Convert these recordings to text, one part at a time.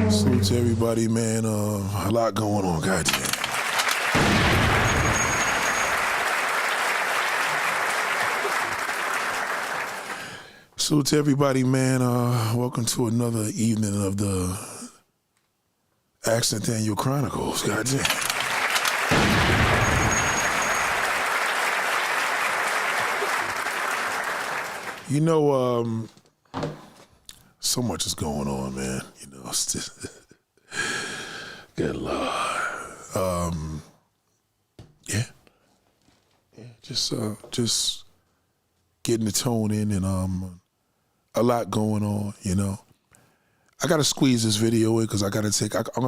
Salute to everybody, man. A lot going on, goddamn. Salute to everybody, man. Welcome to another evening of the Accidental Chronicles, goddamn. You know, so much is going on, man. You know, it's just, good Lord. Yeah, just getting the tone in and a lot going on, you know. I gotta squeeze this video in because I'm gonna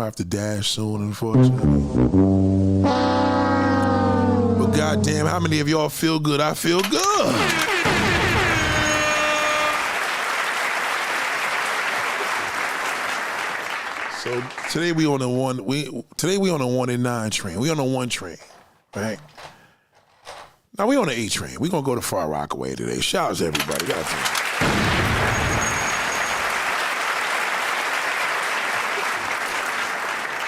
have to dash soon, unfortunately. But goddamn, how many of y'all feel good? I feel good. So today we on the 1 and 9 train. We on the 1 train, right? Now we on the 8 train. We gonna go to Far Rockaway today. Shout out to everybody.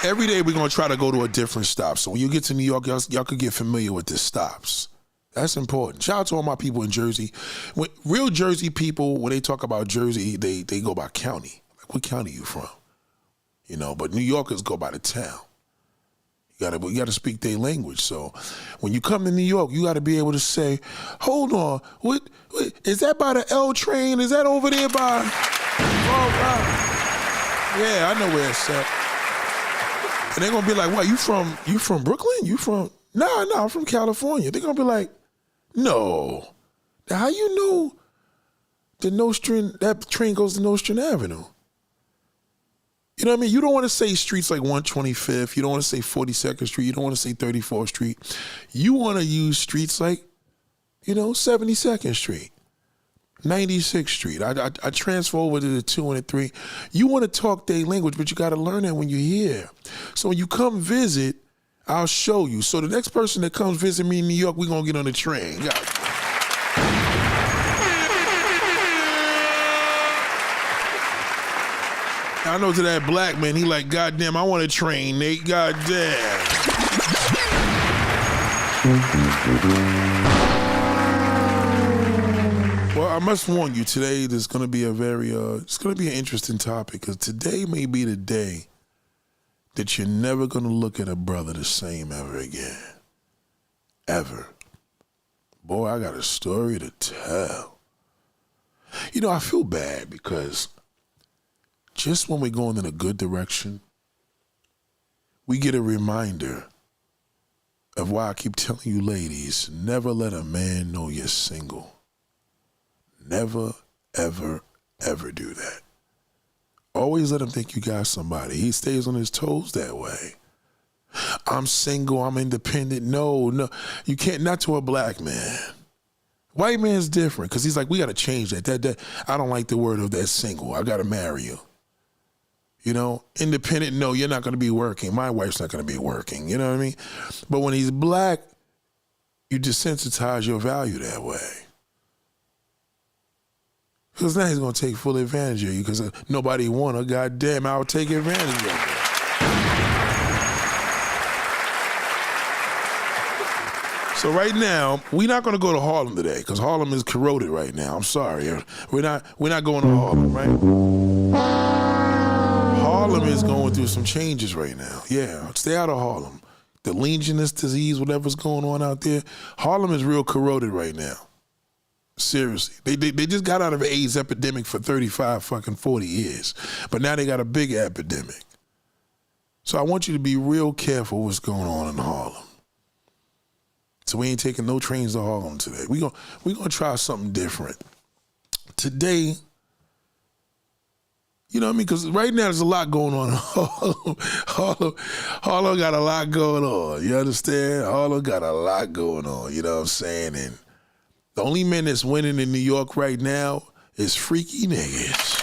Every day we're gonna try to go to a different stop. So when you get to New York, y'all could get familiar with the stops. That's important. Shout out to all my people in Jersey. Real Jersey people, when they talk about Jersey, they go by county. Like, what county you from? You know, but New Yorkers go by the town. You gotta speak their language. So when you come to New York, you gotta be able to say, hold on, what is that by the L train? Is that over there by? Oh, wow. Yeah, I know where it's at. And they're gonna be like, what, you from Brooklyn? You from, no, I'm from California. They're gonna be like, no. Now how you know that train goes to Nostrand Avenue? You know what I mean? You don't want to say streets like 125th. You don't want to say 42nd Street. You don't want to say 34th Street. You want to use streets like, 72nd Street, 96th Street. I transfer over to the 2 and the 3. You want to talk their language, but you got to learn that when you're here. So when you come visit, I'll show you. So the next person that comes visit me in New York, we're going to get on the train. I know to that black man, he like, goddamn, I want a train, Nate, goddamn. Well, I must warn you, today there's gonna be it's gonna be an interesting topic, because today may be the day that you're never gonna look at a brother the same ever again. Ever. Boy, I got a story to tell. I feel bad because just when we're going in a good direction, we get a reminder of why I keep telling you ladies, never let a man know you're single. Never, ever, ever do that. Always let him think you got somebody. He stays on his toes that way. I'm single, I'm independent. No, you can't, not to a black man. White man's different, because he's like, we got to change that. I don't like the word of that single. I got to marry you. Independent, no, you're not going to be working. My wife's not going to be working, you know what I mean? But when he's black, you desensitize your value that way. Because now he's going to take full advantage of you because nobody want her. Goddamn, I'll take advantage of her. So right now, we're not going to go to Harlem today because Harlem is corroded right now. I'm sorry. We're not going to Harlem, right? Harlem is going through some changes right now. Yeah, stay out of Harlem. The Legionnaires' disease, whatever's going on out there, Harlem is real corroded right now. Seriously. They just got out of an AIDS epidemic for 40 years. But now they got a big epidemic. So I want you to be real careful what's going on in Harlem. So we ain't taking no trains to Harlem today. We're gonna try something different. Today, you know what I mean? Because right now there's a lot going on in Harlem. Harlem got a lot going on. You understand? Harlem got a lot going on. You know what I'm saying? And the only man that's winning in New York right now is freaky niggas.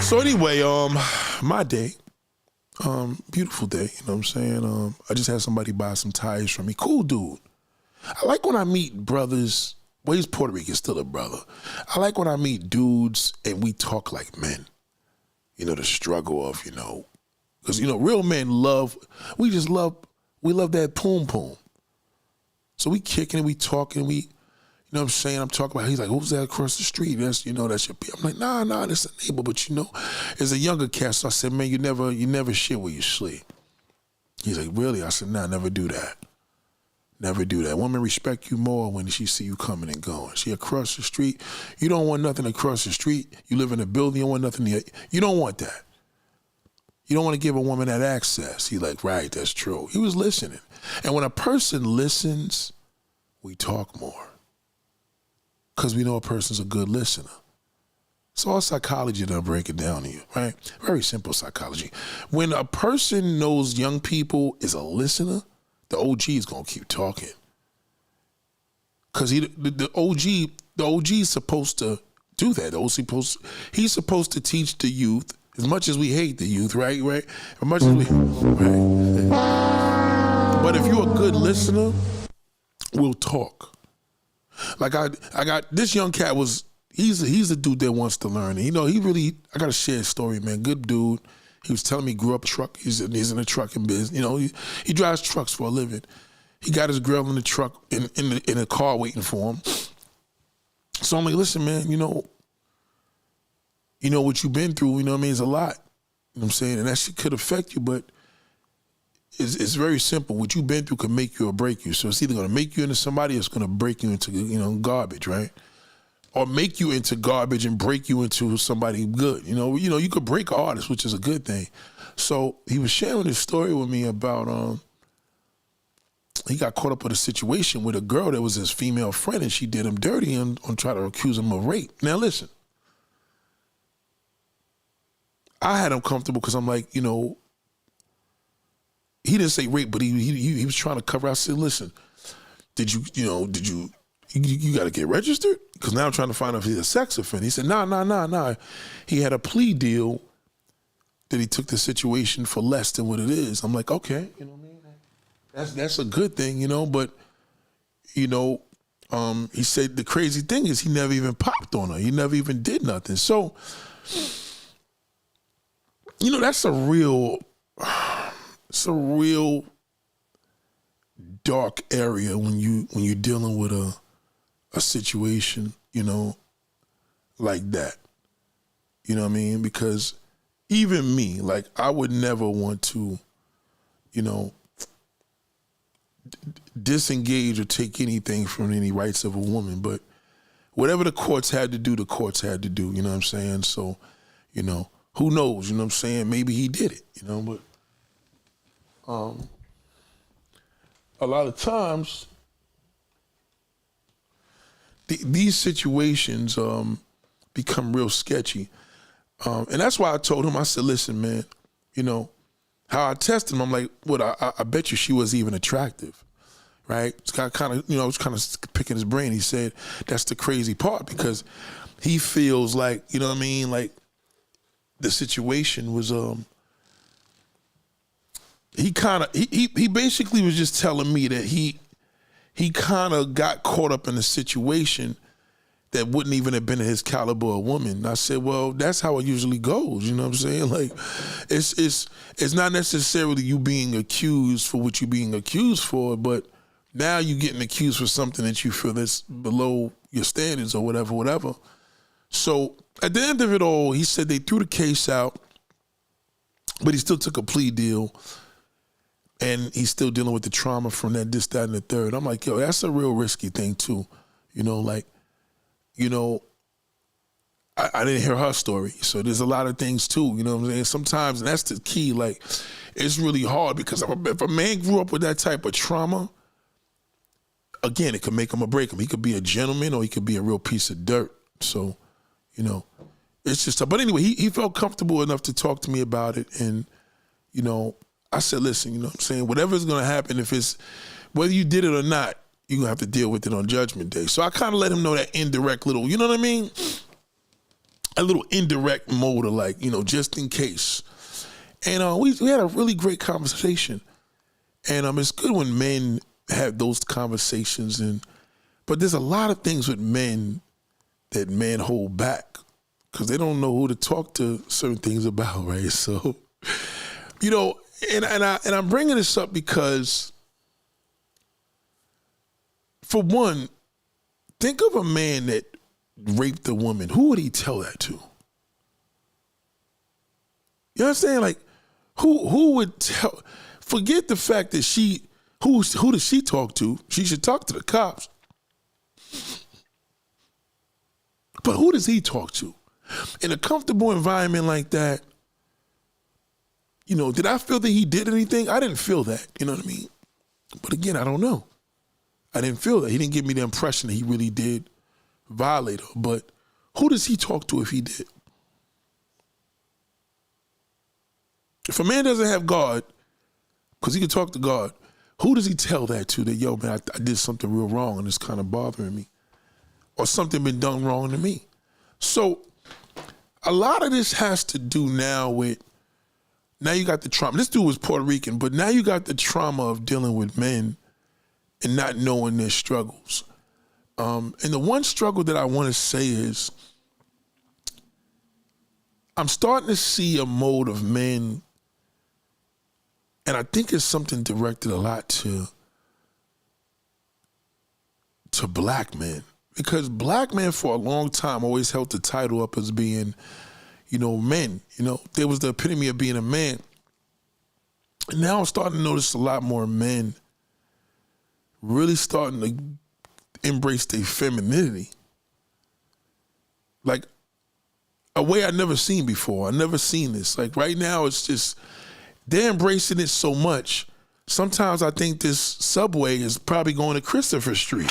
So anyway, my day, beautiful day, you know what I'm saying? I just had somebody buy some tires from me. Cool dude. I like when I meet brothers. Well, he's Puerto Rican, still a brother. I like when I meet dudes and we talk like men. You know, the struggle of, because, real men we love that poom poom. So we kicking and we talking, you know what I'm saying? I'm talking about, he's like, who's that across the street? That's, that's your people. I'm like, nah, that's a neighbor, but as a younger cat, so I said, man, you never shit where you sleep. He's like, really? I said, nah, never do that. Never do that. Women respect you more when she see you coming and going. She across the street, you don't want nothing across the street. You live in a building, you don't want nothing here. You don't want that. You don't want to give a woman that access. He's like, right, that's true. He was listening. And when a person listens, we talk more. Because we know a person's a good listener. It's all psychology that I break it down to you, right? Very simple psychology. When a person knows young people is a listener, the OG is gonna keep talking. Cause the OG is supposed to do that. He's supposed to teach the youth, as much as we hate the youth, right? As much as right. But if you're a good listener, we'll talk. Like I got this young cat he's a dude that wants to learn. And, I gotta share his story, man. Good dude. He was telling me he grew up truck. He's in the trucking business. He drives trucks for a living. He got his girl in the truck in a car waiting for him. So I'm like, listen, man, what you've been through, it's a lot. You know what I'm saying? And that shit could affect you, but it's very simple. What you've been through can make you or break you. So it's either gonna make you into somebody or it's gonna break you into, garbage, right? Or make you into garbage and break you into somebody good. You could break an artist, which is a good thing. So he was sharing this story with me about he got caught up with a situation with a girl that was his female friend, and she did him dirty and try to accuse him of rape. Now listen, I had him comfortable because I'm like, he didn't say rape, but he was trying to cover. I said, listen, did you got to get registered? Because now I'm trying to find out if he's a sex offender. He said, nah. He had a plea deal that he took the situation for less than what it is. I'm like, okay, that's a good thing, but, he said the crazy thing is he never even popped on her. He never even did nothing. So, that's a real dark area when you're dealing with a situation, like that. You know what I mean? Because even me, like, I would never want to, disengage or take anything from any rights of a woman. But whatever the courts had to do, the courts had to do. You know what I'm saying? So, who knows? You know what I'm saying? Maybe he did it. But a lot of times, these situations become real sketchy. And that's why I told him, I said, listen, man, how I tested him, I'm like, I bet you she wasn't even attractive, right? I was kind of picking his brain. He said, that's the crazy part, because he feels like, like the situation was, he basically was just telling me that he kind of got caught up in a situation that wouldn't even have been his caliber of woman. And I said, well, that's how it usually goes. You know what I'm saying? Like, it's not necessarily you being accused for what you're being accused for, but now you're getting accused for something that you feel that's below your standards or whatever. So at the end of it all, he said they threw the case out, but he still took a plea deal. And he's still dealing with the trauma from that, this, that, and the third. I'm like, yo, that's a real risky thing too. I didn't hear her story. So there's a lot of things too, you know what I'm saying? Sometimes, and that's the key, like, it's really hard because if a man grew up with that type of trauma, again, it could make him or break him. He could be a gentleman or he could be a real piece of dirt. So, it's just tough. But anyway, he felt comfortable enough to talk to me about it. And, I said, listen, you know what I'm saying? Whatever's going to happen, whether you did it or not, you're going to have to deal with it on Judgment Day. So I kind of let him know that indirect little, you know what I mean? A little indirect mode of like, just in case. And we had a really great conversation. And it's good when men have those conversations, but there's a lot of things with men that men hold back because they don't know who to talk to certain things about, right? So, and I'm bringing this up because, for one, think of a man that raped a woman. Who would he tell that to? You know what I'm saying? Like, who would tell? Forget the fact that who does she talk to? She should talk to the cops. But who does he talk to? In a comfortable environment like that, did I feel that he did anything? I didn't feel that, you know what I mean? But again, I don't know. I didn't feel that. He didn't give me the impression that he really did violate her. But who does he talk to if he did? If a man doesn't have God, because he can talk to God, who does he tell that to? That, yo, man, I did something real wrong and it's kind of bothering me. Or something been done wrong to me. So a lot of this has to do now with, now you got the trauma. This dude was Puerto Rican, but now you got the trauma of dealing with men and not knowing their struggles. And the one struggle that I want to say is, I'm starting to see a mode of men, and I think it's something directed a lot to black men. Because black men for a long time always held the title up as being, men. There was the epitome of being a man. And now I'm starting to notice a lot more men really starting to embrace their femininity. Like a way I've never seen before. I've never seen this. Like right now, it's just, they're embracing it so much. Sometimes I think this subway is probably going to Christopher Street.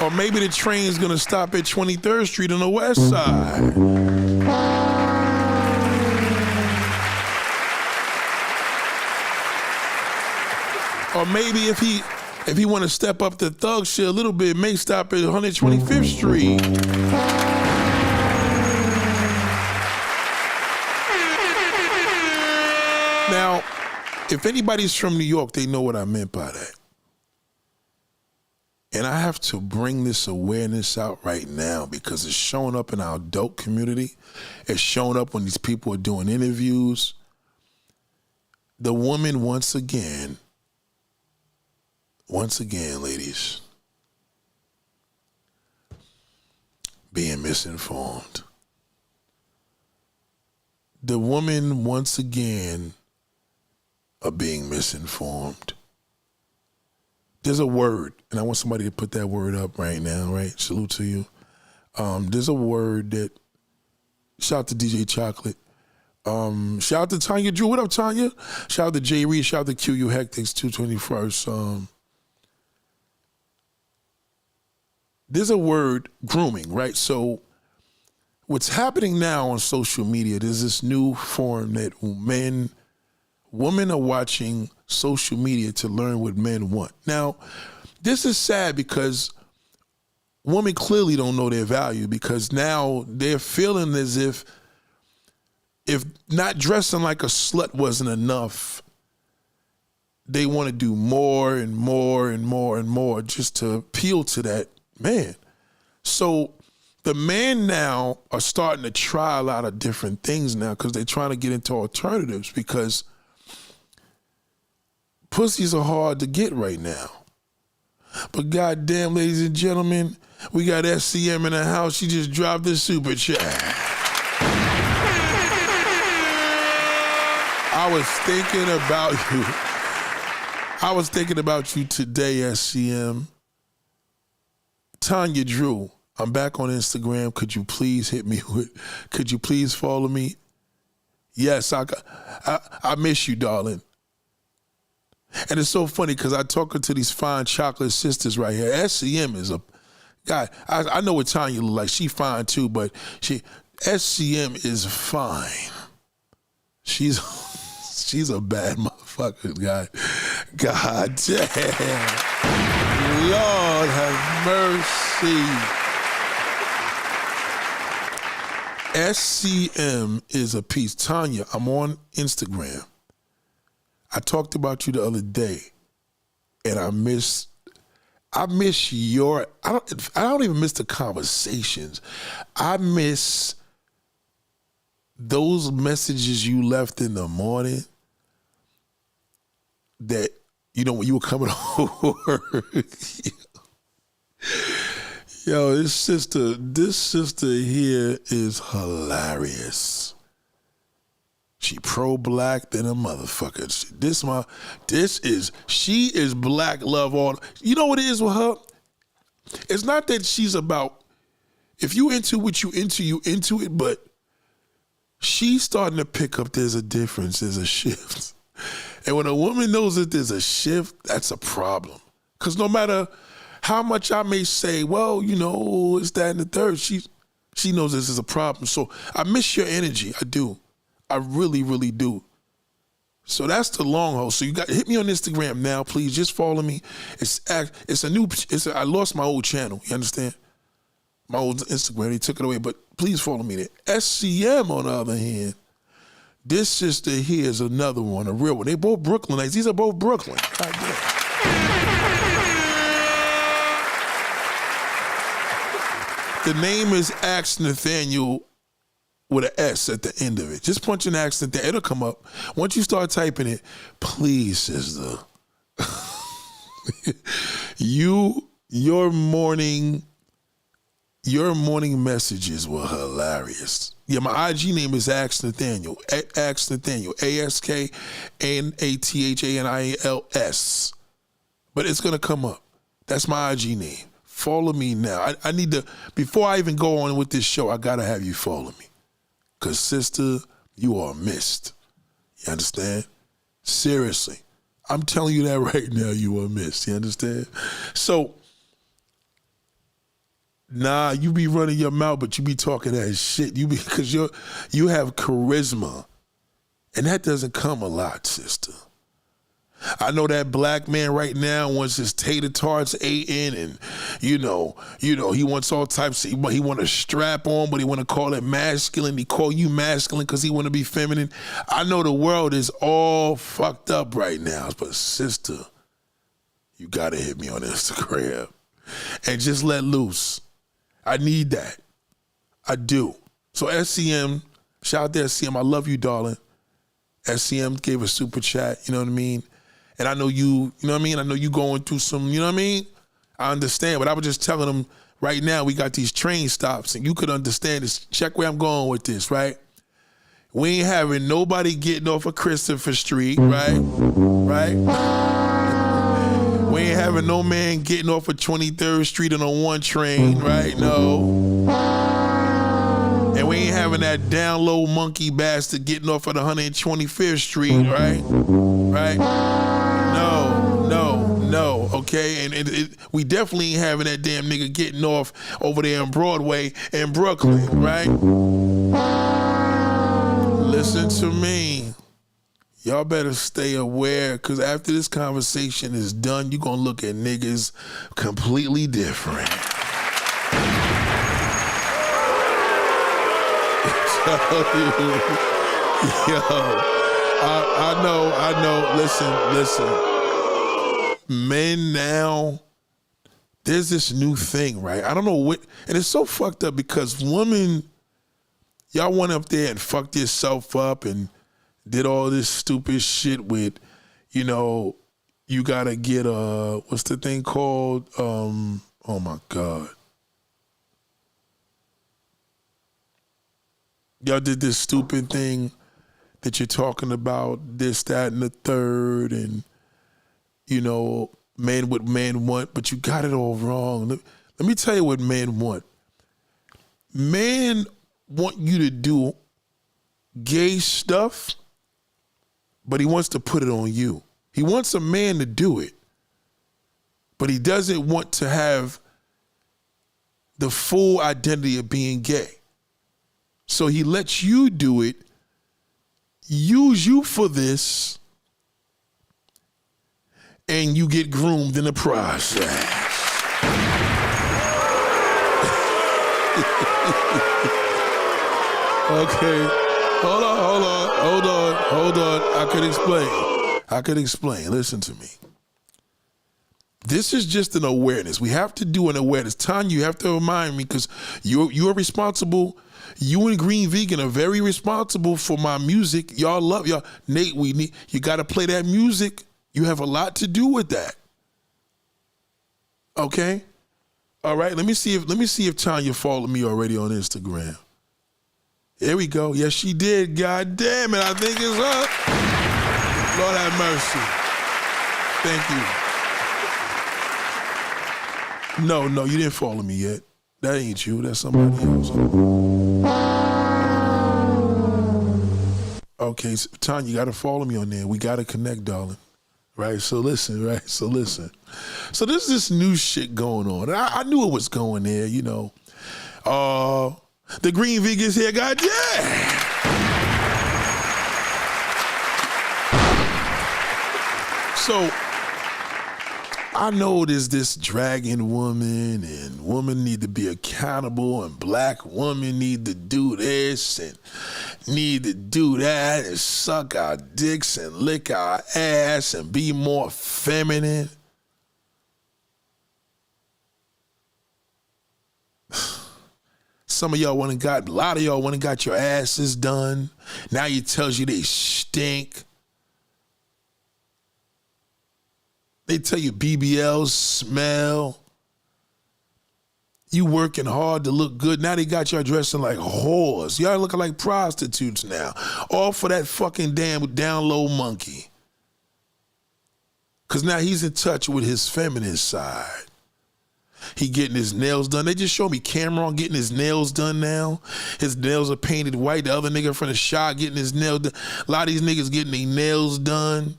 Or maybe the train's gonna stop at 23rd Street on the west side. Or maybe if he want to step up the thug shit a little bit, may stop at 125th Street. Now, if anybody's from New York, they know what I meant by that. And I have to bring this awareness out right now because it's showing up in our adult community. It's showing up when these people are doing interviews. The woman, once again, ladies, being misinformed. The woman, once again, are being misinformed. There's a word, and I want somebody to put that word up right now, right? Salute to you. There's a word that, shout out to DJ Chocolate. Shout out to Tanya Drew. What up, Tanya? Shout out to Jay Reed. Shout out to QU Hectics 221st. There's a word, grooming, right? So what's happening now on social media, there's this new form that women are watching social media to learn what men want. Now, this is sad because women clearly don't know their value because now they're feeling as if not dressing like a slut wasn't enough, they want to do more and more and more and more just to appeal to that man. So the men now are starting to try a lot of different things now because they're trying to get into alternatives because pussies are hard to get right now. But goddamn, ladies and gentlemen, we got SCM in the house. She just dropped this super chat. I was thinking about you. I was thinking about you today, SCM. Tanya Drew, I'm back on Instagram. Could you please could you please follow me? Yes, I miss you, darling. And it's so funny because I talking to these fine chocolate sisters right here. SCM is a guy. I know what Tanya look like. She fine too, but SCM is fine. She's a bad motherfucker, God. God damn. Lord have mercy. SCM is a piece. Tanya, I'm on Instagram. I talked about you the other day, and I miss your. I don't even miss the conversations. I miss those messages you left in the morning. That when you were coming over. Yo, this sister here is hilarious. She pro-black than a motherfucker. She is black love all. You know what it is with her? It's not that she's about, if you into what you into it, but she's starting to pick up there's a difference, there's a shift. And when a woman knows that there's a shift, that's a problem. Because no matter how much I may say, well, it's that and the third, she knows this is a problem. So I miss your energy. I do. I really, really do. So that's the long haul. So you got hit me on Instagram now, please. Just follow me. I lost my old channel. You understand? My old Instagram, they took it away. But please follow me there. SCM, on the other hand, this sister here is another one, a real one. They both Brooklynites. These are both Brooklyn. The name is Ask Nathaniel with an S at the end of it. Just punch in Ask Nathaniel. It'll come up. Once you start typing it, please, sister. Your morning messages were hilarious. Yeah, my IG name is Ask Nathaniel. Ask Nathaniel. AskNathaniels. But it's gonna come up. That's my IG name. Follow me now. I need to, before I even go on with this show, I gotta have you follow me. Cause sister, you are missed. You understand? Seriously. I'm telling you that right now, you are missed. You understand? So, nah, you be running your mouth, but you be talking that shit. Because you have charisma. And that doesn't come a lot, sister. I know that black man right now wants his tater tarts eaten, and he wants all types of, he want to strap on, but he want to call it masculine. He call you masculine because he want to be feminine. I know the world is all fucked up right now, but sister, you gotta hit me on Instagram and just let loose. I need that. I do. So SCM, shout out to SCM. I love you, darling. SCM gave a super chat, you know what I mean? And I know you know what I mean? I know you going through some, you know what I mean? I understand, but I was just telling them right now we got these train stops and you could understand this. Check where I'm going with this, right? We ain't having nobody getting off of Christopher Street, right? Right? We ain't having no man getting off of 23rd Street on a one train, right? No. And we ain't having that down low monkey bastard getting off at 125th Street, right? Right? No, okay? And we definitely ain't having that damn nigga getting off over there on Broadway in Brooklyn, right? Listen to me. Y'all better stay aware, because after this conversation is done, you're going to look at niggas completely different. Yo, I know. Listen. Men now, there's this new thing, right? I don't know what, and it's so fucked up because women, y'all went up there and fucked yourself up and did all this stupid shit with, you gotta get what's the thing called? Oh my God. Y'all did this stupid thing that you're talking about, this, that, and the third, and, men what men want, but you got it all wrong. Let me tell you what men want. Men want you to do gay stuff, but he wants to put it on you. He wants a man to do it, but he doesn't want to have the full identity of being gay. So he lets you do it, use you for this, and you get groomed in the process. Okay. Hold on. I could explain. Listen to me. This is just an awareness. We have to do an awareness. Tanya, you have to remind me because you're responsible. You and Green Vegan are very responsible for my music. Y'all love y'all. Nate, you got to play that music. You have a lot to do with that. Okay? All right, let me see if Tanya followed me already on Instagram. There we go. Yes, she did. God damn it. I think it's her. Lord have mercy. Thank you. No, you didn't follow me yet. That ain't you. That's somebody else. Okay, so Tanya, you got to follow me on there. We got to connect, darling. Right, so listen. So there's this new shit going on. I knew it was going there, you know. The Green Vegans here, God, yeah. So I know there's this dragon woman, and women need to be accountable, and black women need to do this and need to do that and suck our dicks and lick our ass and be more feminine. A lot of y'all went and got your asses done. Now he tells you they stink. They tell you BBLs smell. You working hard to look good. Now they got y'all dressing like whores. Y'all looking like prostitutes now. All for that fucking damn down low monkey. Because now he's in touch with his feminine side. He getting his nails done. They just showed me Cameron getting his nails done now. His nails are painted white. The other nigga from the shop getting his nails done. A lot of these niggas getting their nails done.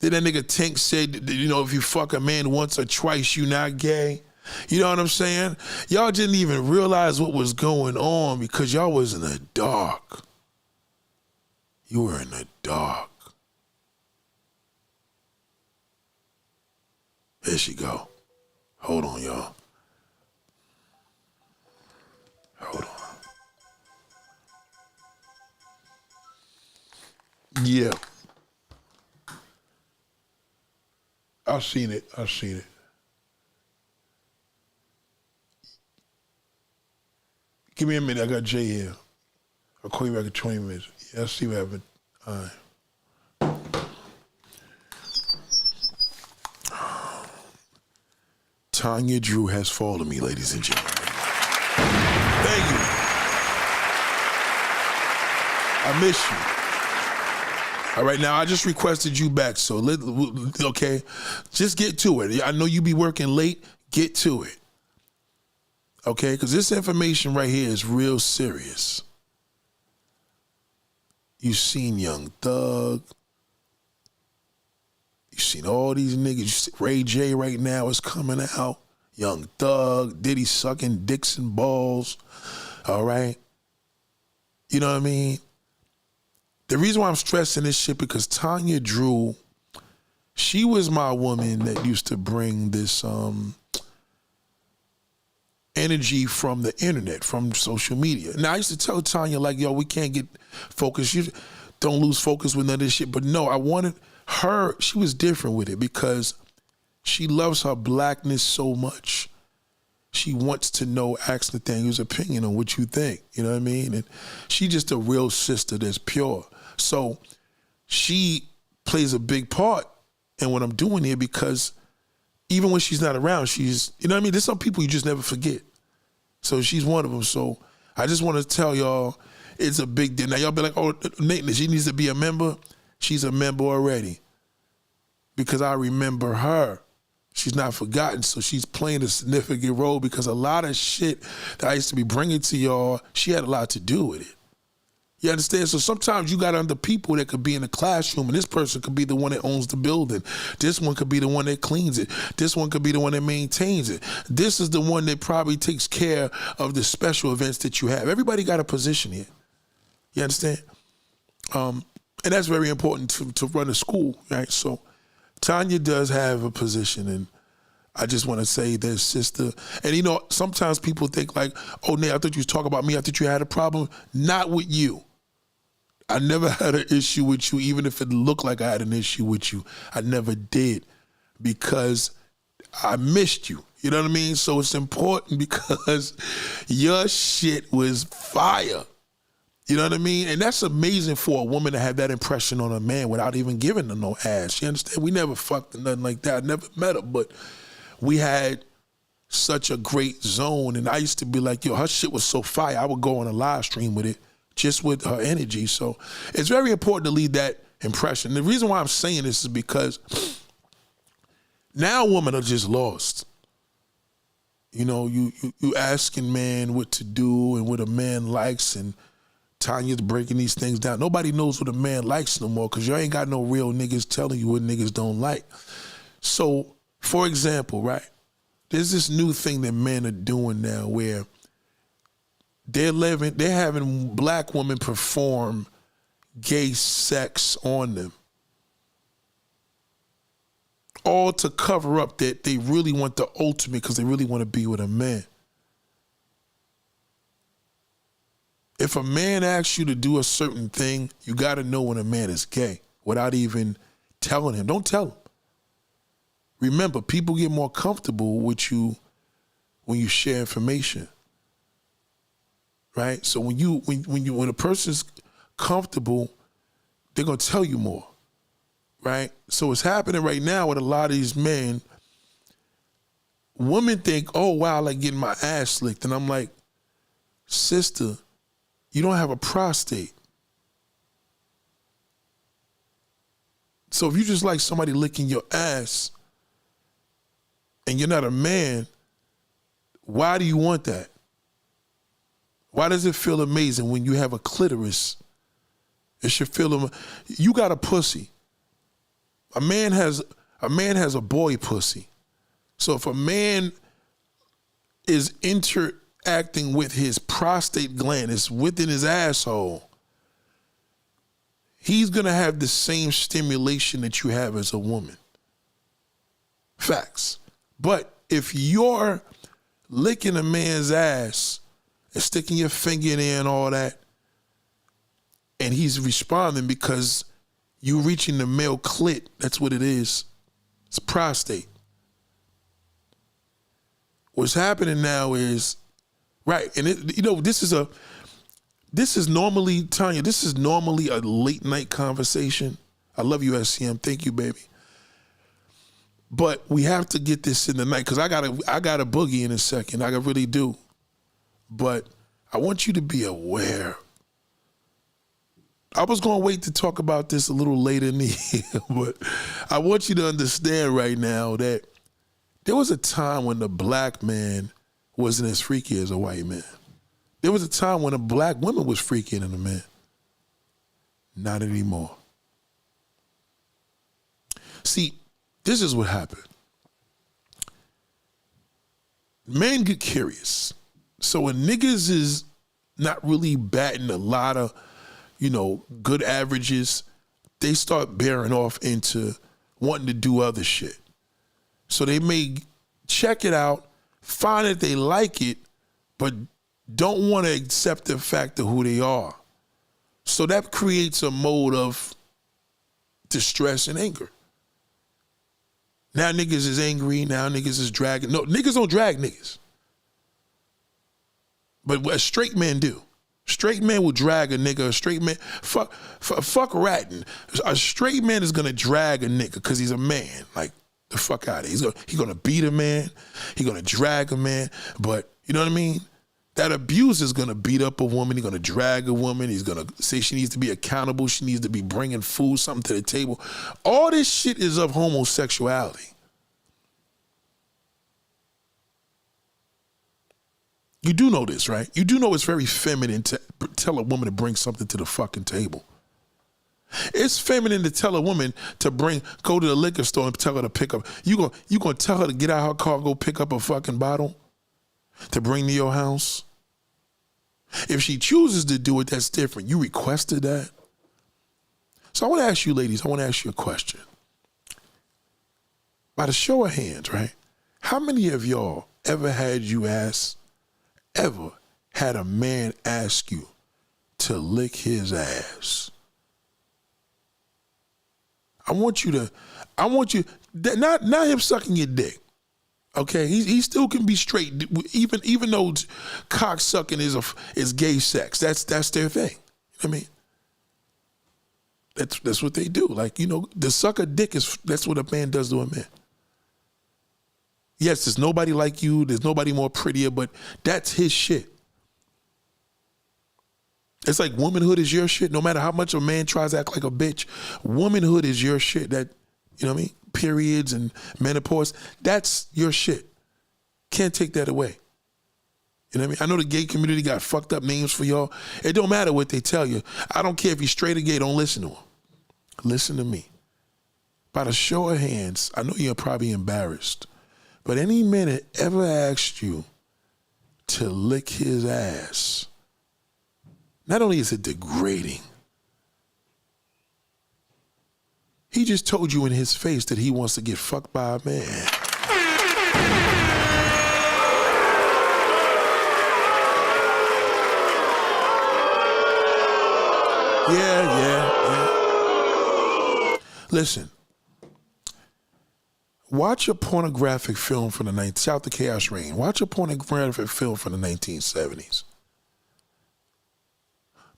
Then that nigga Tank said, you know, if you fuck a man once or twice, you not gay. You know what I'm saying? Y'all didn't even realize what was going on because y'all was in the dark. You were in the dark. There she go. Hold on, y'all. Hold on. Yeah. I've seen it. Give me a minute. I got Jay here. I'll call you back in 20 minutes. Yeah, I'll see what happened. All right. Tanya Drew has followed me, ladies and gentlemen. Thank you. I miss you. All right, now I just requested you back, so okay, just get to it. I know you be working late. Get to it. Okay, because this information right here is real serious. You seen Young Thug. You seen all these niggas. You see Ray J right now is coming out. Young Thug, Diddy sucking dicks and balls. All right? You know what I mean? The reason why I'm stressing this shit because Tanya Drew, she was my woman that used to bring this energy from the internet, from social media. Now, I used to tell Tanya, like, yo, we can't get focused. You don't lose focus with none of this shit. But no, I wanted her, she was different with it because she loves her blackness so much. She wants to know, ask Nathaniel's opinion on what you think. You know what I mean? And she's just a real sister that's pure. So she plays a big part in what I'm doing here because even when she's not around, she's, you know what I mean? There's some people you just never forget. So she's one of them. So I just want to tell y'all, it's a big deal. Now y'all be like, oh, Nate, she needs to be a member. She's a member already because I remember her. She's not forgotten, so she's playing a significant role because a lot of shit that I used to be bringing to y'all, she had a lot to do with it. You understand? So sometimes you got under people that could be in the classroom, and this person could be the one that owns the building. This one could be the one that cleans it. This one could be the one that maintains it. This is the one that probably takes care of the special events that you have. Everybody got a position here. You understand? And that's very important to run a school, right? So Tanya does have a position, and I just want to say this, sister. And you know, sometimes people think like, oh, Nate, I thought you was talking about me. I thought you had a problem. Not with you. I never had an issue with you, even if it looked like I had an issue with you. I never did, because I missed you. You know what I mean? So it's important because your shit was fire. You know what I mean? And that's amazing for a woman to have that impression on a man without even giving her no ass. You understand? We never fucked or nothing like that. I never met her, but we had such a great zone. And I used to be like, yo, her shit was so fire. I would go on a live stream with it, just with her energy. So it's very important to leave that impression. The reason why I'm saying this is because now women are just lost. You know, you asking man what to do and what a man likes, and Tanya's breaking these things down. Nobody knows what a man likes no more because you ain't got no real niggas telling you what niggas don't like. So, for example, right, there's this new thing that men are doing now where they're having black women perform gay sex on them, all to cover up that they really want the ultimate because they really want to be with a man. If a man asks you to do a certain thing, you got to know when a man is gay without even telling him. Don't tell him. Remember, people get more comfortable with you when you share information, right? So when a person's comfortable, they're gonna tell you more, right? So what's happening right now with a lot of these men, women think, oh wow, I like getting my ass licked, and I'm like, sister, you don't have a prostate. So if you just like somebody licking your ass and you're not a man, why do you want that? Why does it feel amazing when you have a clitoris? It should feel, you got a pussy. A man has a boy pussy. So if a man is interacting with his prostate gland, it's within his asshole, he's gonna have the same stimulation that you have as a woman. Facts. But if you're licking a man's ass and sticking your finger in there and all that, and he's responding because you reaching the male clit, that's what it is. It's prostate. What's happening now is, right, and this is normally, Tanya, this is normally a late night conversation. I love you, SCM. Thank you, baby. But we have to get this in the night because I got a boogie in a second. I really do. But I want you to be aware. I was going to wait to talk about this a little later in the year, but I want you to understand right now that there was a time when the black man wasn't as freaky as a white man. There was a time when a black woman was freakier than a man. Not anymore. See, this is what happened. Men get curious. So when niggas is not really batting a lot of, good averages, they start bearing off into wanting to do other shit. So they may check it out, find that they like it, but don't want to accept the fact of who they are. So that creates a mode of distress and anger. Now niggas is angry, now niggas is dragging. No, niggas don't drag niggas. But a straight man do. Straight man will drag a nigga. A straight man, fuck ratting. A straight man is gonna drag a nigga because he's a man. Like, the fuck out of here. He's gonna beat a man. He's gonna drag a man. But, you know what I mean? That abuse is gonna beat up a woman. He's gonna drag a woman. He's gonna say she needs to be accountable. She needs to be bringing food, something to the table. All this shit is of homosexuality. You do know this, right? You do know it's very feminine to tell a woman to bring something to the fucking table. It's feminine to tell a woman to go to the liquor store and tell her to pick up. You gonna tell her to get out her car, go pick up a fucking bottle to bring to your house? If she chooses to do it, that's different. You requested that. So I want to ask you ladies, I want to ask you a question. By the show of hands, right? How many of y'all ever had a man ask you to lick his ass? I want you, not him sucking your dick. Okay, he still can be straight, even though cock sucking is gay sex. That's their thing. I mean, that's what they do. Like, the suck a dick that's what a man does to a man. Yes, there's nobody like you. There's nobody more prettier, but that's his shit. It's like womanhood is your shit. No matter how much a man tries to act like a bitch, womanhood is your shit. That, you know what I mean? Periods and menopause, that's your shit. Can't take that away. You know what I mean? I know the gay community got fucked up names for y'all. It don't matter what they tell you. I don't care if you're straight or gay. Don't listen to them. Listen to me. By the show of hands, I know you're probably embarrassed, but any man that ever asked you to lick his ass, not only is it degrading, he just told you in his face that he wants to get fucked by a man. Yeah. Listen, watch a pornographic film from the Shout to Chaos Rain. Watch a pornographic film from the 1970s.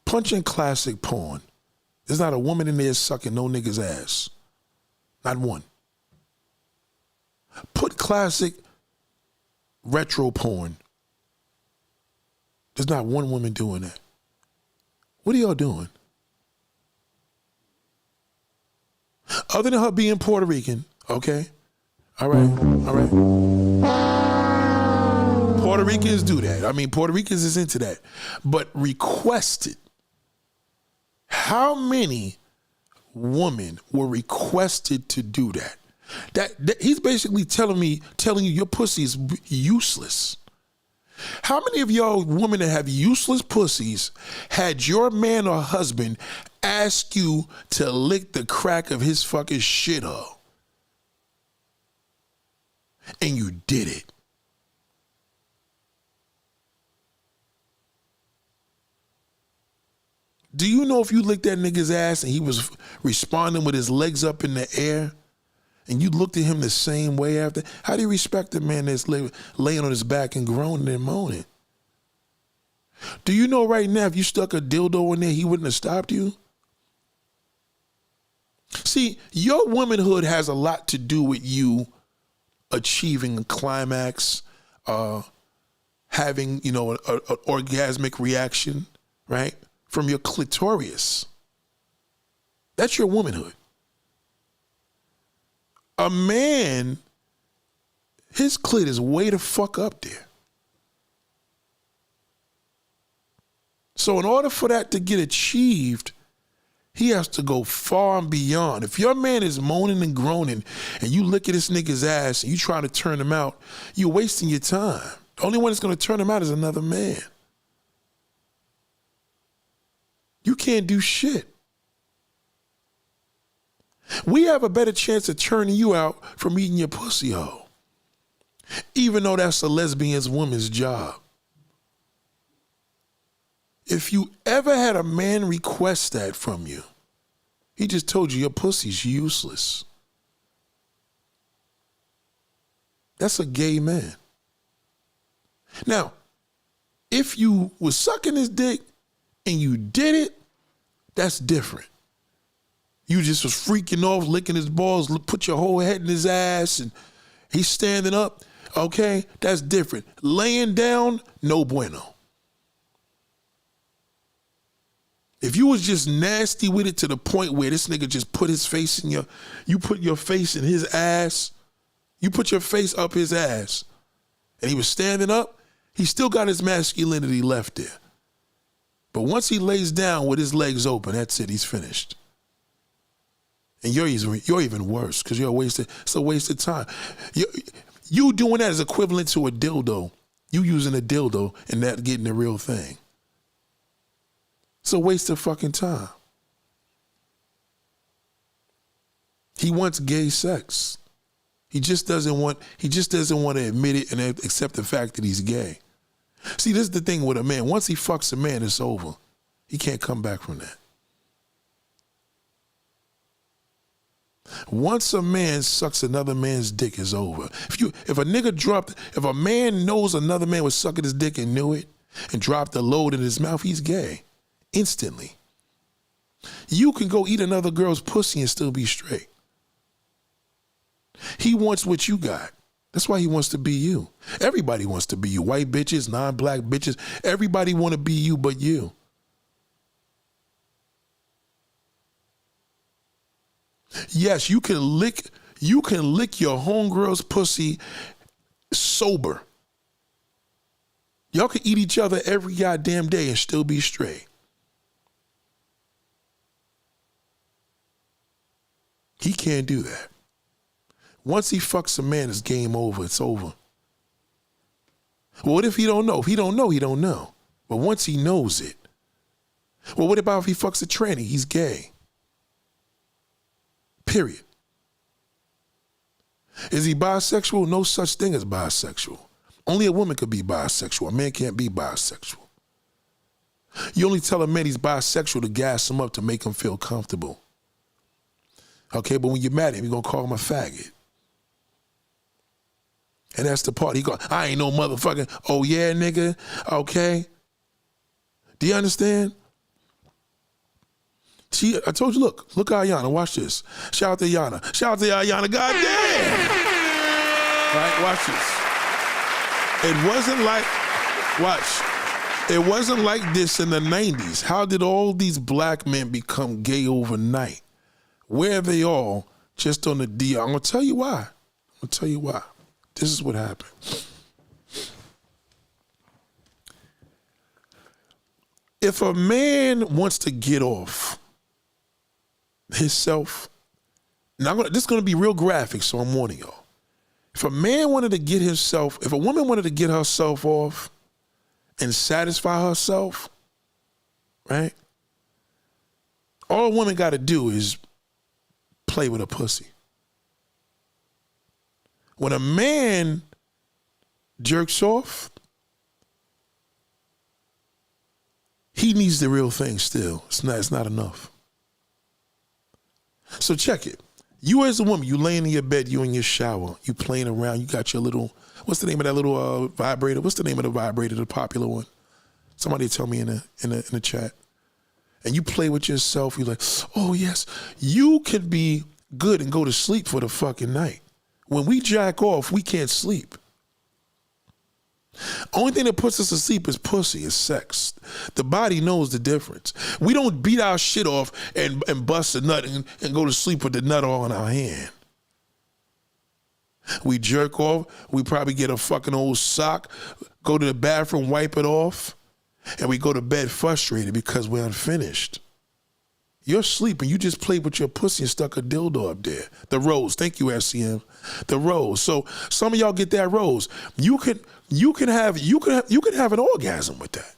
Punch in classic porn. There's not a woman in there sucking no nigga's ass. Not one. Put classic retro porn. There's not one woman doing that. What are y'all doing? Other than her being Puerto Rican, okay? All right. Puerto Ricans do that. I mean, Puerto Ricans is into that. But requested. How many women were requested to do that? That he's basically telling you your pussy is useless. How many of y'all women that have useless pussies had your man or husband ask you to lick the crack of his fucking shithole? And you did it. Do you know if you licked that nigga's ass and he was responding with his legs up in the air and you looked at him the same way after, how do you respect the man that's laying on his back and groaning and moaning? Do you know right now if you stuck a dildo in there, he wouldn't have stopped you? See, your womanhood has a lot to do with you achieving a climax, having, an orgasmic reaction, right? From your clitoris. That's your womanhood. A man, his clit is way the fuck up there. So in order for that to get achieved, he has to go far and beyond. If your man is moaning and groaning and you look at this nigga's ass and you try to turn him out, you're wasting your time. The only one that's going to turn him out is another man. You can't do shit. We have a better chance of turning you out from eating your pussy hole, even though that's a lesbian woman's job. If you ever had a man request that from you, he just told you your pussy's useless. That's a gay man. Now, if you was sucking his dick and you did it, that's different. You just was freaking off, licking his balls, put your whole head in his ass, and he's standing up. Okay, that's different. Laying down, no bueno. If you was just nasty with it to the point where this nigga just put his face in you put your face in his ass, you put your face up his ass, and he was standing up, he still got his masculinity left there. But once he lays down with his legs open, that's it, he's finished. And you're even worse because it's a waste of time. You doing that is equivalent to a dildo. You using a dildo and not getting the real thing. It's a waste of fucking time. He wants gay sex. He just doesn't want to admit it and accept the fact that he's gay. See, this is the thing with a man. Once he fucks a man, it's over. He can't come back from that. Once a man sucks another man's dick, it's over. If a man knows another man was sucking his dick and knew it and dropped the load in his mouth, he's gay. Instantly. You can go eat another girl's pussy and still be straight. He wants what you got. That's why he wants to be you. Everybody wants to be you. White bitches, non-black bitches, everybody want to be you but you. Yes, you can lick your homegirl's pussy sober. Y'all can eat each other every goddamn day and still be straight. He can't do that. Once he fucks a man, it's game over. It's over. Well, what if he don't know? If he don't know, he don't know. But once he knows it, well, what about if he fucks a tranny? He's gay. Period. Is he bisexual? No such thing as bisexual. Only a woman could be bisexual. A man can't be bisexual. You only tell a man he's bisexual to gas him up to make him feel comfortable. Okay, but when you're mad at him, you're going to call him a faggot. And that's the part. He go, I ain't no motherfucking, oh yeah, nigga, okay. Do you understand? I told you, look at Ayana, watch this. Shout out to Ayana. Shout out to Ayana, goddamn. Right, watch this. It wasn't like this in the 90s. How did all these black men become gay overnight? Where are they all just on the D? I'm going to tell you why. This is what happened. If a man wants to get off himself, now this is going to be real graphic, so I'm warning y'all. If a man wanted to get himself, if a woman wanted to get herself off and satisfy herself, right? All a woman got to do is play with a pussy. When a man jerks off, he needs the real thing still. It's not enough. So check it. You as a woman, you laying in your bed, you in your shower, you playing around, you got your little, what's the name of that little vibrator? What's the name of the vibrator, the popular one? Somebody tell me in the chat. And you play with yourself, you're like, oh yes, you could be good and go to sleep for the fucking night. When we jack off, we can't sleep. Only thing that puts us to sleep is pussy, is sex. The body knows the difference. We don't beat our shit off and bust a nut and go to sleep with the nut all in our hand. We jerk off, we probably get a fucking old sock, go to the bathroom, wipe it off, and we go to bed frustrated because we're unfinished. You're sleeping. You just played with your pussy and stuck a dildo up there. The rose. Thank you, SCM. The rose. So some of y'all get that rose. You can have an orgasm with that.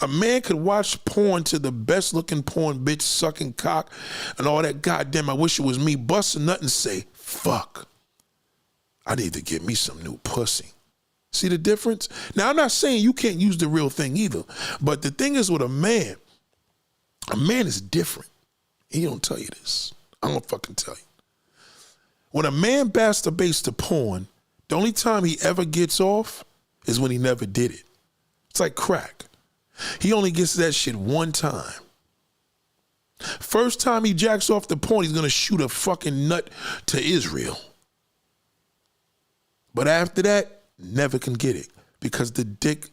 A man could watch porn to the best looking porn bitch sucking cock and all that. Goddamn, I wish it was me. Bust a nut and say, fuck. I need to get me some new pussy. See the difference? Now, I'm not saying you can't use the real thing either, but the thing is with a man is different. He don't tell you this. I'm gonna fucking tell you. When a man masturbates to porn, the only time he ever gets off is when he never did it. It's like crack. He only gets that shit one time. First time he jacks off the porn, he's gonna shoot a fucking nut to Israel. But after that, never can get it because the dick,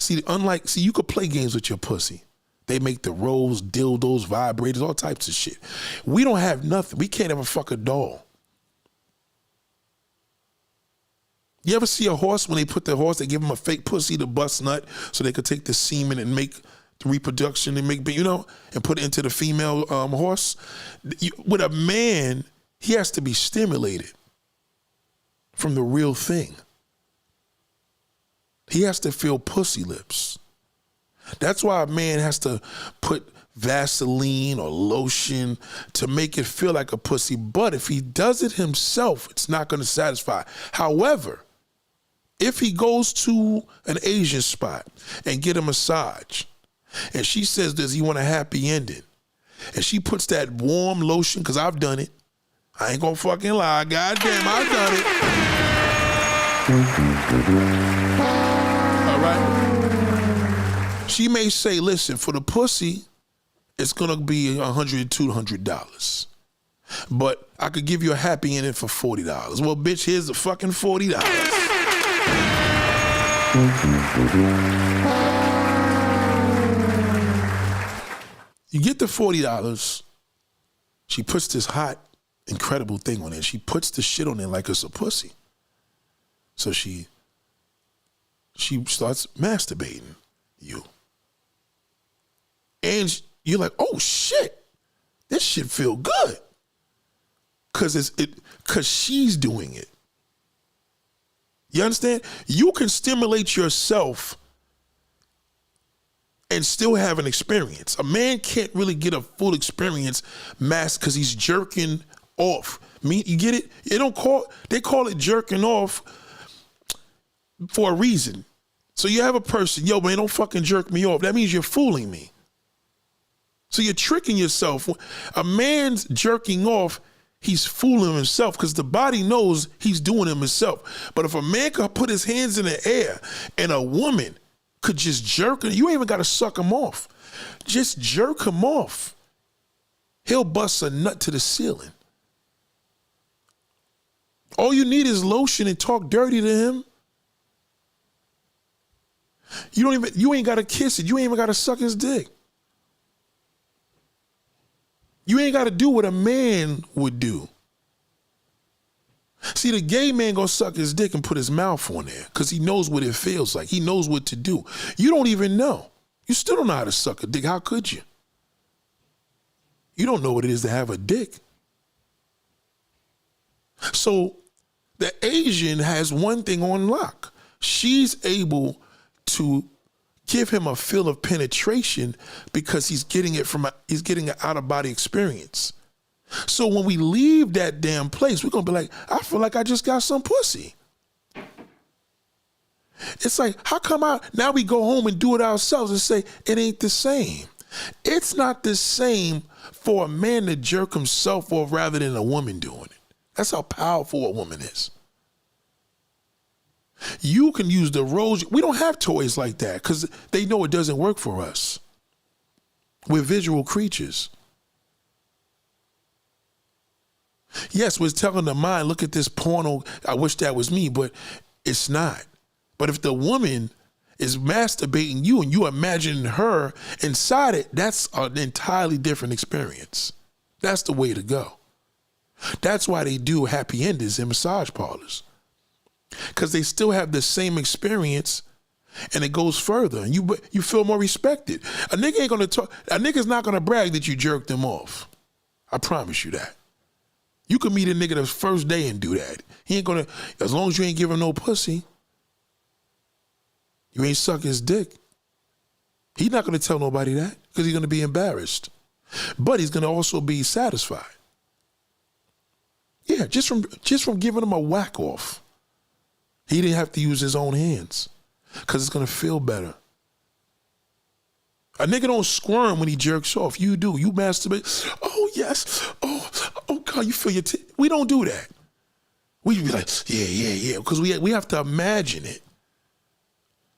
you could play games with your pussy. They make the rolls, dildos, vibrators, all types of shit. We don't have nothing. We can't ever fuck a doll. You ever see a horse when they put the horse, they give him a fake pussy to bust nut so they could take the semen and make the reproduction and make, and put it into the female horse? With a man, he has to be stimulated from the real thing. He has to feel pussy lips. That's why a man has to put Vaseline or lotion to make it feel like a pussy. But if he does it himself, it's not going to satisfy. However, if he goes to an Asian spot and get a massage, and she says, does he want a happy ending? And she puts that warm lotion, because I've done it. I ain't gonna fucking lie. Goddamn, I've done it. All right? She may say, listen, for the pussy, it's gonna be $100 to $200. But I could give you a happy ending for $40. Well, bitch, here's the fucking $40. You get the $40. She puts this hot, incredible thing on it. She puts the shit on it like it's a pussy. So she starts masturbating you. And you're like, oh shit, this shit feel good. Cause she's doing it. You understand? You can stimulate yourself and still have an experience. A man can't really get a full experience because he's jerking off. You get it? They call it jerking off for a reason. So you have a person, yo, man, don't fucking jerk me off. That means you're fooling me. So you're tricking yourself. A man's jerking off, he's fooling himself because the body knows he's doing it himself. But if a man could put his hands in the air and a woman could just jerk him, you ain't even got to suck him off. Just jerk him off. He'll bust a nut to the ceiling. All you need is lotion and talk dirty to him. You ain't got to kiss it. You ain't even got to suck his dick. You ain't got to do what a man would do. See, the gay man gonna suck his dick and put his mouth on there because he knows what it feels like. He knows what to do. You don't even know. You still don't know how to suck a dick. How could you? You don't know what it is to have a dick. So the Asian has one thing on lock. She's able to give him a feel of penetration because he's getting an out-of-body experience. So when we leave that damn place, we're gonna be like, I feel like I just got some pussy. It's like, how come now we go home and do it ourselves and say, it ain't the same. It's not the same for a man to jerk himself off rather than a woman doing it. That's how powerful a woman is. You can use the roles. We don't have toys like that because they know it doesn't work for us. We're visual creatures. Yes, we're telling the mind, look at this porno, I wish that was me, but it's not. But if the woman is masturbating you and you imagine her inside it, that's an entirely different experience. That's the way to go. That's why they do happy endings in massage parlors. Because they still have the same experience and it goes further and you feel more respected. A nigga ain't gonna talk, a nigga's not gonna brag that you jerked him off. I promise you that. You can meet a nigga the first day and do that. He ain't gonna, as long as you ain't give him no pussy, you ain't suck his dick. He's not gonna tell nobody that because he's gonna be embarrassed. But he's gonna also be satisfied. Yeah, just from giving him a whack off. He didn't have to use his own hands because it's gonna feel better. A nigga don't squirm when he jerks off. You do. You masturbate. Oh yes. Oh God, you feel your we don't do that. We be like, yeah, because we have to imagine it.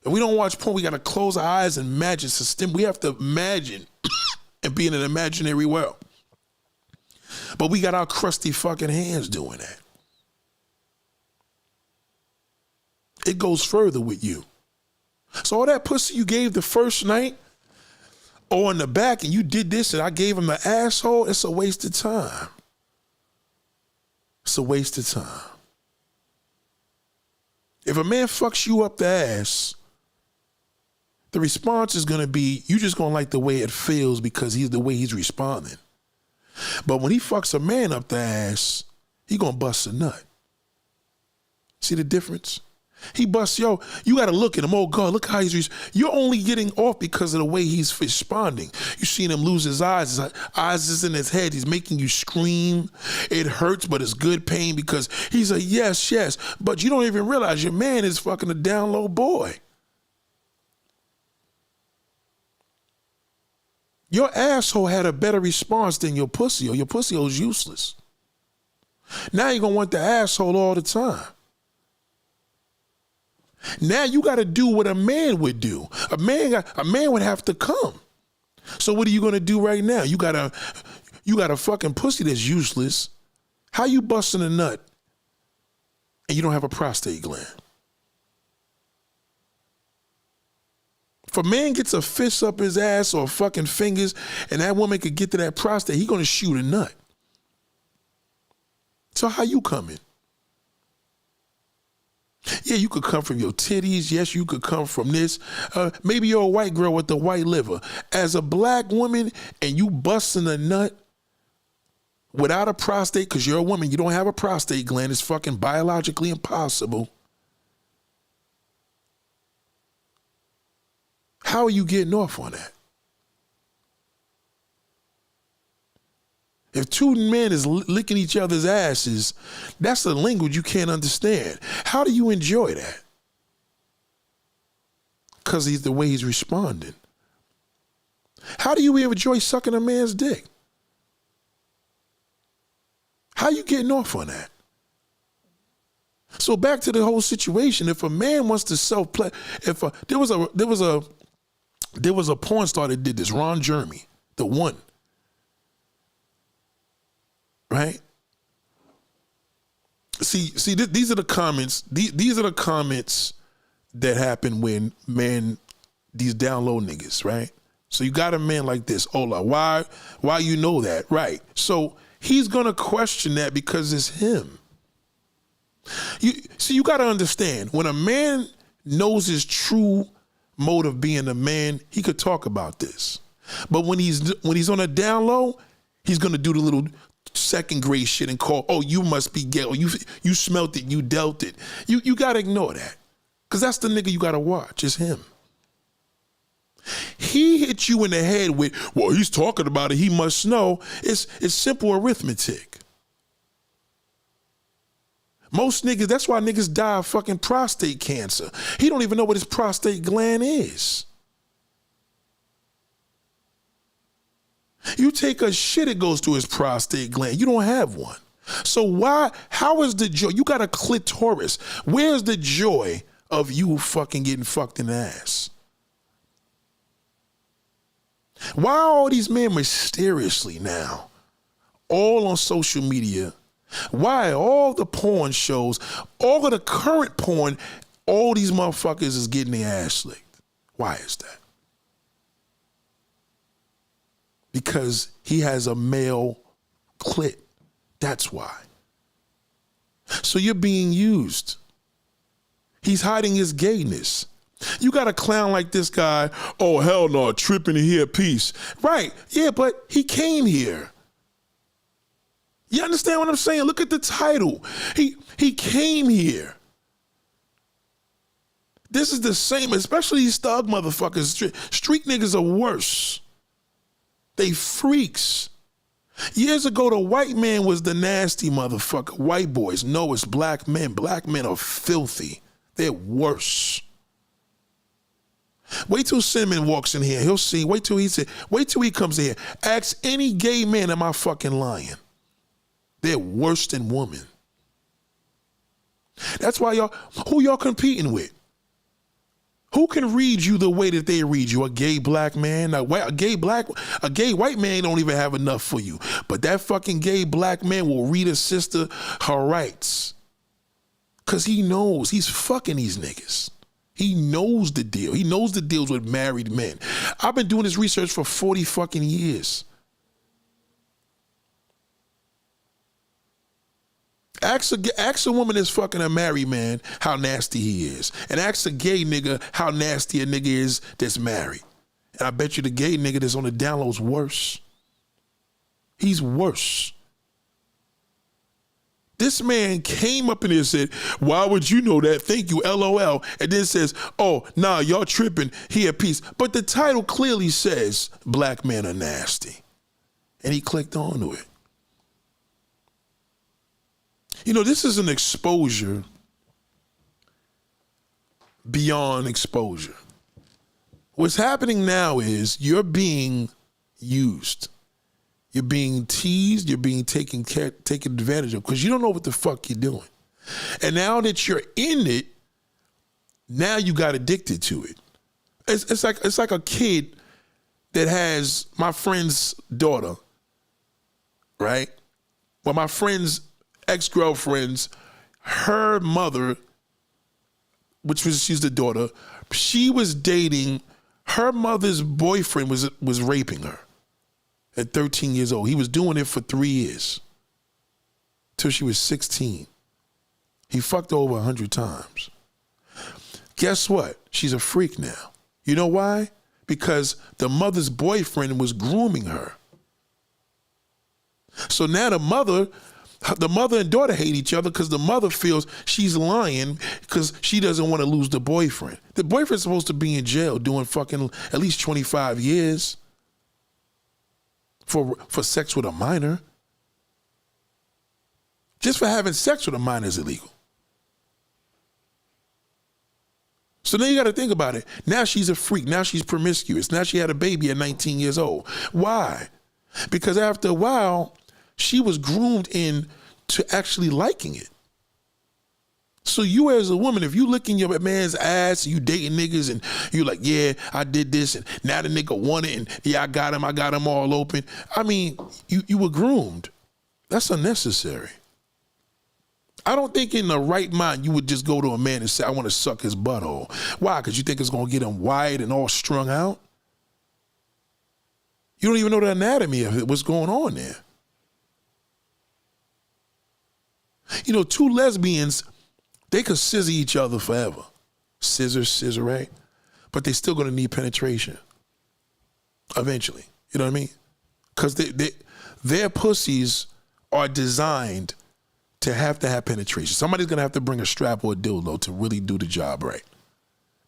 If we don't watch porn, we gotta close our eyes and imagine system. We have to imagine and be in an imaginary world. But we got our crusty fucking hands doing that. It goes further with you. So all that pussy you gave the first night or in the back and you did this and I gave him the asshole, it's a waste of time. It's a waste of time. If a man fucks you up the ass, the response is gonna be, you just gonna like the way it feels because he's the way he's responding. But when he fucks a man up the ass, he gonna bust a nut. See the difference? He busts, yo, you got to look at him. Oh, God, look how you're only getting off because of the way he's responding. You seen him lose his eyes. His eyes is in his head. He's making you scream. It hurts, but it's good pain because he's a yes, yes. But you don't even realize your man is fucking a down low boy. Your asshole had a better response than your pussy, or your pussy is useless. Now you're going to want the asshole all the time. Now you got to do what a man would do. A man would have to come. So what are you going to do right now? You got a fucking pussy that's useless. How you busting a nut and you don't have a prostate gland? If a man gets a fist up his ass or fucking fingers and that woman could get to that prostate, he going to shoot a nut. So how you coming? Yeah, you could come from your titties. Yes, you could come from this. Maybe you're a white girl with the white liver. As a black woman and you busting a nut without a prostate, because you're a woman, you don't have a prostate gland. It's fucking biologically impossible. How are you getting off on that? If two men is licking each other's asses, that's a language you can't understand. How do you enjoy that? Because he's the way he's responding. How do you even enjoy sucking a man's dick? How you getting off on that? So back to the whole situation. If a man wants to self-play, there was a porn star that did this, Ron Jeremy, the one. Right? See, these are the comments. These are the comments that happen when these down low niggas, right? So you got a man like this. Ola, why you know that? Right. So he's gonna question that because it's him. You got to understand, when a man knows his true mode of being a man, he could talk about this. But when he's on a down low, he's gonna do the little second grade shit and call, oh, you must be gay, or you smelt it, you dealt it. You gotta ignore that, because that's the nigga you gotta watch. It's him. He hit you in the head with, well, he's talking about it, he must know. It's simple arithmetic. Most niggas, that's why niggas die of fucking prostate cancer. He don't even know what his prostate gland is. You take a shit, it goes to his prostate gland. You don't have one. So how is the joy? You got a clitoris. Where's the joy of you fucking getting fucked in the ass? Why are all these men mysteriously now all on social media? Why all the porn shows, all of the current porn, all these motherfuckers is getting their ass licked? Why is that? Because he has a male clit. That's why. So you're being used. He's hiding his gayness. You got a clown like this guy, oh, hell no, tripping to hear peace. Right, yeah, but he came here. You understand what I'm saying? Look at the title. He came here. This is the same, especially these thug motherfuckers. Street niggas are worse. They freaks. Years ago, the white man was the nasty motherfucker. White boys. No, it's black men. Black men are filthy. They're worse. Wait till Cinnamon walks in here. He'll see. Wait till he comes in here. Ask any gay man, am I fucking lying? They're worse than women. That's why who y'all competing with? Who can read you the way that they read you? A gay black man? A gay white man don't even have enough for you. But that fucking gay black man will read a sister her rights. Because he knows he's fucking these niggas. He knows the deal. He knows the deals with married men. I've been doing this research for 40 fucking years. Ask a woman that's fucking a married man how nasty he is. And ask a gay nigga how nasty a nigga is that's married. And I bet you the gay nigga that's on the down low is worse. He's worse. This man came up in here and said, why would you know that? Thank you, LOL. And then says, oh, nah, y'all tripping. Here, peace. But the title clearly says, black men are nasty. And he clicked onto it. You know, this is an exposure beyond exposure. What's happening now is you're being used. You're being teased. You're being taken advantage of because you don't know what the fuck you're doing. And now that you're in it, now you got addicted to it. It's like a kid that has my friend's daughter, right? Well, my friend's ex-girlfriend's, her mother, she's the daughter, she was dating, her mother's boyfriend was raping her at 13 years old. He was doing it for 3 years till she was 16. He fucked her over 100 times. Guess what? She's a freak now. You know why? Because the mother's boyfriend was grooming her. So now the mother and daughter hate each other because the mother feels she's lying because she doesn't want to lose the boyfriend. The boyfriend's supposed to be in jail doing fucking at least 25 years for sex with a minor. Just for having sex with a minor is illegal. So now you got to think about it. Now she's a freak. Now she's promiscuous. Now she had a baby at 19 years old. Why? Because after a while, she was groomed in to actually liking it. So you as a woman, if you licking your man's ass, you dating niggas and you like, yeah, I did this and now the nigga want it and yeah, I got him all open. I mean, you were groomed. That's unnecessary. I don't think in the right mind you would just go to a man and say, I want to suck his butthole. Why? Because you think it's going to get him wide and all strung out? You don't even know the anatomy of it, what's going on there. You know, two lesbians, they could scissor each other forever. Scissor, right? But they're still going to need penetration eventually. You know what I mean? Because their pussies are designed to have penetration. Somebody's going to have to bring a strap or a dildo to really do the job right.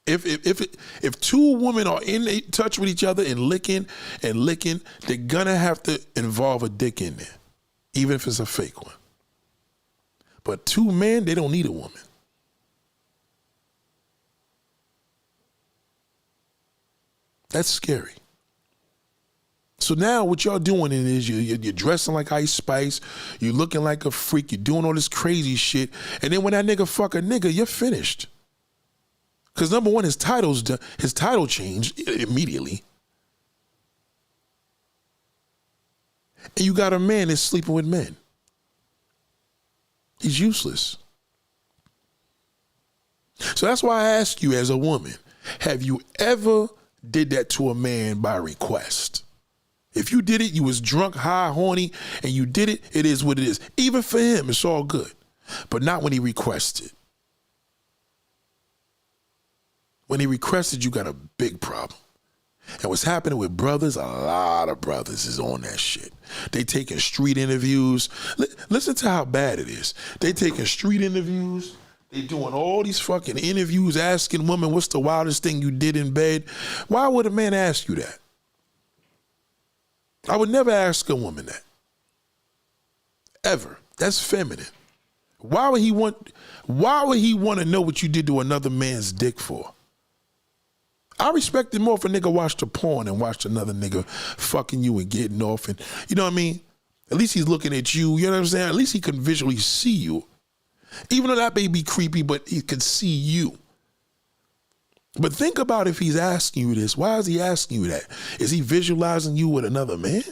If two women are in touch with each other and licking, they're going to have to involve a dick in there, even if it's a fake one. But two men, they don't need a woman. That's scary. So now what y'all doing is you're dressing like Ice Spice, you're looking like a freak, you're doing all this crazy shit, and then when that nigga fuck a nigga, you're finished. Because number one, his title changed immediately. And you got a man that's sleeping with men. He's useless. So that's why I ask you as a woman, have you ever did that to a man by request? If you did it, you was drunk, high, horny, and you did it, it is what it is. Even for him, it's all good. But not when he requested. When he requested, you got a big problem. And what's happening with brothers, a lot of brothers is on that shit. They taking street interviews. Listen to how bad it is. They taking street interviews. They doing all these fucking interviews asking women, what's the wildest thing you did in bed? Why would a man ask you that? I would never ask a woman that. Ever. That's feminine. Why would he want to know what you did to another man's dick for? I respect it more if a nigga watched a porn and watched another nigga fucking you and getting off and, you know what I mean? At least he's looking at you, you know what I'm saying? At least he can visually see you. Even though that may be creepy, but he can see you. But think about if he's asking you this. Why is he asking you that? Is he visualizing you with another man?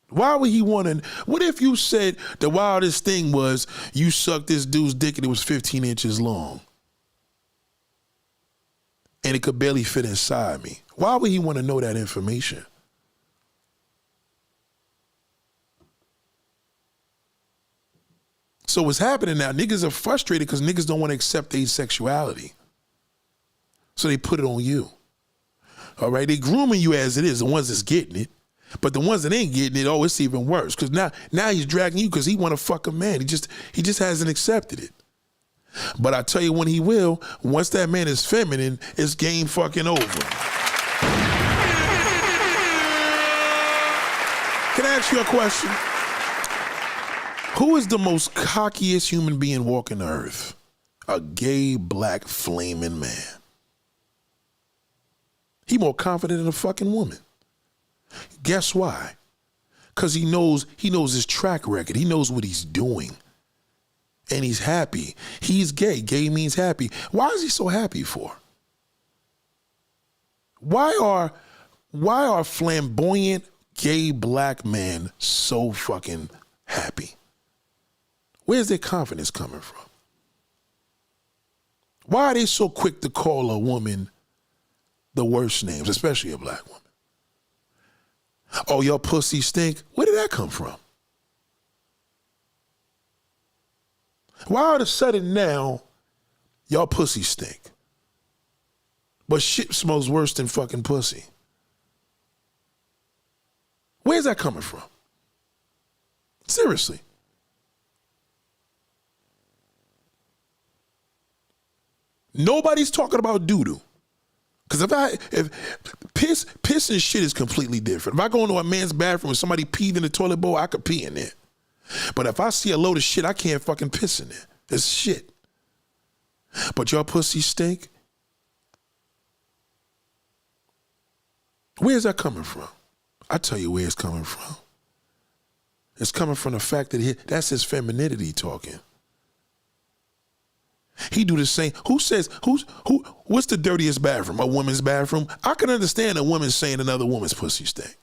Why would he want to? What if you said the wildest thing was you sucked this dude's dick and it was 15 inches long? And it could barely fit inside me. Why would he want to know that information? So what's happening now, niggas are frustrated because niggas don't want to accept their sexuality. So they put it on you. All right, they grooming you as it is, the ones that's getting it. But the ones that ain't getting it, oh, it's even worse. Because now he's dragging you because he want to fuck a man. He just hasn't accepted it. But I tell you when he will, once that man is feminine, it's game fucking over. Can I ask you a question? Who is the most cockiest human being walking the earth? A gay, black, flaming man. He more confident than a fucking woman. Guess why? Because he knows his track record. He knows what he's doing. And he's happy. He's gay. Gay means happy. Why is he so happy for? Why are flamboyant gay black men so fucking happy? Where's their confidence coming from? Why are they so quick to call a woman the worst names, especially a black woman? Oh, your pussy stink. Where did that come from? Why all of a sudden now, y'all pussy stink? But shit smells worse than fucking pussy. Where's that coming from? Seriously. Nobody's talking about doo-doo. Because if piss and shit is completely different. If I go into a man's bathroom and somebody peed in the toilet bowl, I could pee in there. But if I see a load of shit, I can't fucking piss in there. It's shit. But your pussy stink? Where's that coming from? I tell you where it's coming from. It's coming from the fact that that's his femininity talking. He do the same. What's the dirtiest bathroom? A woman's bathroom? I can understand a woman saying another woman's pussy stink.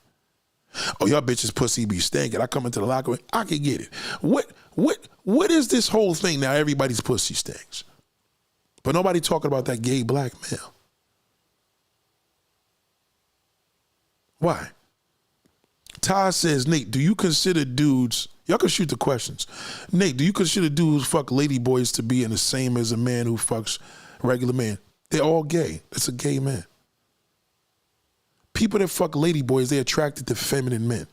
Oh, y'all bitches pussy be stinking. I come into the locker room. I can get it. What is this whole thing now? Everybody's pussy stinks. But nobody talking about that gay black male. Why? Ty says, Nate, do you consider dudes, y'all can shoot the questions. Nate, do you consider dudes who fuck lady boys to be in the same as a man who fucks regular man? They're all gay. That's a gay man. People that fuck lady boys, they're attracted to feminine men.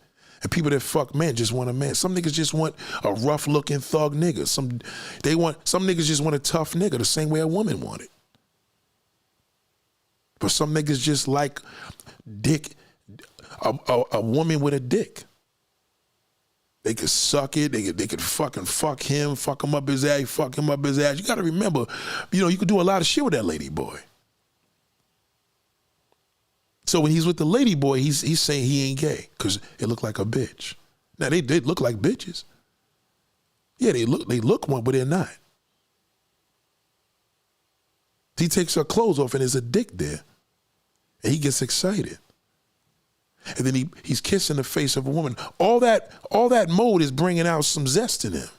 And people that fuck men just want a man. Some niggas just want a rough looking thug nigga. Some niggas just want a tough nigga the same way a woman want it. But some niggas just like dick, a woman with a dick. They could suck it. They could fucking fuck him up his ass, fuck him up his ass. You got to remember, you could do a lot of shit with that lady boy. So when he's with the lady boy, he's saying he ain't gay because it looked like a bitch. Now they look like bitches. Yeah, they look one, but they're not. He takes her clothes off and there's a dick there, and he gets excited. And then he's kissing the face of a woman. All that mode is bringing out some zest in him.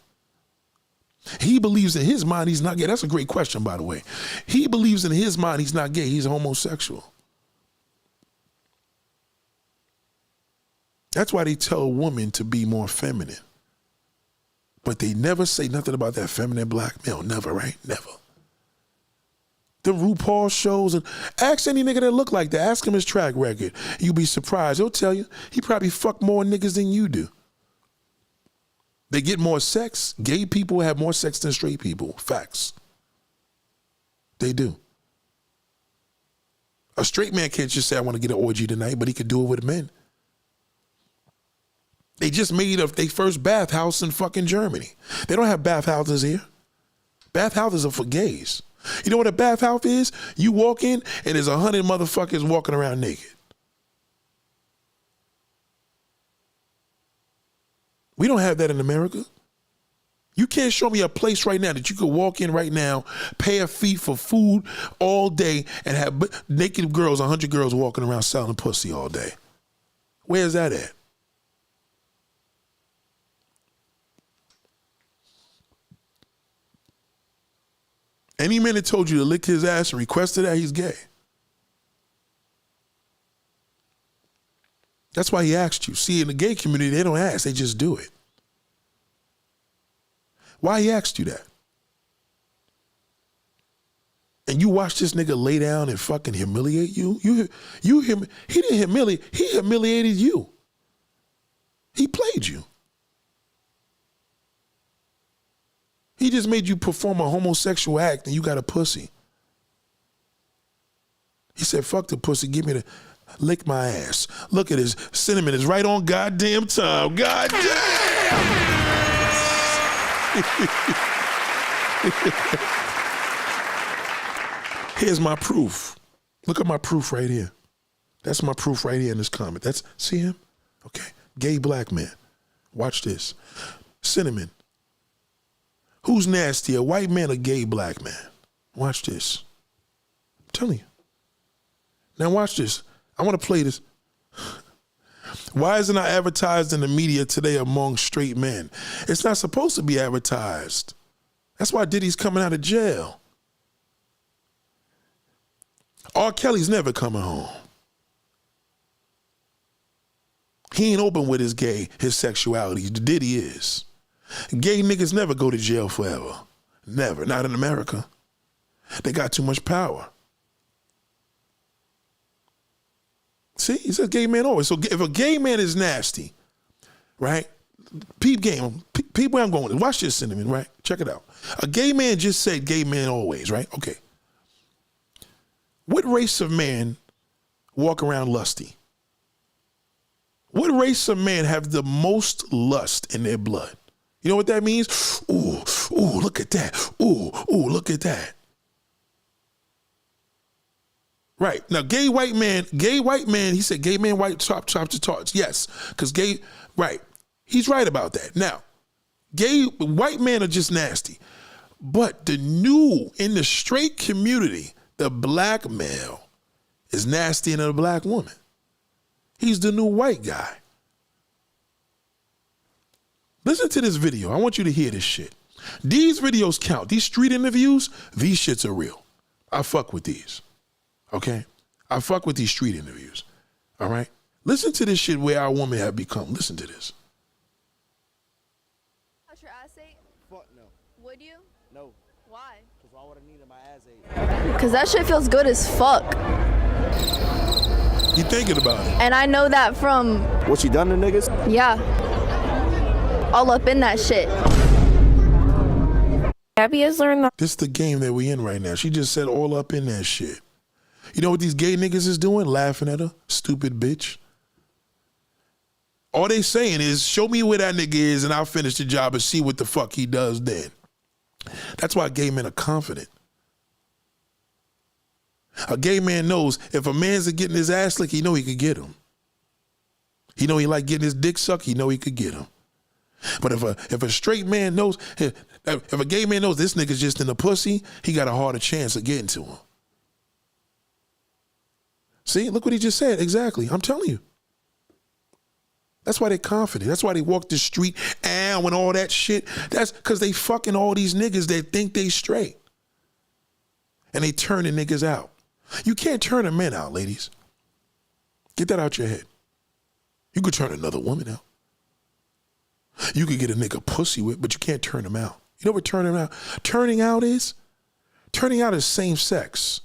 He believes in his mind he's not gay. That's a great question, by the way. He believes in his mind he's not gay. He's homosexual. That's why they tell a woman to be more feminine. But they never say nothing about that feminine black male. Never, right? Never. The RuPaul shows, and ask any nigga that look like that. Ask him his track record. You'll be surprised. He'll tell you he probably fucked more niggas than you do. They get more sex. Gay people have more sex than straight people. Facts. They do. A straight man can't just say, I want to get an orgy tonight, but he could do it with men. They just made their first bathhouse in fucking Germany. They don't have bathhouses here. Bathhouses are for gays. You know what a bathhouse is? You walk in and there's 100 motherfuckers walking around naked. We don't have that in America. You can't show me a place right now that you could walk in right now, pay a fee for food all day, and have naked girls, 100 girls walking around selling pussy all day. Where's that at? Any man that told you to lick his ass and requested that, he's gay. That's why he asked you. See, in the gay community, they don't ask, they just do it. Why he asked you that? And you watch this nigga lay down and fucking humiliate you? He didn't humiliate, he humiliated you. He played you. He just made you perform a homosexual act and you got a pussy. He said, fuck the pussy, give me the, lick my ass. Look at this, cinnamon is right on goddamn time. Goddamn! Here's my proof. Look at my proof right here. That's my proof right here in this comment. That's, see him? Okay. Gay black man. Watch this. Cinnamon. Who's nasty, a white man or gay black man? Watch this. I'm telling you. Now watch this. I want to play this. Why isn't it advertised in the media today among straight men? It's not supposed to be advertised. That's why Diddy's coming out of jail. R. Kelly's never coming home. He ain't open with his sexuality. Diddy is. Gay niggas never go to jail forever. Never. Not in America. They got too much power. See, he says gay man always. So if a gay man is nasty, right? Peep game. Peep where I'm going with it. Watch this, Cinnamon, right? Check it out. A gay man just said gay man always, right? Okay. What race of man walk around lusty? What race of man have the most lust in their blood? You know what that means? Ooh, ooh, look at that. Ooh, ooh, look at that. Right. Now, gay white man, he said gay man, white, chop to tarts. Yes, because gay, right. He's right about that. Now, gay white men are just nasty. But in the straight community, the black male is nastier than a black woman. He's the new white guy. Listen to this video. I want you to hear this shit. These videos count. These street interviews, these shits are real. I fuck with these. Okay? I fuck with these street interviews. All right? Listen to this shit where our women have become. Listen to this. How's your ass ate? Fuck no. Would you? No. Why? Because why would I need my ass ate? Because that shit feels good as fuck. You thinking about it? And I know that from, What she done to niggas? yeah, all up in that shit. Gabby has learned that. This is the game that we in right now. She just said all up in that shit. You know what these gay niggas is doing? Laughing at her. Stupid bitch. All they saying is, show me where that nigga is and I'll finish the job and see what the fuck he does then. That's why gay men are confident. A gay man knows if a man's getting his ass licked, he know he could get him. He know he like getting his dick sucked, he know he could get him. But if a straight man knows, if a gay man knows this nigga's just in the pussy, he got a harder chance of getting to him. See, look what he just said. Exactly. I'm telling you. That's why they're confident. That's why they walk the street and all that shit. That's because they fucking all these niggas that think they straight. And they turn the niggas out. You can't turn a man out, ladies. Get that out your head. You could turn another woman out. You could get a nigga pussy with, but you can't turn him out. You know what turning out? Turning out is? Turning out is same sex.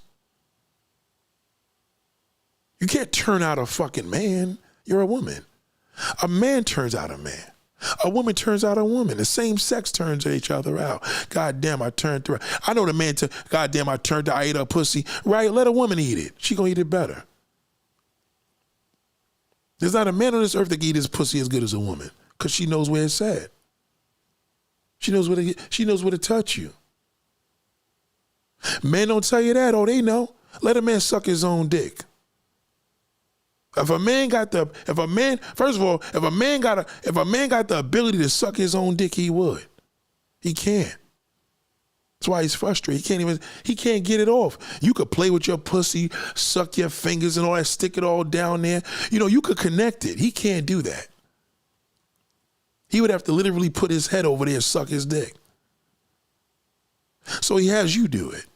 You can't turn out a fucking man. You're a woman. A man turns out a man. A woman turns out a woman. The same sex turns each other out. God damn, I turned through. I know the man, God damn, I ate her pussy. Right, let a woman eat it. She gonna eat it better. There's not a man on this earth that can eat his pussy as good as a woman because she knows where it's at. She knows where to touch you. Men don't tell you that. Oh, they know. Let a man suck his own dick. If a man got the ability to suck his own dick, he would. He can't. That's why he's frustrated. He can't get it off. You could play with your pussy, suck your fingers and all that, stick it all down there. You know, you could connect it. He can't do that. He would have to literally put his head over there and suck his dick. So he has you do it.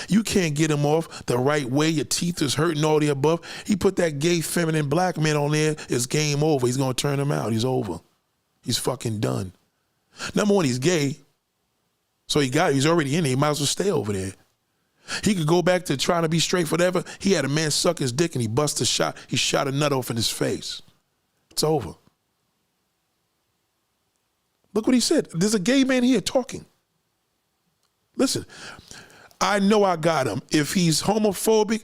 You can't get him off the right way. Your teeth is hurting, all the above. He put that gay, feminine black man on there. It's game over. He's going to turn him out. He's over. He's fucking done. Number one, he's gay. So he's already in there. He might as well stay over there. He could go back to trying to be straight forever. He had a man suck his dick and he shot a nut off in his face. It's over. Look what he said. There's a gay man here talking. Listen, I know I got him. If he's homophobic,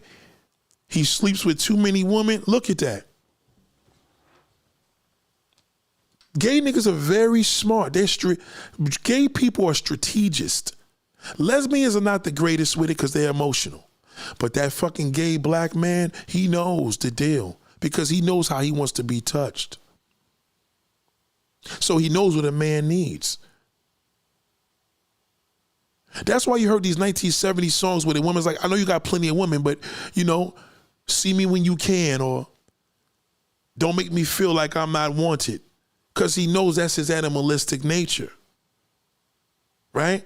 he sleeps with too many women. Look at that. Gay niggas are very smart. Gay people are strategists. Lesbians are not the greatest with it because they're emotional. But that fucking gay black man, he knows the deal because he knows how he wants to be touched. So he knows what a man needs. That's why you heard these 1970s songs where the woman's like, I know you got plenty of women, but, you know, see me when you can, or don't make me feel like I'm not wanted. Because he knows that's his animalistic nature. Right?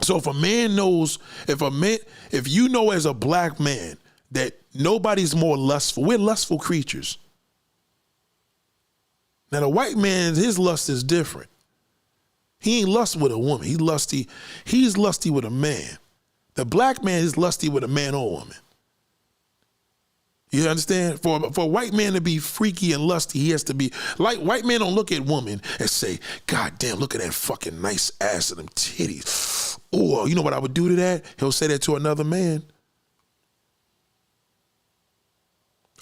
So if a man knows, if you know as a black man that nobody's more lustful, we're lustful creatures. Now the white man, his lust is different. He ain't lust with a woman. He's lusty with a man. The black man is lusty with a man or woman. You understand? For a white man to be freaky and lusty, he has to be like, white men don't look at women and say, God damn, look at that fucking nice ass and them titties. Oh, you know what I would do to that? He'll say that to another man.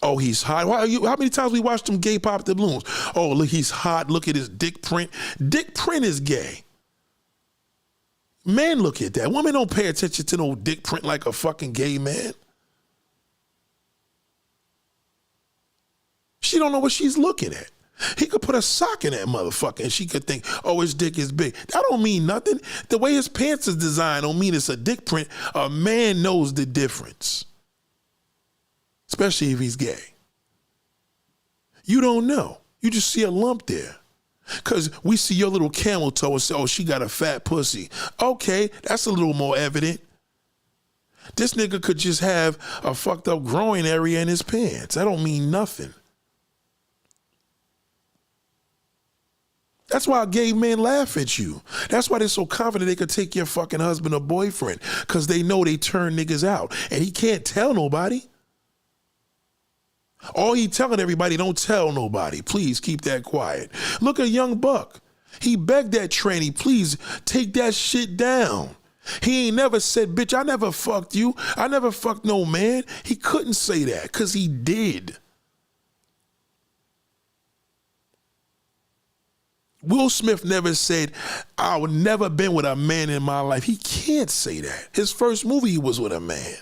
Oh, he's hot. How many times we watched them gay pop the balloons? Oh, look, he's hot. Look at his dick print. Dick print is gay. Men look at that. Women don't pay attention to no dick print like a fucking gay man. She don't know what she's looking at. He could put a sock in that motherfucker and she could think, oh, his dick is big. That don't mean nothing. The way his pants is designed don't mean it's a dick print. A man knows the difference. Especially if he's gay. You don't know. You just see a lump there. Because we see your little camel toe and say, oh, she got a fat pussy. Okay, that's a little more evident. This nigga could just have a fucked up groin area in his pants. That don't mean nothing. That's why gay men laugh at you. That's why they're so confident they could take your fucking husband or boyfriend, because they know they turn niggas out. And he can't tell nobody. All he telling everybody, don't tell nobody. Please keep that quiet. Look at Young Buck. He begged that tranny, please take that shit down. He ain't never said, bitch, I never fucked you. I never fucked no man. He couldn't say that because he did. Will Smith never said, I would never been with a man in my life. He can't say that. His first movie, he was with a man.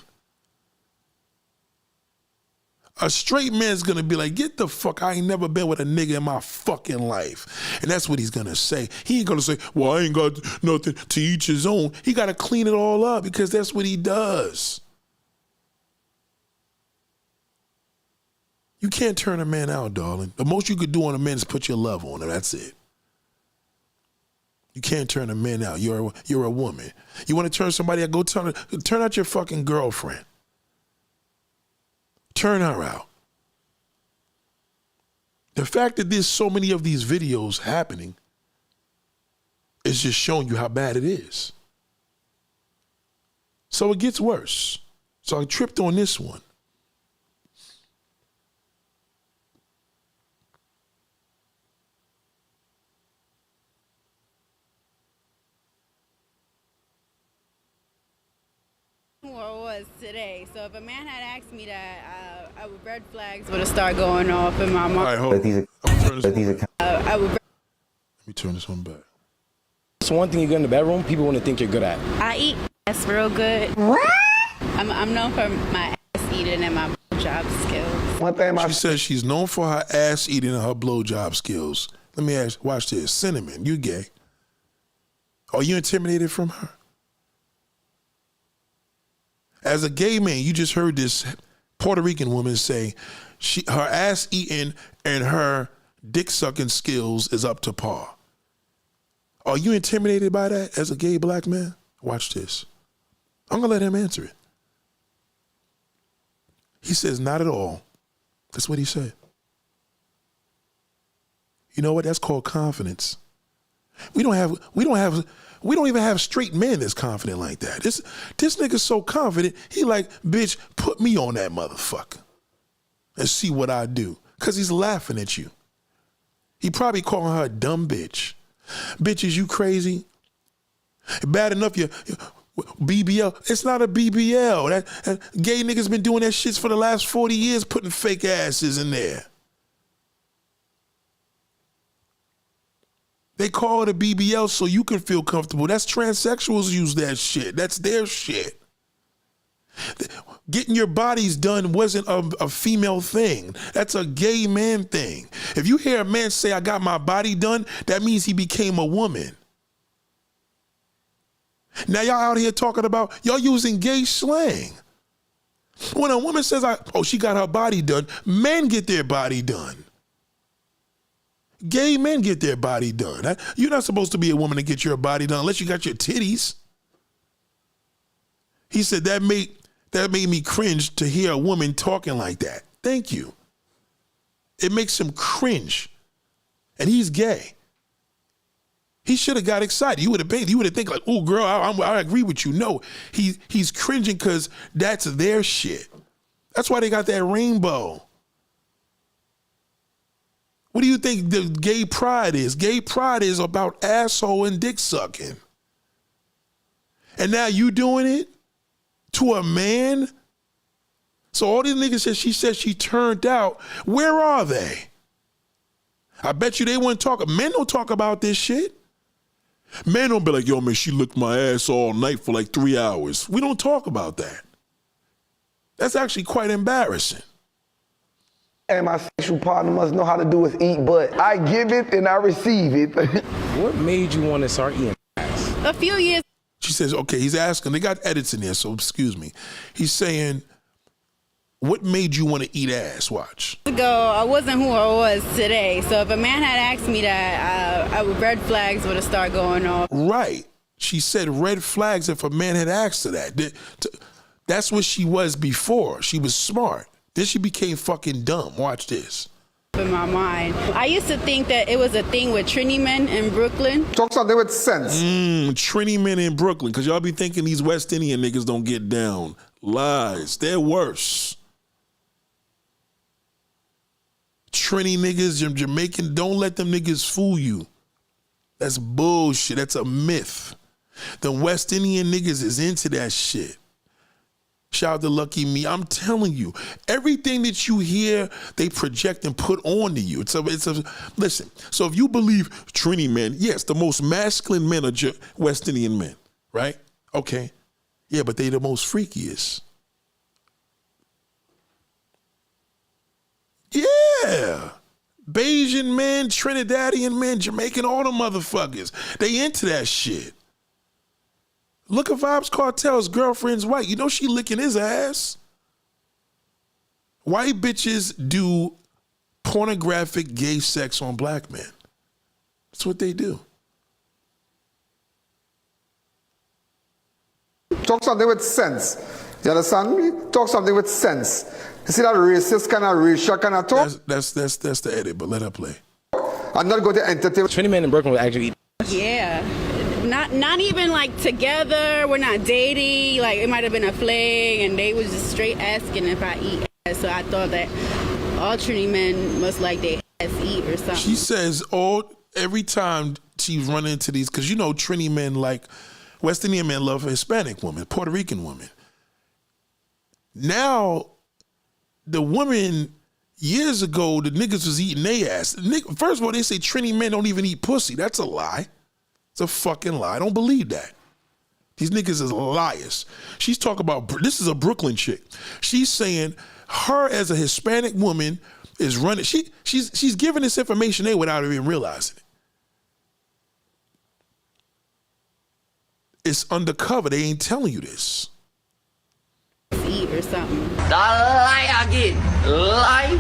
A straight man's gonna be like, get the fuck, I ain't never been with a nigga in my fucking life. And that's what he's gonna say. He ain't gonna say, well, I ain't got nothing, to each his own. He gotta clean it all up because that's what he does. You can't turn a man out, darling. The most you could do on a man is put your love on him, that's it. You can't turn a man out, you're a woman. You wanna turn somebody out, go turn out your fucking girlfriend. Turn her out. The fact that there's so many of these videos happening is just showing you how bad it is. So it gets worse. So I tripped on this one. What was today. So if a man had asked me that, red flags would have started going off in my mind. All right, hold on. Let me turn this one back. So one thing you get in the bedroom, people want to think you're good at. I eat ass real good. What? I'm known for my ass eating and my job skills. One thing She says she's known for her ass eating and her blowjob skills. Let me ask, watch this. Cinnamon, you gay. Are you intimidated from her? As a gay man, you just heard this Puerto Rican woman say her ass eating and her dick sucking skills is up to par. Are you intimidated by that as a gay black man? Watch this. I'm gonna let him answer it. He says, not at all. That's what he said. You know what? That's called confidence. We don't even have straight men that's confident like that. This nigga's so confident, he like, bitch, put me on that motherfucker and see what I do. Because he's laughing at you. He probably calling her a dumb bitch. Bitches, you crazy? Bad enough you BBL. It's not a BBL. That gay niggas been doing that shit for the last 40 years, putting fake asses in there. They call it a BBL so you can feel comfortable. That's transsexuals use that shit. That's their shit. Getting your bodies done wasn't a female thing. That's a gay man thing. If you hear a man say, I got my body done, that means he became a woman. Now y'all out here talking about, y'all using gay slang. When a woman says, she got her body done, men get their body done. Gay men get their body done. You're not supposed to be a woman to get your body done unless you got your titties. He said that made me cringe to hear a woman talking like that. Thank you. It makes him cringe. And he's gay. He should have got excited. You would have think like, oh girl, I agree with you. No, he's cringing because that's their shit. That's why they got that rainbow. What do you think the gay pride is? Gay pride is about asshole and dick sucking. And now you doing it to a man? So all these niggas she said she turned out. Where are they? I bet you they wouldn't talk. Men don't talk about this shit. Men don't be like, yo, man, she licked my ass all night for like 3 hours. We don't talk about that. That's actually quite embarrassing. And my sexual partner must know how to do is eat, but I give it and I receive it. What made you want to start eating ass? A few years She says, okay, he's asking, they got edits in there, so excuse me. He's saying, what made you want to eat ass? Watch. ago, I wasn't who I was today. So if a man had asked me that, red flags would have started going off. Right. She said red flags if a man had asked her that. That's what she was before. She was smart. Then she became fucking dumb. Watch this. In my mind, I used to think that it was a thing with Trini men in Brooklyn. Talk something with sense. Trini men in Brooklyn, because y'all be thinking these West Indian niggas don't get down. Lies. They're worse. Trini niggas, Jamaican, don't let them niggas fool you. That's bullshit. That's a myth. The West Indian niggas is into that shit. Shout out to Lucky Me. I'm telling you, everything that you hear, they project and put onto you. Listen, so if you believe Trini men, yes, the most masculine men are West Indian men, right? Okay. Yeah, but they the most freakiest. Yeah. Bayesian men, Trinidadian men, Jamaican, all the motherfuckers. They into that shit. Look at Vibes Cartel's girlfriend's white. You know she licking his ass. White bitches do pornographic gay sex on black men. That's what they do. Talk something with sense. You understand me? Talk something with sense. You see that racist kind of racial kind of talk? That's the edit, but let her play. I'm not going to entertain. 20 men in Brooklyn would actually eat. Yeah. Not even like together. We're not dating. Like it might have been a fling, and they was just straight asking if I eat ass. So I thought that all Trini men must like their ass eat or something. She says every time she's running into these, because you know Trini men like West Indian men love Hispanic women, Puerto Rican women. Now the women years ago, the niggas was eating their ass. First of all, they say Trini men don't even eat pussy. That's a lie. It's a fucking lie. I don't believe that. These niggas is liars. She's talking about, this is a Brooklyn chick. She's saying her as a Hispanic woman is running. She's giving this information there without even realizing it. It's undercover. They ain't telling you this. Eat or something. Lie again. Lie.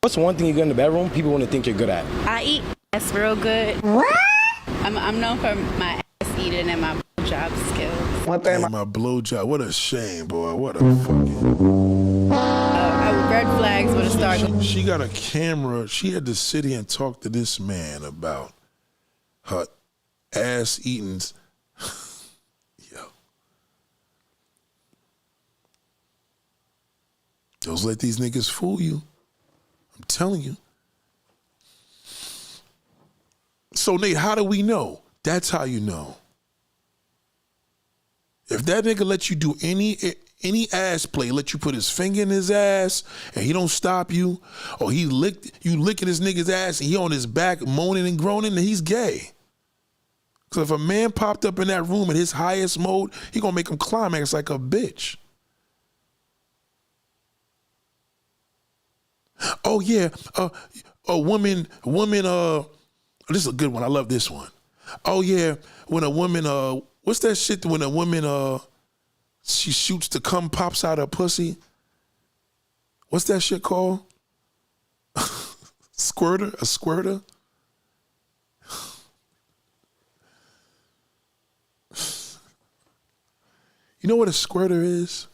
What's one thing you go in the bedroom, people want to think you're good at? I eat ass real good. What? I'm known for my ass eating and my blowjob skills. One thing, And my blowjob. What a shame, boy. What a fucking. Red flags would have started. She got a camera. She had to sit here and talk to this man about her ass eating. Yo. Don't let these niggas fool you. I'm telling you. So Nate, how do we know? That's how you know. If that nigga let you do any ass play, let you put his finger in his ass and he don't stop you, or you licking his nigga's ass and he on his back moaning and groaning, then he's gay. Because if a man popped up in that room in his highest mode, he gonna make him climax like a bitch. Oh yeah, a woman, this is a good one, I love this one. Oh yeah, when a woman, what's that shit when a woman, she shoots the cum pops out her pussy? What's that shit called? Squirter? A squirter? You know what a squirter is?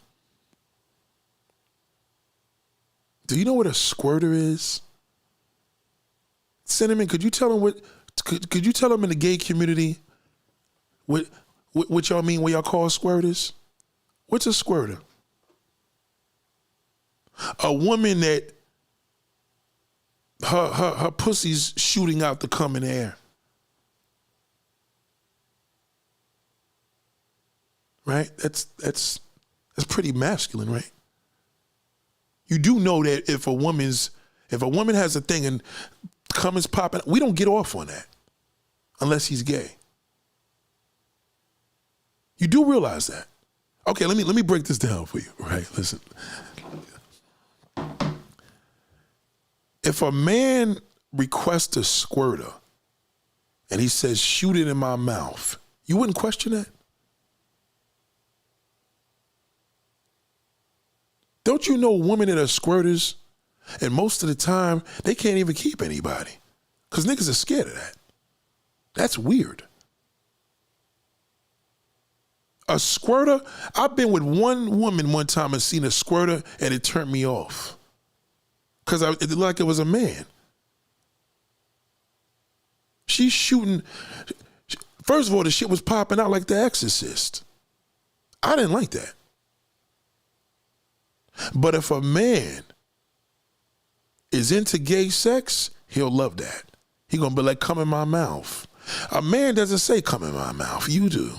Do you know what a squirter is? Cinnamon, could you tell them what? Could you tell them in the gay community what y'all mean when y'all call squirters? What's a squirter? A woman that her pussy's shooting out the cum in the air. Right? That's pretty masculine, right? You do know that if a woman has a thing and cum is popping, we don't get off on that unless he's gay. You do realize that. Okay, let me break this down for you, right? Listen. If a man requests a squirter and he says, shoot it in my mouth, you wouldn't question that? Don't you know women that are squirters, and most of the time, they can't even keep anybody because niggas are scared of that. That's weird. A squirter, I've been with one woman one time and seen a squirter and it turned me off because it looked like it was a man. She's shooting. First of all, the shit was popping out like The Exorcist. I didn't like that. But if a man is into gay sex, he'll love that. He gonna be like, come in my mouth. A man doesn't say come in my mouth, you do.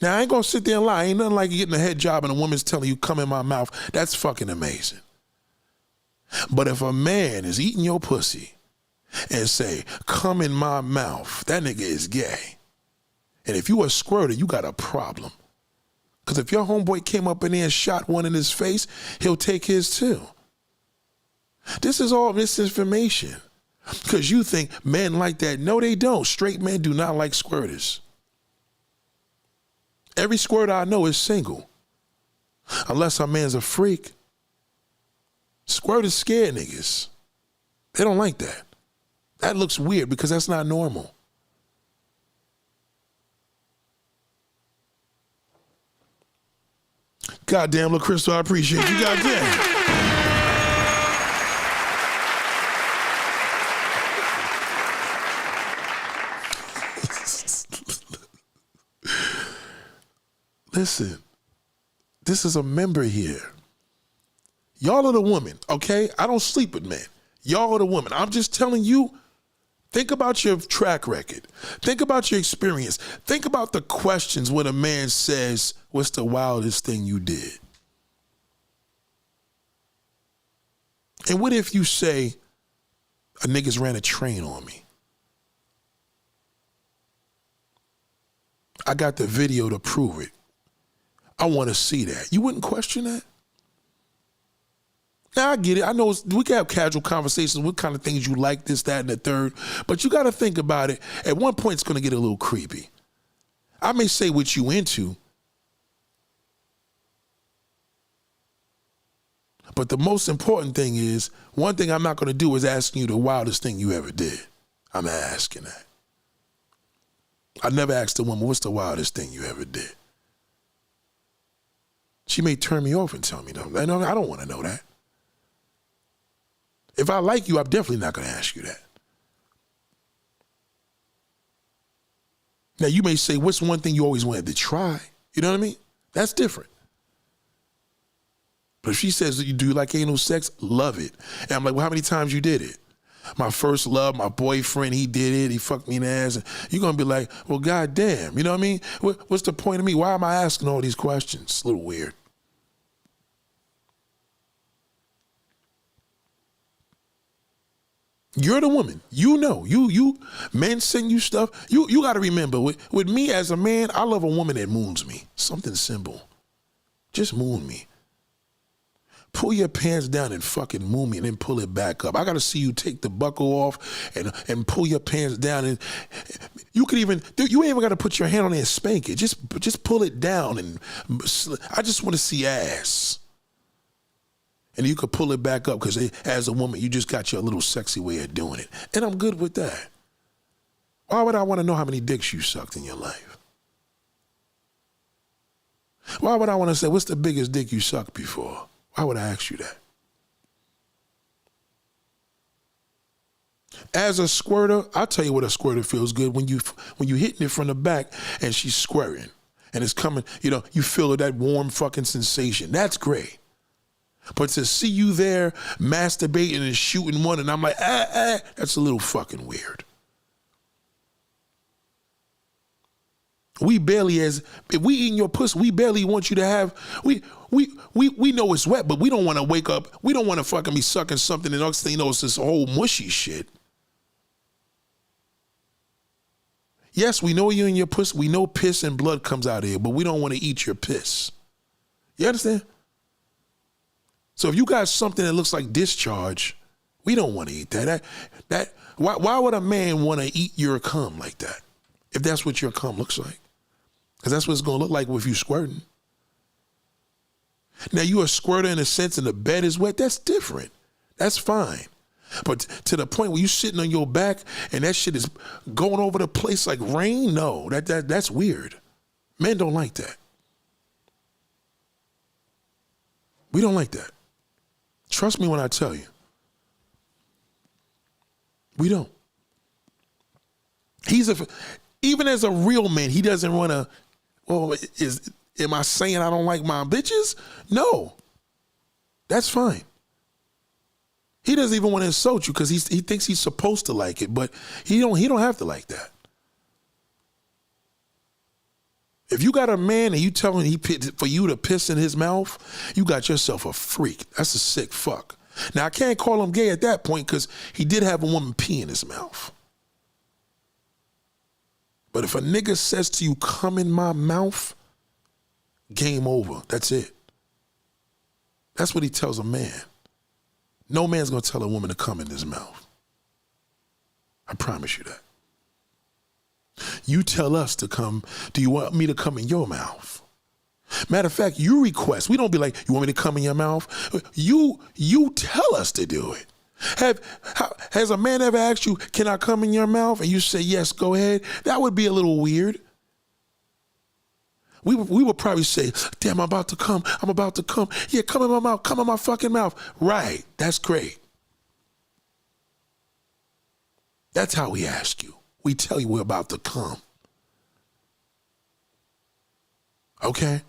Now, I ain't gonna sit there and lie. Ain't nothing like getting a head job and a woman's telling you come in my mouth. That's fucking amazing. But if a man is eating your pussy and say, come in my mouth, that nigga is gay. And if you a squirter, you got a problem. Because if your homeboy came up in there and shot one in his face, he'll take his too. This is all misinformation. Because you think men like that. No, they don't. Straight men do not like squirters. Every squirter I know is single. Unless our man's a freak. Squirters scare niggas. They don't like that. That looks weird because that's not normal. Goddamn, look, Crystal, I appreciate you. Goddamn. Listen, this is a member here. Y'all are the woman, okay? I don't sleep with men. Y'all are the woman. I'm just telling you, think about your track record. Think about your experience. Think about the questions when a man says, what's the wildest thing you did? And what if you say, a nigga's ran a train on me? I got the video to prove it. I want to see that. You wouldn't question that? Now, I get it. I know we can have casual conversations. What kind of things you like, this, that, and the third. But you got to think about it. At one point, it's going to get a little creepy. I may say what you into, but the most important thing is, one thing I'm not going to do is ask you the wildest thing you ever did. I'm not asking that. I never asked a woman, what's the wildest thing you ever did? She may turn me off and tell me, no, I don't want to know that. If I like you, I'm definitely not going to ask you that. Now, you may say, what's one thing you always wanted to try? You know what I mean? That's different. But if she says, do you like anal sex? Love it. And I'm like, well, how many times you did it? My first love, my boyfriend, he did it. He fucked me in the ass. And you're going to be like, well, goddamn. You know what I mean? What's the point of me? Why am I asking all these questions? It's a little weird. You're the woman. You know. You men send you stuff. You got to remember, with me as a man, I love a woman that moons me. Something simple. Just moon me. Pull your pants down and fucking moon me and then pull it back up. I got to see you take the buckle off and pull your pants down. And you could even, you ain't even got to put your hand on it and spank it. Just pull it down. And I just want to see ass. And you could pull it back up because as a woman, you just got your little sexy way of doing it. And I'm good with that. Why would I want to know how many dicks you sucked in your life? Why would I want to say, what's the biggest dick you sucked before? Why would I ask you that? As a squirter, I'll tell you what a squirter feels good when you hitting it from the back and she's squirting and it's coming, you feel that warm fucking sensation. That's great. But to see you there masturbating and shooting one and I'm like, that's a little fucking weird. We barely, if we eating your pussy, we barely want you to have, we know it's wet, but we don't want to wake up, we don't want to fucking be sucking something and next thing you know it's this whole mushy shit. Yes, we know you're in your pussy, we know piss and blood comes out of here, but we don't want to eat your piss. You understand? So if you got something that looks like discharge, we don't want to eat that. Why would a man want to eat your cum like that? If that's what your cum looks like. Because that's what it's going to look like if you squirting. Now, you a squirter in a sense and the bed is wet, that's different. That's fine. But to the point where you sitting on your back and that shit is going over the place like rain, no, that's weird. Men don't like that. We don't like that. Trust me when I tell you. We don't. Even as a real man, he doesn't want to, well, am I saying I don't like my bitches? No. That's fine. He doesn't even want to insult you because he thinks he's supposed to like it, but he don't have to like that. If you got a man and you tell him for you to piss in his mouth, you got yourself a freak. That's a sick fuck. Now, I can't call him gay at that point because he did have a woman pee in his mouth. But if a nigga says to you, come in my mouth, game over. That's it. That's what he tells a man. No man's going to tell a woman to come in his mouth. I promise you that. You tell us to come, do you want me to come in your mouth? Matter of fact, you request. We don't be like, you want me to come in your mouth? You tell us to do it. Has a man ever asked you, can I come in your mouth? And you say, yes, go ahead. That would be a little weird. We would probably say, damn, I'm about to come. Yeah, come in my mouth. Come in my fucking mouth. Right. That's great. That's how we ask you. We tell you we're about to come. Okay?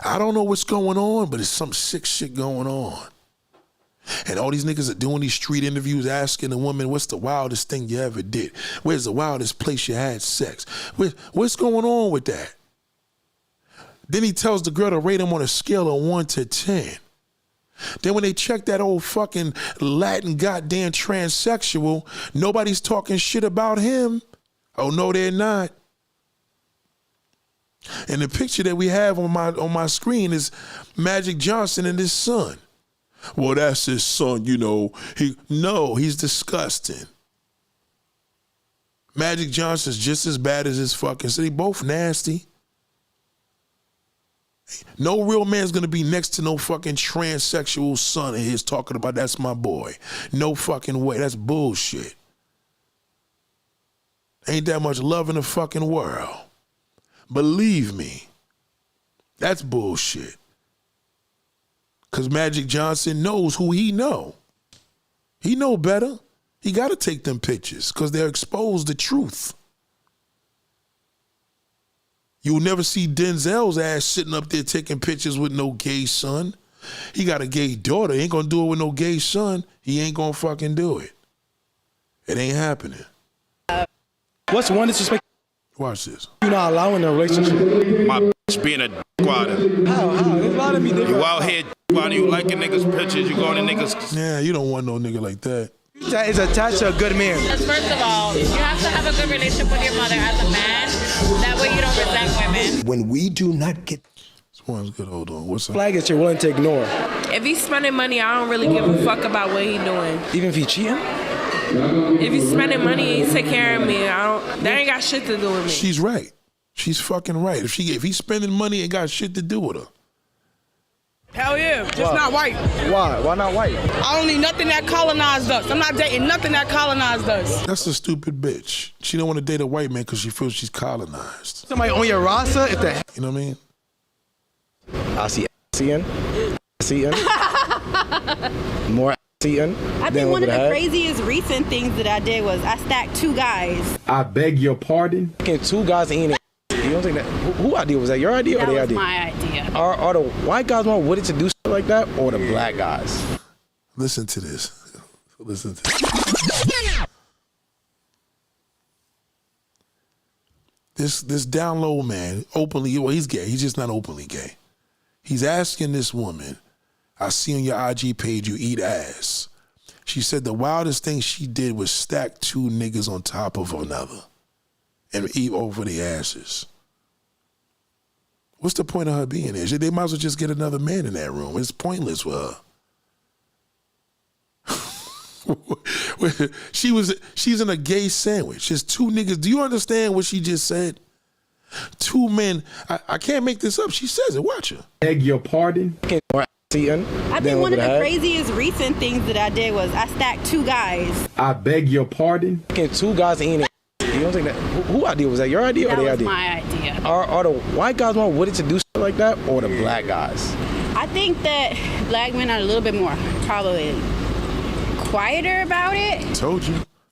I don't know what's going on, but it's some sick shit going on. And all these niggas are doing these street interviews asking the woman, what's the wildest thing you ever did? Where's the wildest place you had sex? What's going on with that? Then he tells the girl to rate him on a scale of 1 to 10. Then when they check that old fucking Latin goddamn transsexual, nobody's talking shit about him. Oh, no, they're not. And the picture that we have on my screen is Magic Johnson and his son. Well, that's his son, he's disgusting. Magic Johnson's just as bad as his fucking son. They both nasty. No real man's gonna be next to no fucking transsexual son of his talking about that's my boy. No fucking way. That's bullshit. Ain't that much love in the fucking world. Believe me. That's bullshit. Because Magic Johnson knows who he know. He know better. He got to take them pictures because they're exposed to truth. You'll never see Denzel's ass sitting up there taking pictures with no gay son. He got a gay daughter. He ain't gonna do it with no gay son. He ain't gonna fucking do it. It ain't happening. What's one disrespect? Watch this. You're not allowing a relationship. My bitch being a d***water. How? There's a lot of me different. You out here d***water, you liking niggas' pictures, you going to niggas. Yeah, you don't want no nigga like that. That is attached to a good man. First of all, you have to have a good relationship with your mother as a man. That way you don't resent women. When we do not get... This one's good. Hold on. What's up? Flag that you're willing to ignore. If he's spending money, I don't really give a fuck about what he's doing. Even if he's cheating? If he's spending money and he's taking care of me, that ain't got shit to do with me. She's right. She's fucking right. If he's spending money, it got shit to do with her. Hell yeah, just not white. Why? Why not white? I don't need nothing that colonized us. I'm not dating nothing that colonized us. That's a stupid bitch. She don't want to date a white man because she feels she's colonized. Somebody on your roster, if the... You know what I mean? I see eating. More eating. I think one of the craziest recent things that I did was I stacked 2 guys. I beg your pardon? Fucking 2 guys eating. You don't think that? Who idea was that? Your idea or their idea? That was my idea. Are the white guys more willing to do shit like that, or the black guys? Listen to this. Listen to this. This down low man, openly, well, he's gay. He's just not openly gay. He's asking this woman, I see on your IG page you eat ass. She said the wildest thing she did was stack 2 niggas on top of another and eat over the asses. What's the point of her being there? They might as well just get another man in that room. It's pointless for her. She's in a gay sandwich. There's 2 niggas. Do you understand what she just said? 2 men. I can't make this up. She says it. Watch her. Beg your pardon? I think one of the craziest recent things that I did was I stacked 2 guys. I beg your pardon? Fucking 2 guys eating. You don't think that? Who idea was that? Your idea or their idea? That was my idea. Are the white guys more willing to do shit like that, or the black guys? I think that black men are a little bit more probably quieter about it.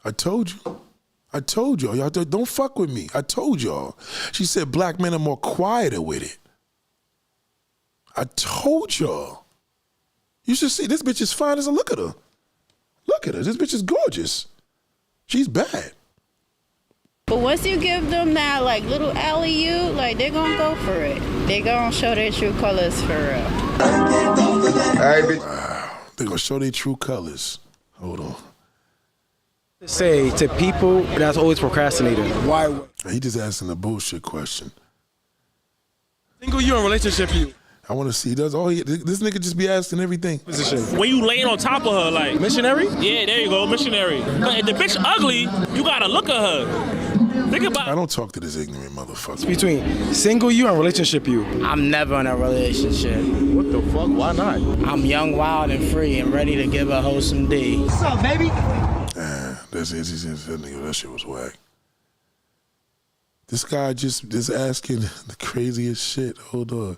I told y'all. Y'all don't fuck with me. I told y'all. She said black men are more quieter with it. I told y'all. You should see, this bitch is fine as a look at her. Look at her. This bitch is gorgeous. She's bad. But once you give them that like little alley-oop, like they're gonna go for it. They gonna show their true colors for real. Wow. They're gonna show their true colors. Hold on. Say to people that's always procrastinating. Why? He just asking a bullshit question. Single you in relationship you. I want to see. This nigga just be asking everything. Position. When you laying on top of her, like missionary? Yeah, there you go, missionary. But if the bitch ugly, you gotta look at her. Think about. I don't talk to this ignorant motherfucker. It's between single you and relationship you. I'm never in a relationship. What the fuck? Why not? I'm young, wild, and free, and ready to give a wholesome D. What's up, baby? That shit was whack. This guy just asking the craziest shit. Hold on.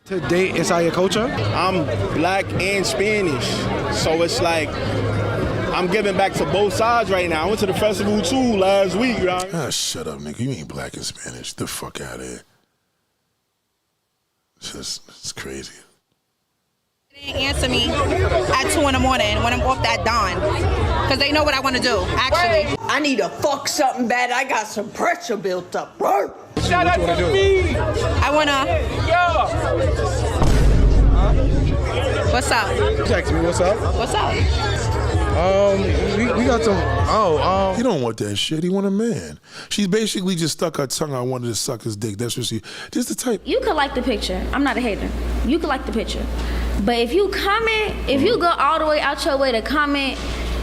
To date inside your culture? I'm black and Spanish, so it's like I'm giving back to both sides right now. I went to the festival too last week, right? Ah, shut up, nigga. You ain't black and Spanish. Get the fuck out of here. It's crazy. They didn't answer me at 2 in the morning when I'm off that dawn. Because they know what I want to do, actually. I need to fuck something bad. I got some pressure built up. Shout out to me. I want to... What's up? Text me, what's up? What's up? We got some... He don't want that shit. He want a man. She basically just stuck her tongue out, wanted to suck his dick. That's what she... Just the type... You could like the picture. I'm not a hater. You could like the picture. But if you comment, if you go all the way out your way to comment,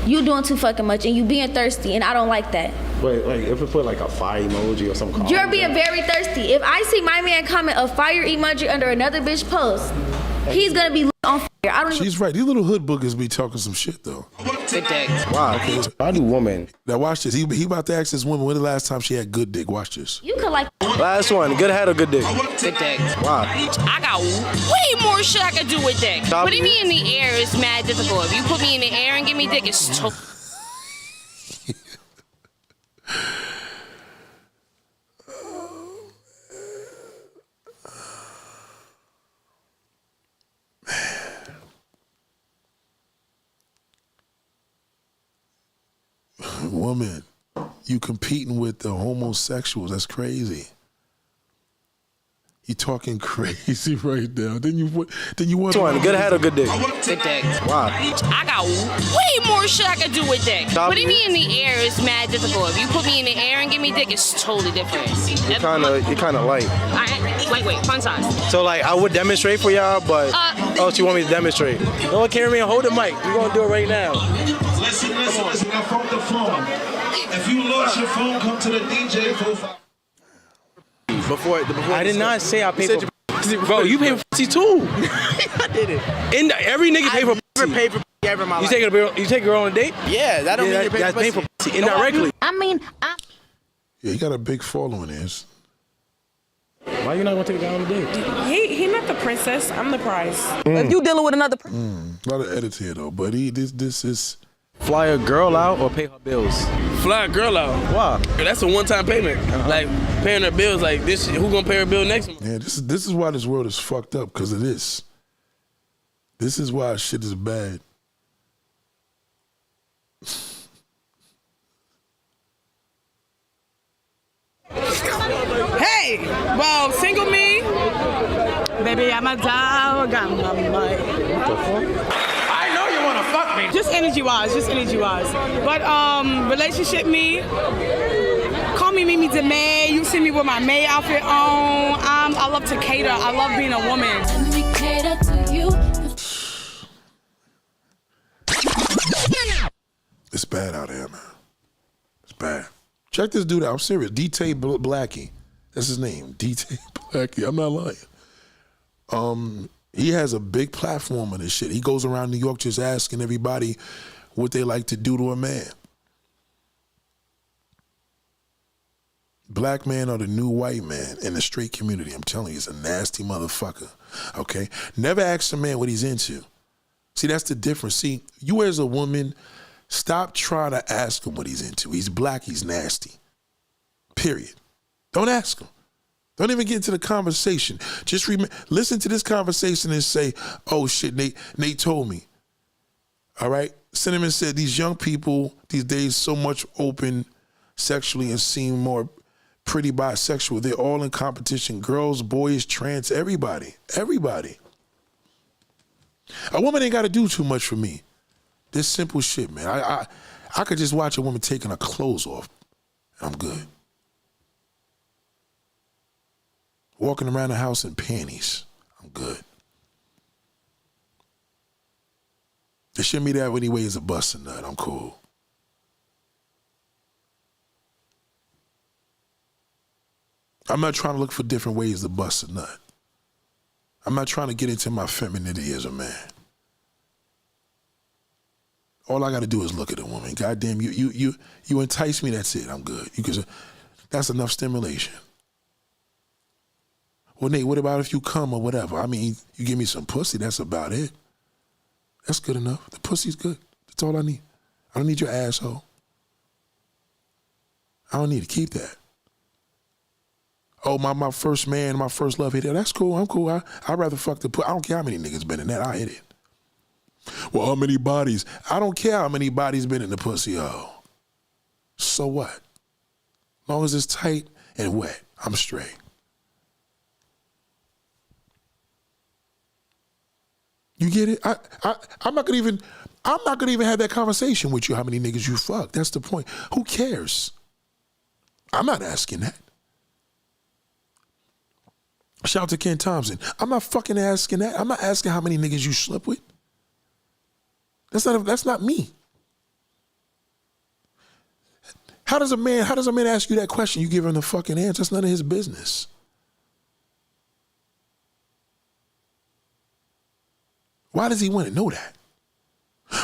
you doing too fucking much and you being thirsty, and I don't like that. Wait, like if we put like a fire emoji or something. You're being very thirsty. If I see my man comment a fire emoji under another bitch post, he's gonna be on fire. I don't. She's right. These little hood boogers be talking some shit though. Good dick. Wow. Okay. I do woman. Now watch this. He about to ask this woman when the last time she had good dick. Watch this. You could like. Last one. Good head or good dick? Good dick. Wow. I got way more shit I could do with dick. Putting me in the air is mad difficult. If you put me in the air and give me dick, it's Woman, you competing with the homosexuals. That's crazy. You talking crazy right now. Then you want good head or good dick? Good dick. Wow. I got way more shit I could do with dick. Putting me in the air is mad difficult. If you put me in the air and give me dick, it's totally different. You're kind of light. Lightweight, fun size. So like I would demonstrate for y'all, but she want me to demonstrate. No one carry me and hold the mic. We're gonna do it right now. Listen. I found the phone. If you lost your phone, come to the DJ for. Before I did not say I paid for pussy. Bro, you pay for pussy too. I did it. Every nigga pay for pussy. I never paid for pussy ever in my life. You take a girl on a date? Yeah, that don't mean you're paying for pussy indirectly. Yeah, he got a big following is. Why you not gonna take a guy on a date? He not the princess. I'm the prize. If you dealing with another A lot of edits here though, but this is. Fly a girl out or pay her bills? Fly a girl out. Why? That's a one-time payment. Like paying her bills. Like this, who gonna pay her bill next month? Yeah, this is why this world is fucked up because of this. This is why shit is bad. Hey, well, single me, baby, I'm a dog. I'm like, I know you want to fuck me. just energy wise. But relationship me, call me Mimi DeMay. You see me with my May outfit on. I love to cater. I love being a woman. It's bad out here, man. It's bad. Check this dude out. I'm serious. D-Tay Blackie. That's his name. D-Tay Blackie. I'm not lying. He has a big platform on this shit. He goes around New York just asking everybody what they like to do to a man. Black men are the new white man in the straight community. I'm telling you, he's a nasty motherfucker. Okay? Never ask a man what he's into. See, that's the difference. See, you as a woman, stop trying to ask him what he's into. He's black, he's nasty. Period. Don't ask him. Don't even get into the conversation. Just listen to this conversation and say, oh shit, Nate told me. All right? Cinnamon said these young people these days so much open sexually and seem more pretty bisexual. They're all in competition. Girls, boys, trans, everybody. Everybody. A woman ain't got to do too much for me. This simple shit, man. I could just watch a woman taking her clothes off. I'm good. Walking around the house in panties. I'm good. It shouldn't be that many ways of busting nut. I'm cool. I'm not trying to look for different ways to bust a nut. I'm not trying to get into my femininity as a man. All I got to do is look at a woman. Goddamn, you entice me, that's it. I'm good. That's enough stimulation. Well, Nate, what about if you come or whatever? I mean, you give me some pussy, that's about it. That's good enough. The pussy's good. That's all I need. I don't need your asshole. I don't need to keep that. Oh, my first man, my first love hit it. That's cool. I'm cool. I'd rather fuck the pussy. I don't care how many niggas been in that. I hit it. Well, how many bodies? I don't care how many bodies been in the pussy. Oh, so what? As long as it's tight and wet, I'm straight. You get it? I'm not gonna even have that conversation with you. How many niggas you fuck? That's the point. Who cares? I'm not asking that. Shout out to Ken Thompson. I'm not fucking asking that. I'm not asking how many niggas you slept with. That's not me. How does a man ask you that question? You give him the fucking answer. That's none of his business. Why does he want to know that?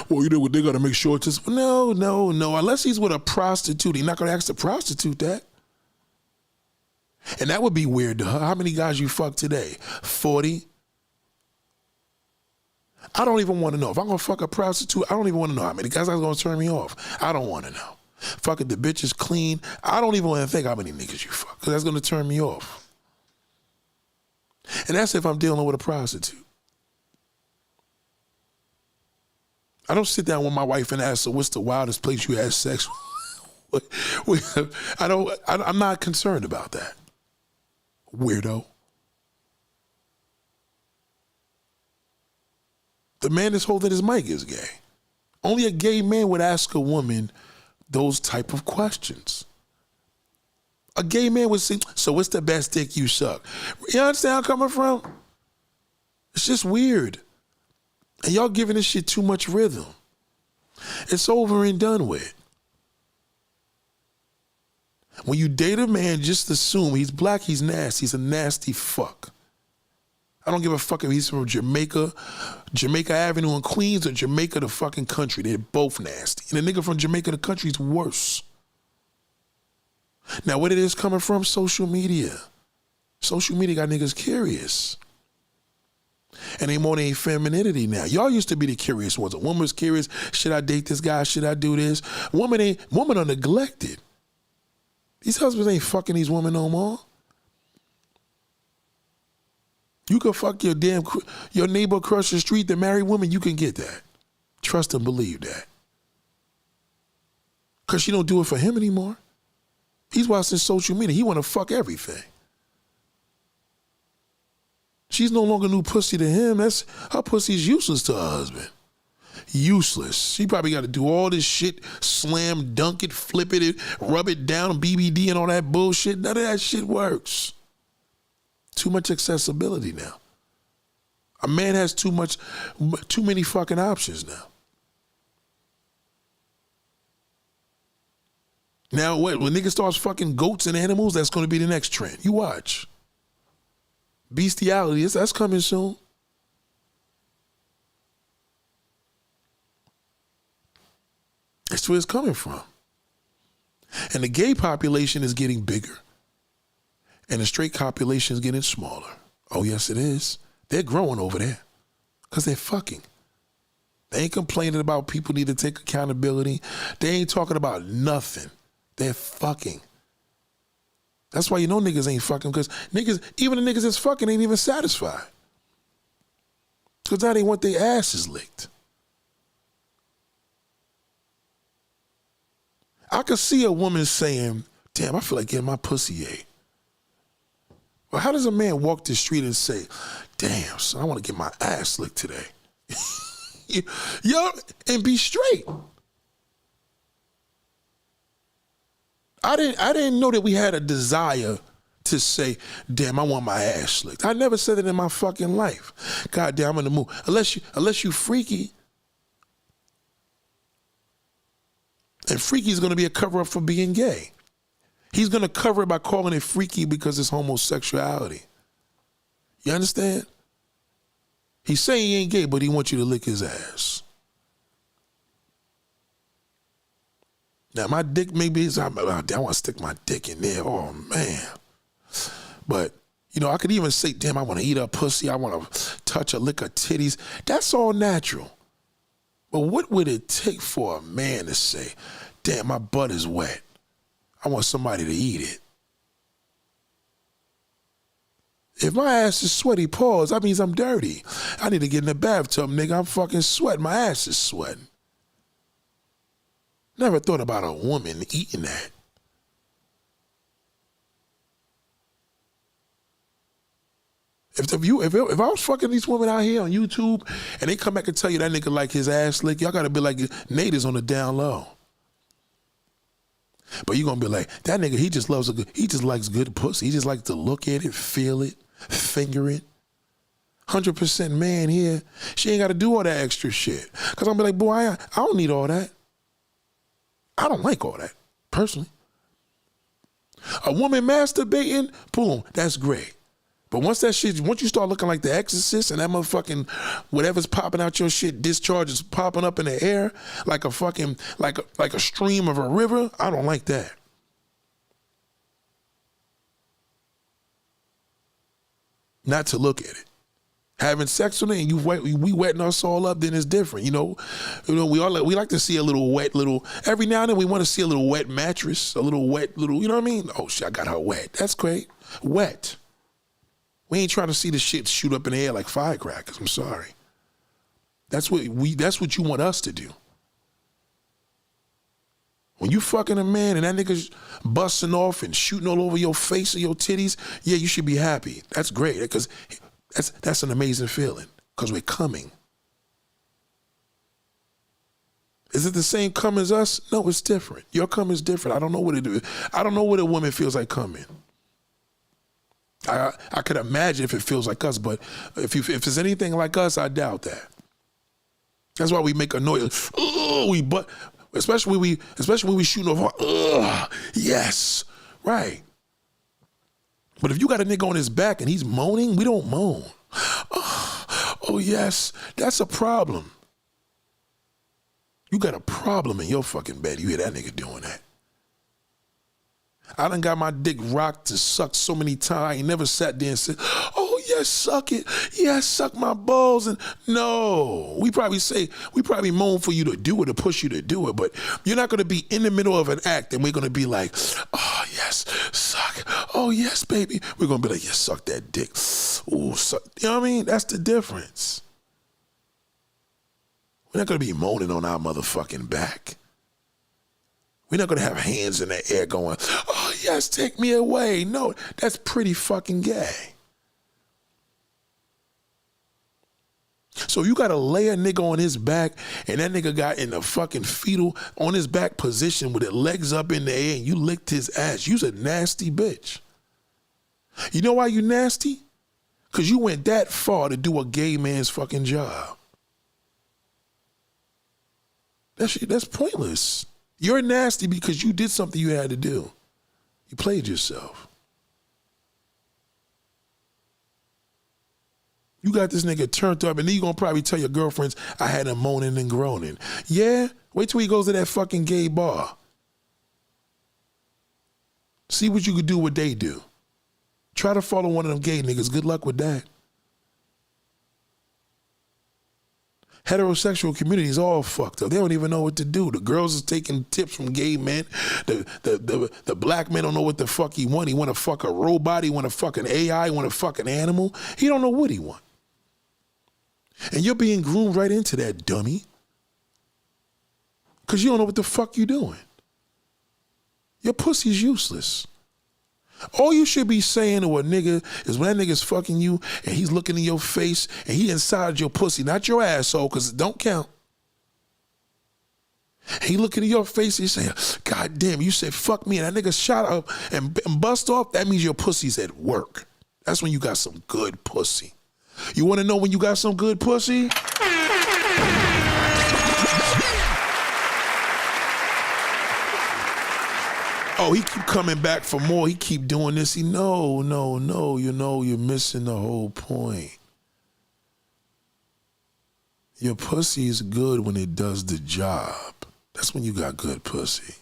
Well, you know what, they gotta make sure it's just no. Unless he's with a prostitute, he's not gonna ask the prostitute that. And that would be weird to her. How many guys you fuck today? 40? I don't even want to know. If I'm going to fuck a prostitute, I don't even want to know how many guys are going to turn me off. I don't want to know. Fucking the bitch is clean. I don't even want to think how many niggas you fuck because that's going to turn me off. And that's if I'm dealing with a prostitute. I don't sit down with my wife and ask her, what's the wildest place you had sex I'm not concerned about that. Weirdo. The man that's holding his mic is gay. Only a gay man would ask a woman those type of questions. A gay man would say, so what's the best dick you suck? You understand where I'm coming from? It's just weird. And y'all giving this shit too much rhythm. It's over and done with. When you date a man, just assume he's black, he's nasty. He's a nasty fuck. I don't give a fuck if he's from Jamaica Avenue in Queens, or Jamaica the fucking country. They're both nasty. And the nigga from Jamaica the country is worse. Now, where did this coming from? Social media. Social media got niggas curious. And they more than femininity now. Y'all used to be the curious ones. A woman was curious, should I date this guy? Should I do this? Women are neglected. These husbands ain't fucking these women no more. You can fuck your neighbor across the street, the married woman, you can get that. Trust and believe that. Because she don't do it for him anymore. He's watching social media. He want to fuck everything. She's no longer new pussy to him. Her pussy's useless to her husband. Useless. She probably got to do all this shit, slam, dunk it, flip it, rub it down, BBD and all that bullshit. None of that shit works. Too much accessibility now. A man has too many fucking options now. Now, when niggas starts fucking goats and animals, that's going to be the next trend. You watch. Bestiality, that's coming soon. That's where it's coming from. And the gay population is getting bigger. And the straight population is getting smaller. Oh, yes, it is. They're growing over there because they're fucking. They ain't complaining about people need to take accountability. They ain't talking about nothing. They're fucking. That's why you know niggas ain't fucking, because niggas, even the niggas that's fucking ain't even satisfied. Because now they want their asses licked. I could see a woman saying, damn, I feel like getting my pussy ate. Well, how does a man walk the street and say, damn, son, I want to get my ass licked today? Yo, and be straight. I didn't know that we had a desire to say, damn, I want my ass licked. I never said it in my fucking life. God damn, I'm in the mood. Unless you freaky. And freaky is going to be a cover-up for being gay. He's going to cover it by calling it freaky because it's homosexuality. You understand? He's saying he ain't gay, but he wants you to lick his ass. Now, my dick maybe is, I want to stick my dick in there. Oh, man. But, you know, I could even say, damn, I want to eat her pussy. I want to touch her, lick her titties. That's all natural. But what would it take for a man to say, damn, my butt is wet. I want somebody to eat it. If my ass is sweaty, pause, that means I'm dirty. I need to get in the bathtub, nigga. I'm fucking sweating. My ass is sweating. Never thought about a woman eating that. If I was fucking these women out here on YouTube and they come back and tell you that nigga like his ass lick, y'all gotta be like, Nate is on the down low. But you gonna be like, that nigga, he just likes good pussy. He just likes to look at it, feel it, finger it. 100% man here. She ain't gotta do all that extra shit. Cause I'm be like, boy, I don't need all that. I don't like all that, personally. A woman masturbating, boom, that's great. But once you start looking like the Exorcist and that motherfucking whatever's popping out your shit, discharge is popping up in the air like a fucking, like a stream of a river, I don't like that. Not to look at it. Having sex with it and we wetting us all up, then it's different. You know, we like to see a little wet every now and then we want to see a little wet mattress, a little wet you know what I mean? Oh shit, I got her wet. That's great. Wet. We ain't trying to see the shit shoot up in the air like firecrackers. I'm sorry. That's what you want us to do. When you fucking a man and that nigga's busting off and shooting all over your face or your titties, yeah, you should be happy. That's great, because that's an amazing feeling, because we're coming. Is it the same come as us? No, it's different. Your come is different. I don't know what it is. I don't know what a woman feels like coming. I could imagine if it feels like us, but if it's anything like us, I doubt that. That's why we make a noise. Especially when we shooting off. Yes, right. But if you got a nigga on his back and he's moaning, we don't moan. Oh yes, that's a problem. You got a problem in your fucking bed. You hear that nigga doing that. I done got my dick rocked to suck so many times. I ain't never sat there and said, oh, yes, suck it. Yes, suck my balls. And no, we probably moan for you to do it or push you to do it, but you're not going to be in the middle of an act and we're going to be like, oh, yes, suck. Oh, yes, baby. We're going to be like, yes, suck that dick. Ooh, suck. You know what I mean? That's the difference. We're not going to be moaning on our motherfucking back. We're not going to have hands in the air going, oh, yes, take me away. No, that's pretty fucking gay. So you got to lay a nigga on his back and that nigga got in the fucking fetal on his back position with his legs up in the air and you licked his ass. You's a nasty bitch. You know why you nasty? Because you went that far to do a gay man's fucking job. That's pointless. You're nasty because you did something you had to do. You played yourself. You got this nigga turned up and then you're going to probably tell your girlfriends, I had him moaning and groaning. Yeah? Wait till he goes to that fucking gay bar. See what you could do what they do. Try to follow one of them gay niggas. Good luck with that. Heterosexual community is all fucked up. They don't even know what to do. The girls is taking tips from gay men. The black man don't know what the fuck he want. He want to fuck a robot. He want to fuck an AI. He want to fuck an animal. He don't know what he want. And you're being groomed right into that, dummy. Because you don't know what the fuck you doing. Your pussy's useless. All you should be saying to a nigga is when that nigga's fucking you and he's looking in your face and he inside your pussy, not your asshole, because it don't count. He looking in your face and you say, God damn, you said fuck me, and that nigga shot up and bust off, that means your pussy's at work. That's when you got some good pussy. You want to know when you got some good pussy? Oh, he keep coming back for more. He keep doing this. No. You know, you're missing the whole point. Your pussy is good when it does the job. That's when you got good pussy.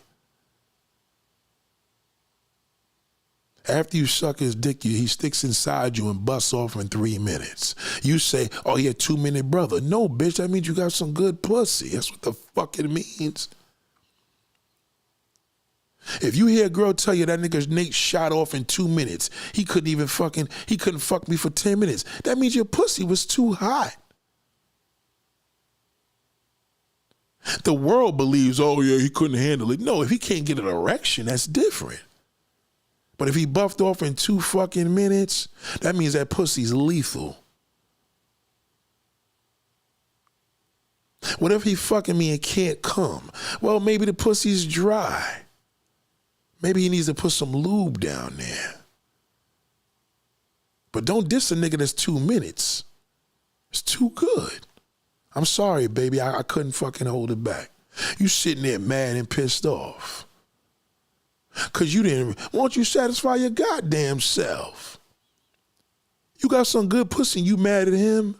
After you suck his dick, he sticks inside you and busts off in 3 minutes. You say, oh, he a 2-minute brother. No, bitch, that means you got some good pussy. That's what the fuck it means. If you hear a girl tell you that nigga Nate shot off in 2 minutes, he couldn't fuck me for 10 minutes, that means your pussy was too hot. The world believes, oh yeah, he couldn't handle it. No, if he can't get an erection, that's different. But if he buffed off in 2 fucking minutes, that means that pussy's lethal. What if he fucking me and can't come? Well, maybe the pussy's dry. Maybe he needs to put some lube down there. But don't diss a nigga that's 2 minutes. It's too good. I'm sorry, baby. I couldn't fucking hold it back. You sitting there mad and pissed off. Because you didn't. Why don't you satisfy your goddamn self? You got some good pussy and you mad at him?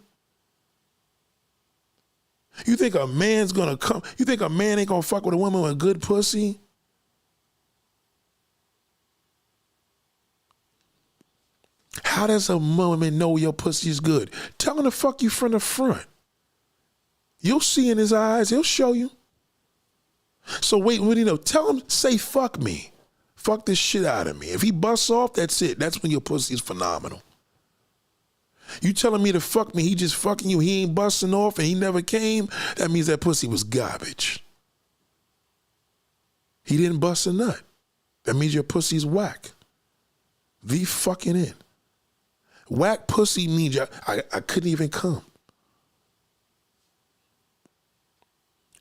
You think a man's gonna come? You think a man ain't gonna fuck with a woman with good pussy? How does a woman know your pussy's good? Tell him to fuck you from the front. You'll see in his eyes. He'll show you. So wait, what do you know? Tell him, say fuck me. Fuck this shit out of me. If he busts off, that's it. That's when your pussy is phenomenal. You telling me to fuck me, he just fucking you, he ain't busting off and he never came, that means that pussy was garbage. He didn't bust a nut. That means your pussy's whack. The fucking end. Whack pussy means I couldn't even come.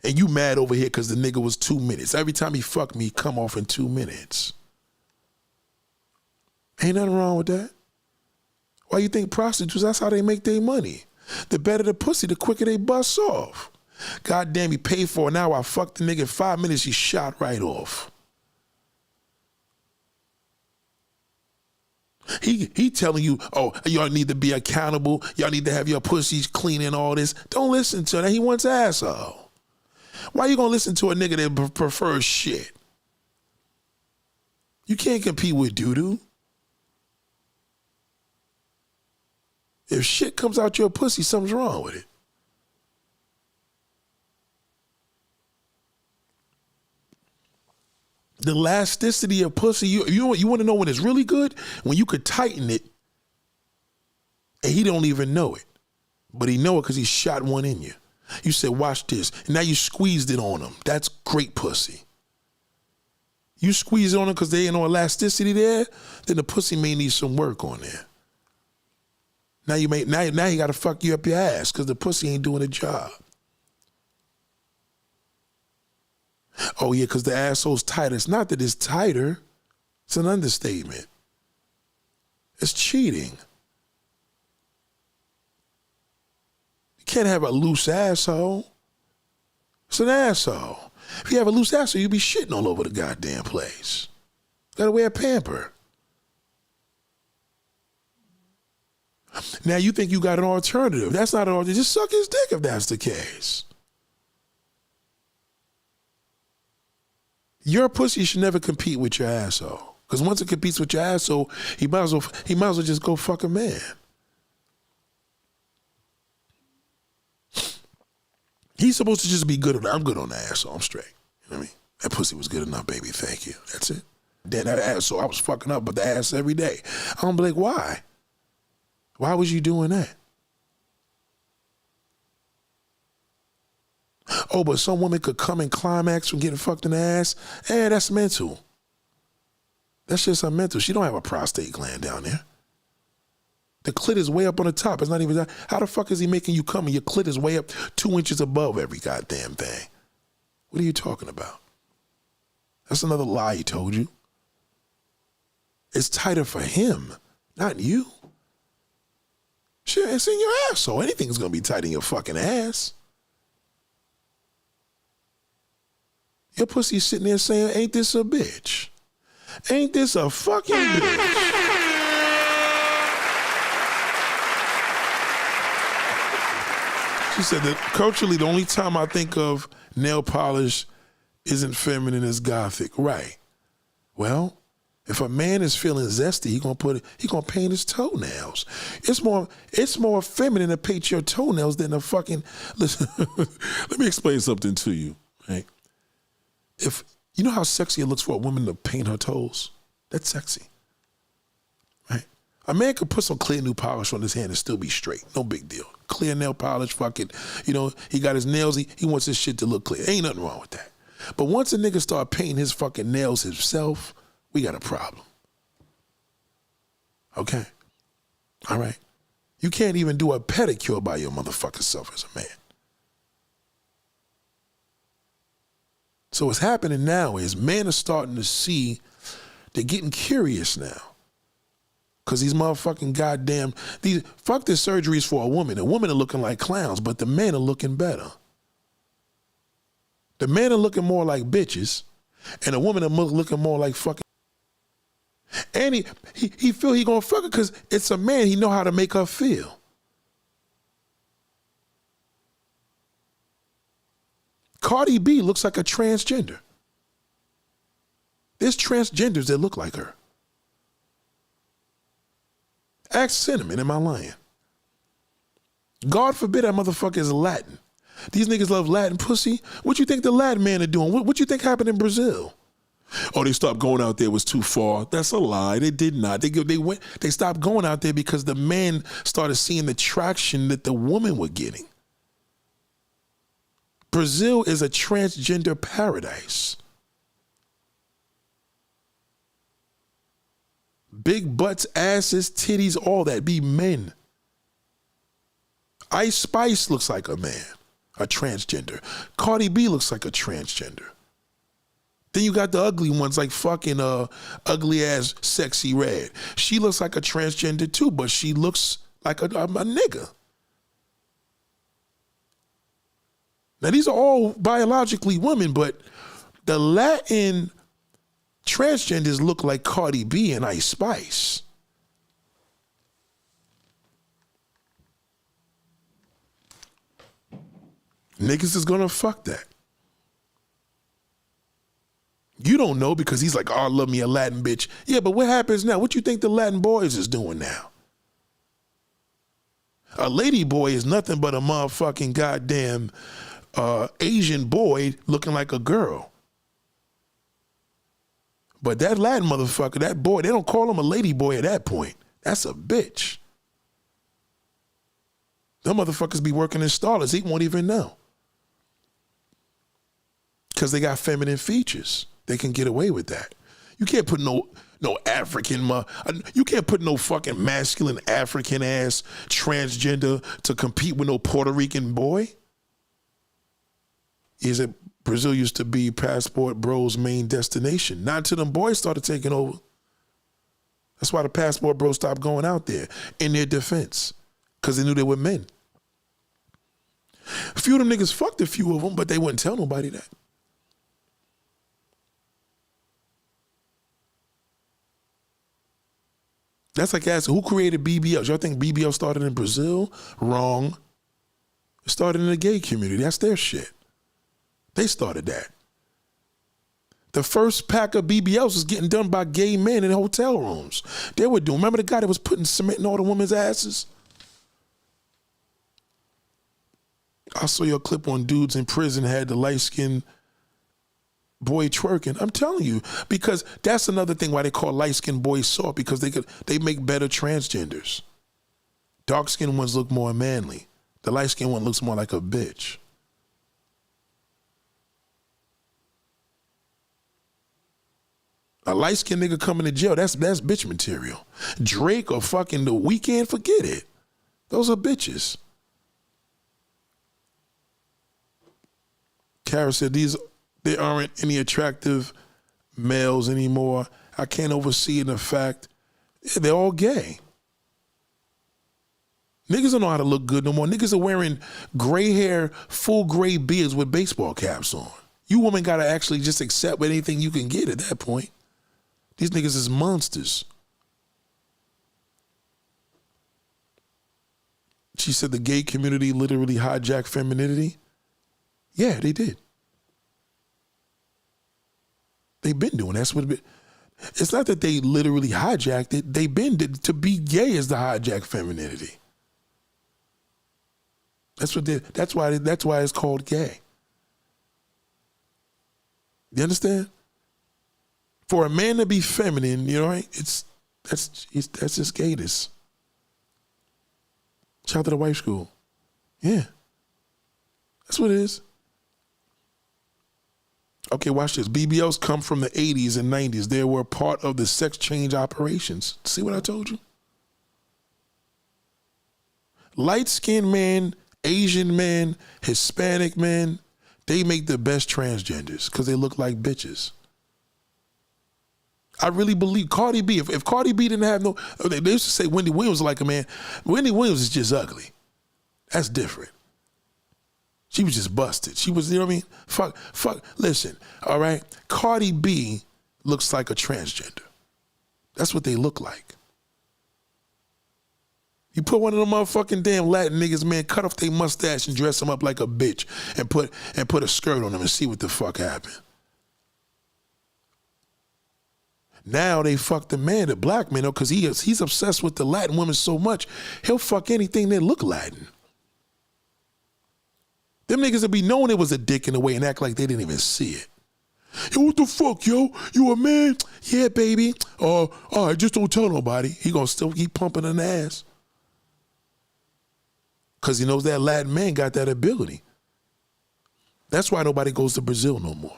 And you mad over here because the nigga was 2 minutes. Every time he fucked me, he come off in 2 minutes. Ain't nothing wrong with that. Why you think prostitutes, that's how they make their money. The better the pussy, the quicker they bust off. Goddamn, he paid for an hour. I fucked the nigga in 5 minutes, he shot right off. He telling you, oh, y'all need to be accountable. Y'all need to have your pussies clean and all this. Don't listen to that. He wants asshole. Why you gonna listen to a nigga that prefers shit? You can't compete with doo-doo. If shit comes out your pussy, something's wrong with it. The elasticity of pussy, you want to know when it's really good? When you could tighten it and he don't even know it. But he know it because he shot one in you. You said, watch this. And now you squeezed it on him. That's great pussy. You squeeze it on him because there ain't no elasticity there, then the pussy may need some work on there. Now you got to fuck you up your ass because the pussy ain't doing the job. Oh yeah, because the asshole's tighter. It's not that it's tighter. It's an understatement. It's cheating. You can't have a loose asshole. It's an asshole. If you have a loose asshole, you'll be shitting all over the goddamn place. Gotta wear a pamper. Now you think you got an alternative. That's not an alternative. Just suck his dick if that's the case. Your pussy should never compete with your asshole. Because once it competes with your asshole, he might as well just go fuck a man. He's supposed to just be good. I'm good on the asshole. I'm straight. You know what I mean? That pussy was good enough, baby. Thank you. That's it. Then that asshole, I was fucking up, but the ass every day. I'm like, why? Why was you doing that? Oh, but some women could come and climax from getting fucked in the ass. That's mental. That's just her mental. She don't have a prostate gland down there. The clit is way up on the top. It's not even that. How the fuck is he making you come and your clit is way up 2 inches above every goddamn thing? What are you talking about? That's another lie he told you. It's tighter for him, not you. Shit, it's in your asshole. Anything's gonna be tight in your fucking ass. Your pussy's sitting there saying, ain't this a bitch? Ain't this a fucking bitch? She said that culturally, the only time I think of nail polish isn't feminine is gothic. Right. Well, if a man is feeling zesty, he gonna paint his toenails. It's more feminine to paint your toenails than a fucking, listen, let me explain something to you, right? If you know how sexy it looks for a woman to paint her toes, that's sexy, right? A man could put some clear new polish on his hand and still be straight, no big deal. Clear nail polish, fuck it. You know, he got his nails, he wants his shit to look clear. Ain't nothing wrong with that. But once a nigga start painting his fucking nails himself, we got a problem. Okay? All right? You can't even do a pedicure by your motherfucking self as a man. So what's happening now is men are starting to see, they're getting curious now. Because these motherfucking goddamn, fuck this surgeries for a woman. The women are looking like clowns, but the men are looking better. The men are looking more like bitches, and the women are looking more like fucking. And he feel he gonna fuck her because it's a man, he know how to make her feel. Cardi B looks like a transgender. There's transgenders that look like her. Ask Cinnamon, am I lying? God forbid that motherfucker is Latin. These niggas love Latin pussy. What you think the Latin men are doing? What you think happened in Brazil? Oh, they stopped going out there, it was too far. That's a lie. They did not. They stopped going out there because the men started seeing the traction that the women were getting. Brazil is a transgender paradise. Big butts, asses, titties, all that. Be men. Ice Spice looks like a man, a transgender. Cardi B looks like a transgender. Then you got the ugly ones like fucking ugly ass Sexy Red. She looks like a transgender too, but she looks like a nigga. Now these are all biologically women, but the Latin transgenders look like Cardi B and Ice Spice. Niggas is gonna fuck that. You don't know because he's like, oh, I love me a Latin bitch. Yeah, but what happens now? What you think the Latin boys is doing now? A lady boy is nothing but a motherfucking goddamn Asian boy looking like a girl. But that Latin motherfucker, that boy, they don't call him a lady boy at that point. That's a bitch. Them motherfuckers be working in starlets. He won't even know. Because they got feminine features. They can get away with that. You can't put no African, you can't put no fucking masculine African ass transgender to compete with no Puerto Rican boy. Is it Brazil used to be Passport Bros' main destination? Not until them boys started taking over. That's why the Passport Bros stopped going out there in their defense. Because they knew they were men. A few of them niggas fucked a few of them, but they wouldn't tell nobody that. That's like asking, who created BBLs? Y'all think BBL started in Brazil? Wrong. It started in the gay community. That's their shit. They started that. The first pack of BBLs was getting done by gay men in hotel rooms. They were doing, remember the guy that was putting cement in all the women's asses? I saw your clip on dudes in prison had the light-skinned boy twerking. I'm telling you, because that's another thing why they call light-skinned boys soft, because they make better transgenders. Dark-skinned ones look more manly. The light-skinned one looks more like a bitch. A light-skinned nigga coming to jail, that's bitch material. Drake or fucking The Weeknd, forget it. Those are bitches. Kara said there aren't any attractive males anymore. I can't oversee the fact they're all gay. Niggas don't know how to look good no more. Niggas are wearing gray hair, full gray beards with baseball caps on. You women gotta actually just accept anything you can get at that point. These niggas is monsters. She said the gay community literally hijacked femininity. Yeah, they did. They've been doing that's what it's not that they literally hijacked it. They've been to be gay is to hijack femininity. That's what that's why it's called gay. You understand? For a man to be feminine, you know, right? That's just gayness. Shout out to the wife school. Yeah. That's what it is. Okay, watch this. BBLs come from the 80s and 90s. They were part of the sex change operations. See what I told you? Light-skinned men, Asian men, Hispanic men, they make the best transgenders because they look like bitches. I really believe Cardi B, if Cardi B didn't have no, they used to say Wendy Williams was like a man. Wendy Williams is just ugly. That's different. She was just busted. She was, you know what I mean? Fuck. Listen, all right? Cardi B looks like a transgender. That's what they look like. You put one of them motherfucking damn Latin niggas, man, cut off their mustache and dress them up like a bitch and put a skirt on them and see what the fuck happened. Now they fuck the man, the black man, because he's obsessed with the Latin women so much, he'll fuck anything that look Latin. Them niggas would be knowing it was a dick in a way and act like they didn't even see it. Yo, what the fuck, yo? You a man? Yeah, baby. All right, just don't tell nobody. He gonna still keep pumping an ass. Because he knows that Latin man got that ability. That's why nobody goes to Brazil no more.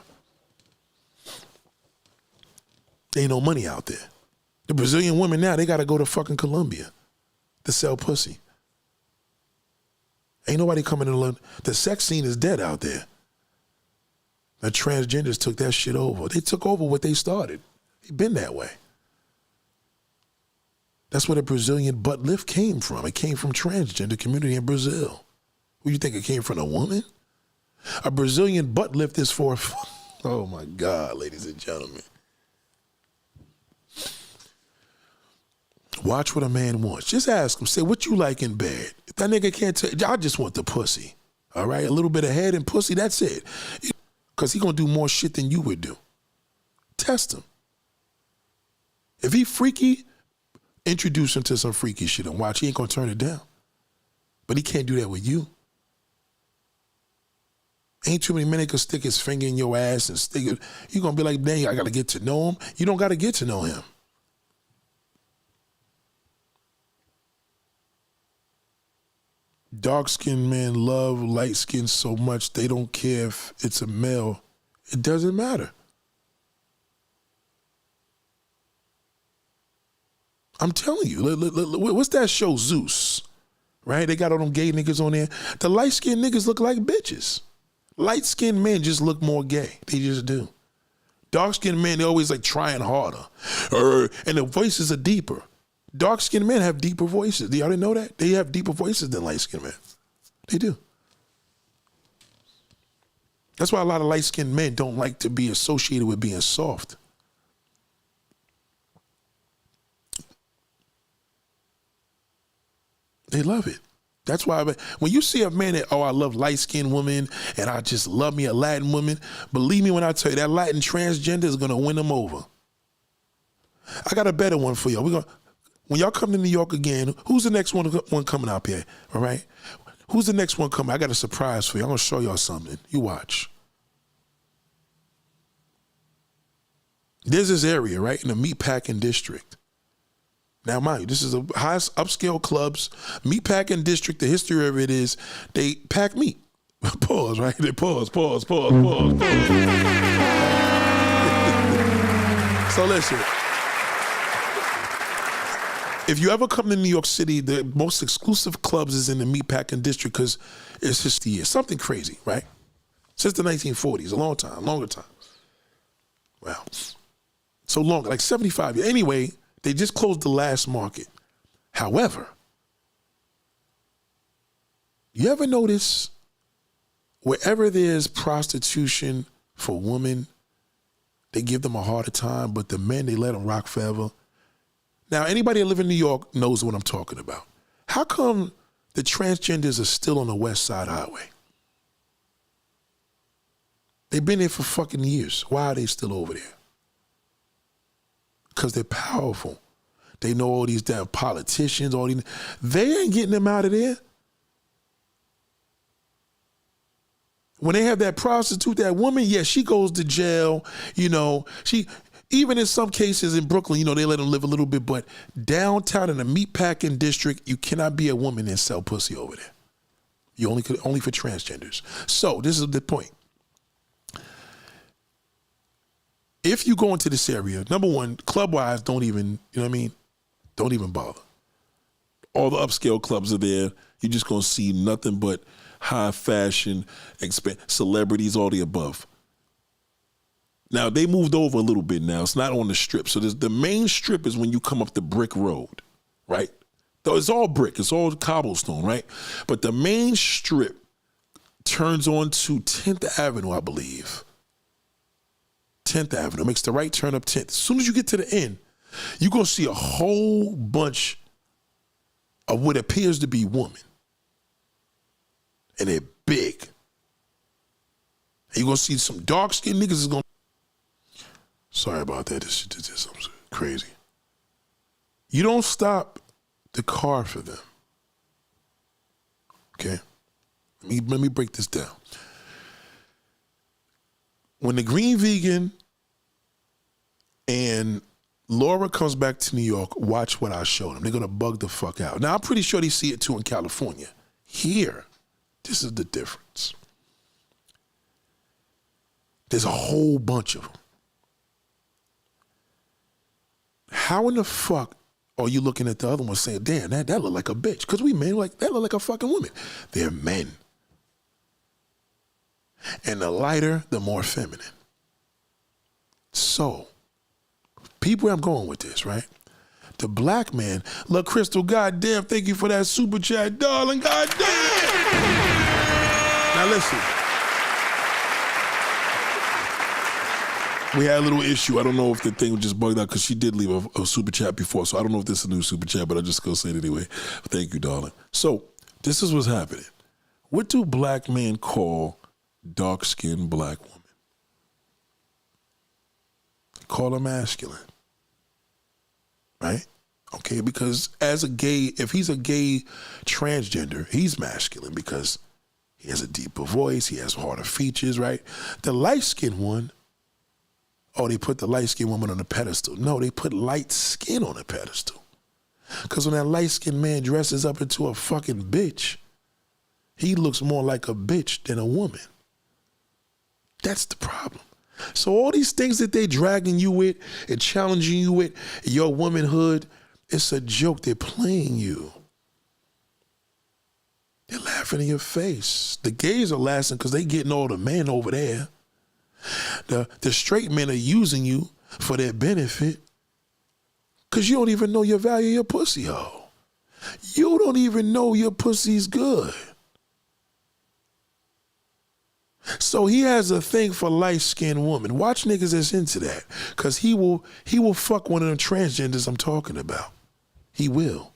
There ain't no money out there. The Brazilian women now, they got to go to fucking Colombia to sell pussy. Ain't nobody coming to London. The sex scene is dead out there. The transgenders took that shit over. They took over what they started. It's been that way. That's where the Brazilian butt lift came from. It came from transgender community in Brazil. Who you think it came from, a woman? A Brazilian butt lift is for, oh my God, ladies and gentlemen. Watch what a man wants. Just ask him, say, what you like in bed? If that nigga can't tell you, I just want the pussy. All right? A little bit of head and pussy, that's it. Because he going to do more shit than you would do. Test him. If he freaky, introduce him to some freaky shit and watch. He ain't going to turn it down. But he can't do that with you. Ain't too many men that can stick his finger in your ass and stick it. You're going to be like, dang, I got to get to know him. You don't got to get to know him. Dark-skinned men love light-skinned so much they don't care if it's a male. It doesn't matter. I'm telling you, what's that show, Zeus? Right? They got all them gay niggas on there. The light-skinned niggas look like bitches. Light-skinned men just look more gay. They just do. Dark-skinned men, they always like trying harder. And the voices are deeper. Dark-skinned men have deeper voices. Do y'all didn't know that? They have deeper voices than light-skinned men. They do. That's why a lot of light-skinned men don't like to be associated with being soft. They love it. That's why when you see a man that, I love light-skinned women and I just love me a Latin woman, believe me when I tell you, that Latin transgender is going to win them over. I got a better one for y'all. When y'all come to New York again, who's the next one coming up here, all right? Who's the next one coming? I got a surprise for you. I'm going to show y'all something. You watch. There's this area, right, in the meatpacking district. Now, mind you, this is the highest upscale clubs. Meatpacking district, the history of it is they pack meat. Pause, right? They pause. So listen. If you ever come to New York City, the most exclusive clubs is in the meatpacking district because it's just something crazy, right? Since the 1940s, a long time, longer time. Wow. So long, like 75 years. Anyway, they just closed the last market. However, you ever notice wherever there's prostitution for women, they give them a harder time, but the men, they let them rock forever. Now, anybody that live in New York knows what I'm talking about. How come the transgenders are still on the West Side Highway? They've been there for fucking years. Why are they still over there? Because they're powerful. They know all these damn politicians, they ain't getting them out of there. When they have that prostitute, that woman, yeah, she goes to jail, even in some cases in Brooklyn, they let them live a little bit, but downtown in the meatpacking district, you cannot be a woman and sell pussy over there. You only for transgenders. So this is the point. If you go into this area, number one, club-wise, don't even bother. All the upscale clubs are there. You're just going to see nothing but high fashion, celebrities, all the above. Now, they moved over a little bit now. It's not on the strip. So the main strip is when you come up the brick road, right? Though it's all brick. It's all cobblestone, right? But the main strip turns onto 10th Avenue, I believe. 10th Avenue. Makes the right turn up 10th. As soon as you get to the end, you're going to see a whole bunch of what appears to be women. And they're big. And you're going to see some dark-skinned niggas is going to... Sorry about that. This is crazy. You don't stop the car for them. Okay? Let me break this down. When the Green Vegan and Laura comes back to New York, watch what I show them. They're going to bug the fuck out. Now, I'm pretty sure they see it too in California. Here, this is the difference. There's a whole bunch of them. How in the fuck are you looking at the other one saying, damn, that look like a bitch? Because we men, like, that look like a fucking woman. They're men. And the lighter, the more feminine. So, people, where I'm going with this, right? The black man, look, Crystal, goddamn, thank you for that super chat, darling, goddamn. Now listen. We had a little issue. I don't know if the thing was just bugged out because she did leave a super chat before, so I don't know if this is a new super chat, but I'll just go say it anyway. Thank you, darling. So, this is what's happening. What do black men call dark-skinned black women? They call her masculine. Right? Okay, because as a gay, if he's a gay transgender, he's masculine because he has a deeper voice, he has harder features, right? The light-skinned one, oh, they put the light-skinned woman on a pedestal. No, they put light skin on a pedestal. Because when that light-skinned man dresses up into a fucking bitch, he looks more like a bitch than a woman. That's the problem. So all these things that they dragging you with and challenging you with, your womanhood, it's a joke. They're playing you. They're laughing in your face. The gays are laughing because they getting all the men over there. The straight men are using you for their benefit because you don't even know your value of your pussy hole. You don't even know your pussy's good. So he has a thing for light-skinned women. Watch niggas that's into that because he will fuck one of them transgenders I'm talking about. He will.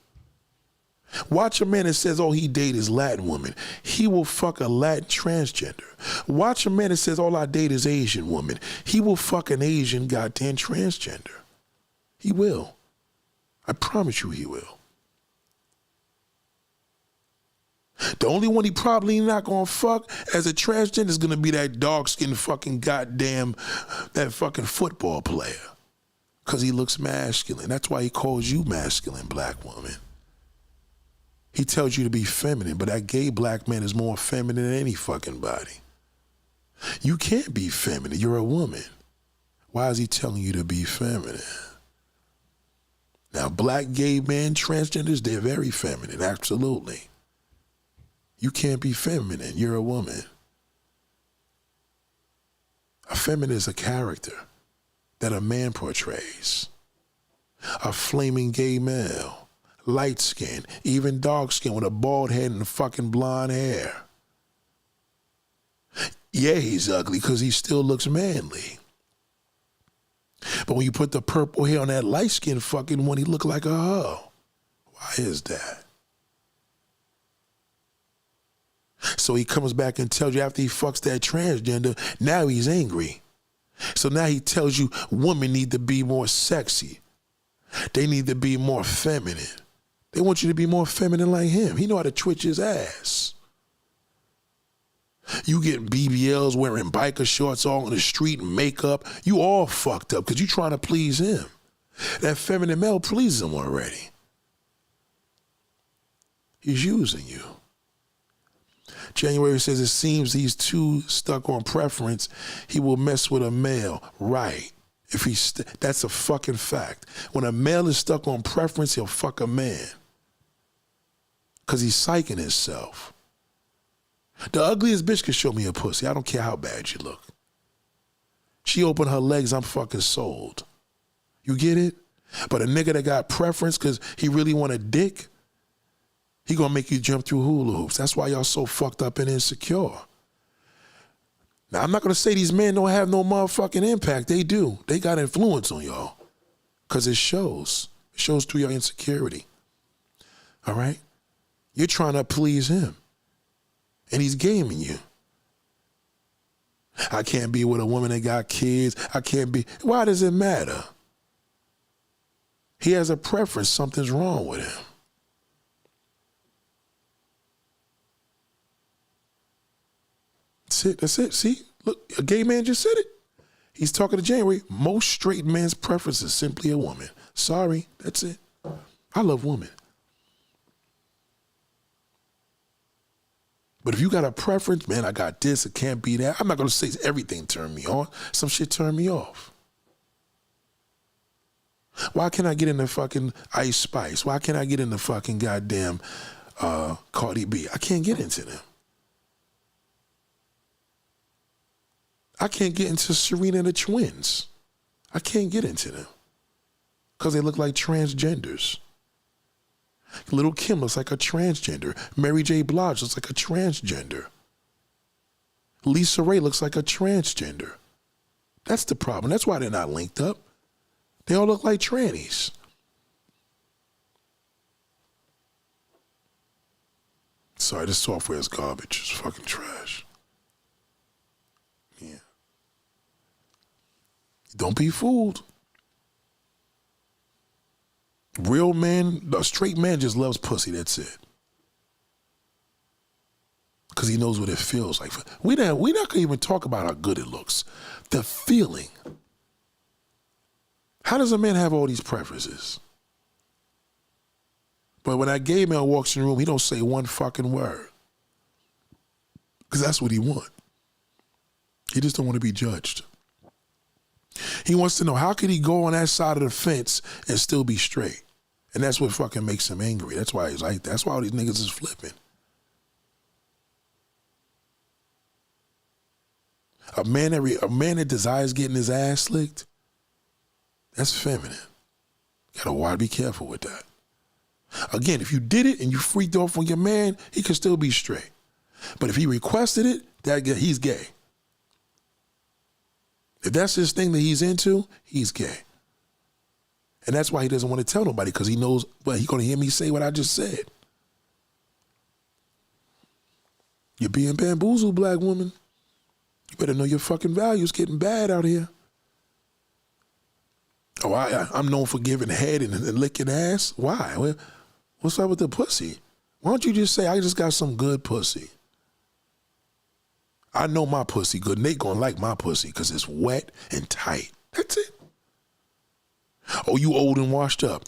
Watch a man that says, oh, he date is Latin woman. He will fuck a Latin transgender. Watch a man that says, all I date is Asian woman. He will fuck an Asian goddamn transgender. He will. I promise you he will. The only one he probably not gonna fuck as a transgender is gonna be that dark-skinned fucking goddamn, that fucking football player. Because he looks masculine. That's why he calls you masculine, black woman. He tells you to be feminine, but that gay black man is more feminine than any fucking body. You can't be feminine. You're a woman. Why is he telling you to be feminine? Now, black gay men, transgenders, they're very feminine, absolutely. You can't be feminine. You're a woman. A feminine is a character that a man portrays. A flaming gay male, light skin, even dark skin with a bald head and fucking blonde hair. Yeah, he's ugly because he still looks manly. But when you put the purple hair on that light skin fucking one, he look like a hoe. Why is that? So he comes back and tells you after he fucks that transgender, now he's angry. So now he tells you women need to be more sexy. They need to be more feminine. They want you to be more feminine like him. He know how to twitch his ass. You get BBLs wearing biker shorts all on the street and makeup. You all fucked up because you trying to please him. That feminine male pleases him already. He's using you. January says, it seems he's too stuck on preference. He will mess with a male. Right. If he's that's a fucking fact. When a male is stuck on preference, he'll fuck a man. Because he's psyching himself. The ugliest bitch can show me a pussy. I don't care how bad you look. She opened her legs, I'm fucking sold. You get it? But a nigga that got preference because he really want a dick, he gonna make you jump through hula hoops. That's why y'all so fucked up and insecure. Now, I'm not gonna say these men don't have no motherfucking impact. They do. They got influence on y'all. Because it shows. It shows through your insecurity. All right? You're trying to please him. And he's gaming you. I can't be with a woman that got kids. I can't be. Why does it matter? He has a preference. Something's wrong with him. That's it. That's it. See? Look, a gay man just said it. He's talking to January. Most straight men's preference is simply a woman. Sorry. That's it. I love women. But if you got a preference, man, I got this, it can't be that. I'm not going to say everything turned me on. Some shit turned me off. Why can't I get into fucking Ice Spice? Why can't I get into fucking goddamn Cardi B? I can't get into them. I can't get into Serena and the Twins. I can't get into them because they look like transgenders. Little Kim looks like a transgender. Mary J. Blige looks like a transgender. Lisa Ray looks like a transgender. That's the problem. That's why they're not linked up. They all look like trannies. Sorry, this software is garbage. It's fucking trash. Yeah. Don't be fooled. Real man, a straight man just loves pussy, that's it. Because he knows what it feels like. We're not going to even talk about how good it looks. The feeling. How does a man have all these preferences? But when that gay man walks in the room, he don't say one fucking word. Because that's what he wants. He just don't want to be judged. He wants to know, how could he go on that side of the fence and still be straight? And that's what fucking makes him angry. That's why he's like that. That's why all these niggas is flipping. A man that desires getting his ass licked, that's feminine. Gotta be careful with that. Again, if you did it and you freaked off on your man, he could still be straight. But if he requested it, he's gay. If that's his thing that he's into, he's gay. And that's why he doesn't want to tell nobody, because he knows, well, he's going to hear me say what I just said. You're being bamboozled, black woman. You better know your fucking value. It's getting bad out here. Oh, I'm known for giving head and licking ass. Why? What's up with the pussy? Why don't you just say, I just got some good pussy? I know my pussy good, and they gonna like my pussy because it's wet and tight. That's it. Oh, you old and washed up.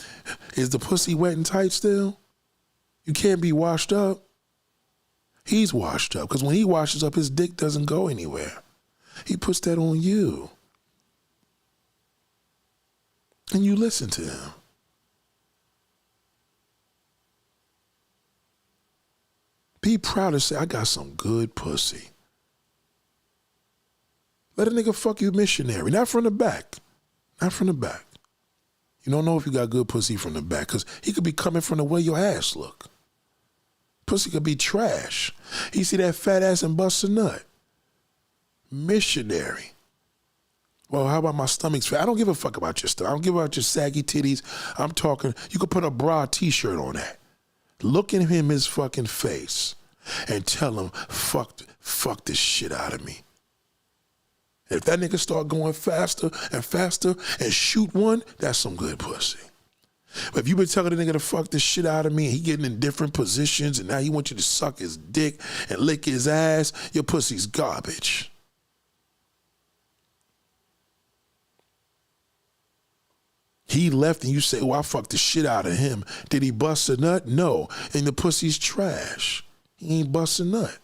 Is the pussy wet and tight still? You can't be washed up. He's washed up, because when he washes up, his dick doesn't go anywhere. He puts that on you. And you listen to him. Be proud to say, I got some good pussy. Let a nigga fuck you missionary. Not from the back. Not from the back. You don't know if you got good pussy from the back, because he could be coming from the way your ass look. Pussy could be trash. He see that fat ass and bust a nut. Missionary. Well, how about my stomach's fat? I don't give a fuck about your stomach. I don't give a fuck about your saggy titties. I'm talking, you could put a bra t-shirt on that. Look at him in his fucking face and tell him, fuck this shit out of me. If that nigga start going faster and faster and shoot one, that's some good pussy. But if you been telling the nigga to fuck this shit out of me and he getting in different positions and now he wants you to suck his dick and lick his ass, your pussy's garbage. He left and you say, oh, I fucked the shit out of him. Did he bust a nut? No. And the pussy's trash. He ain't bust a nut.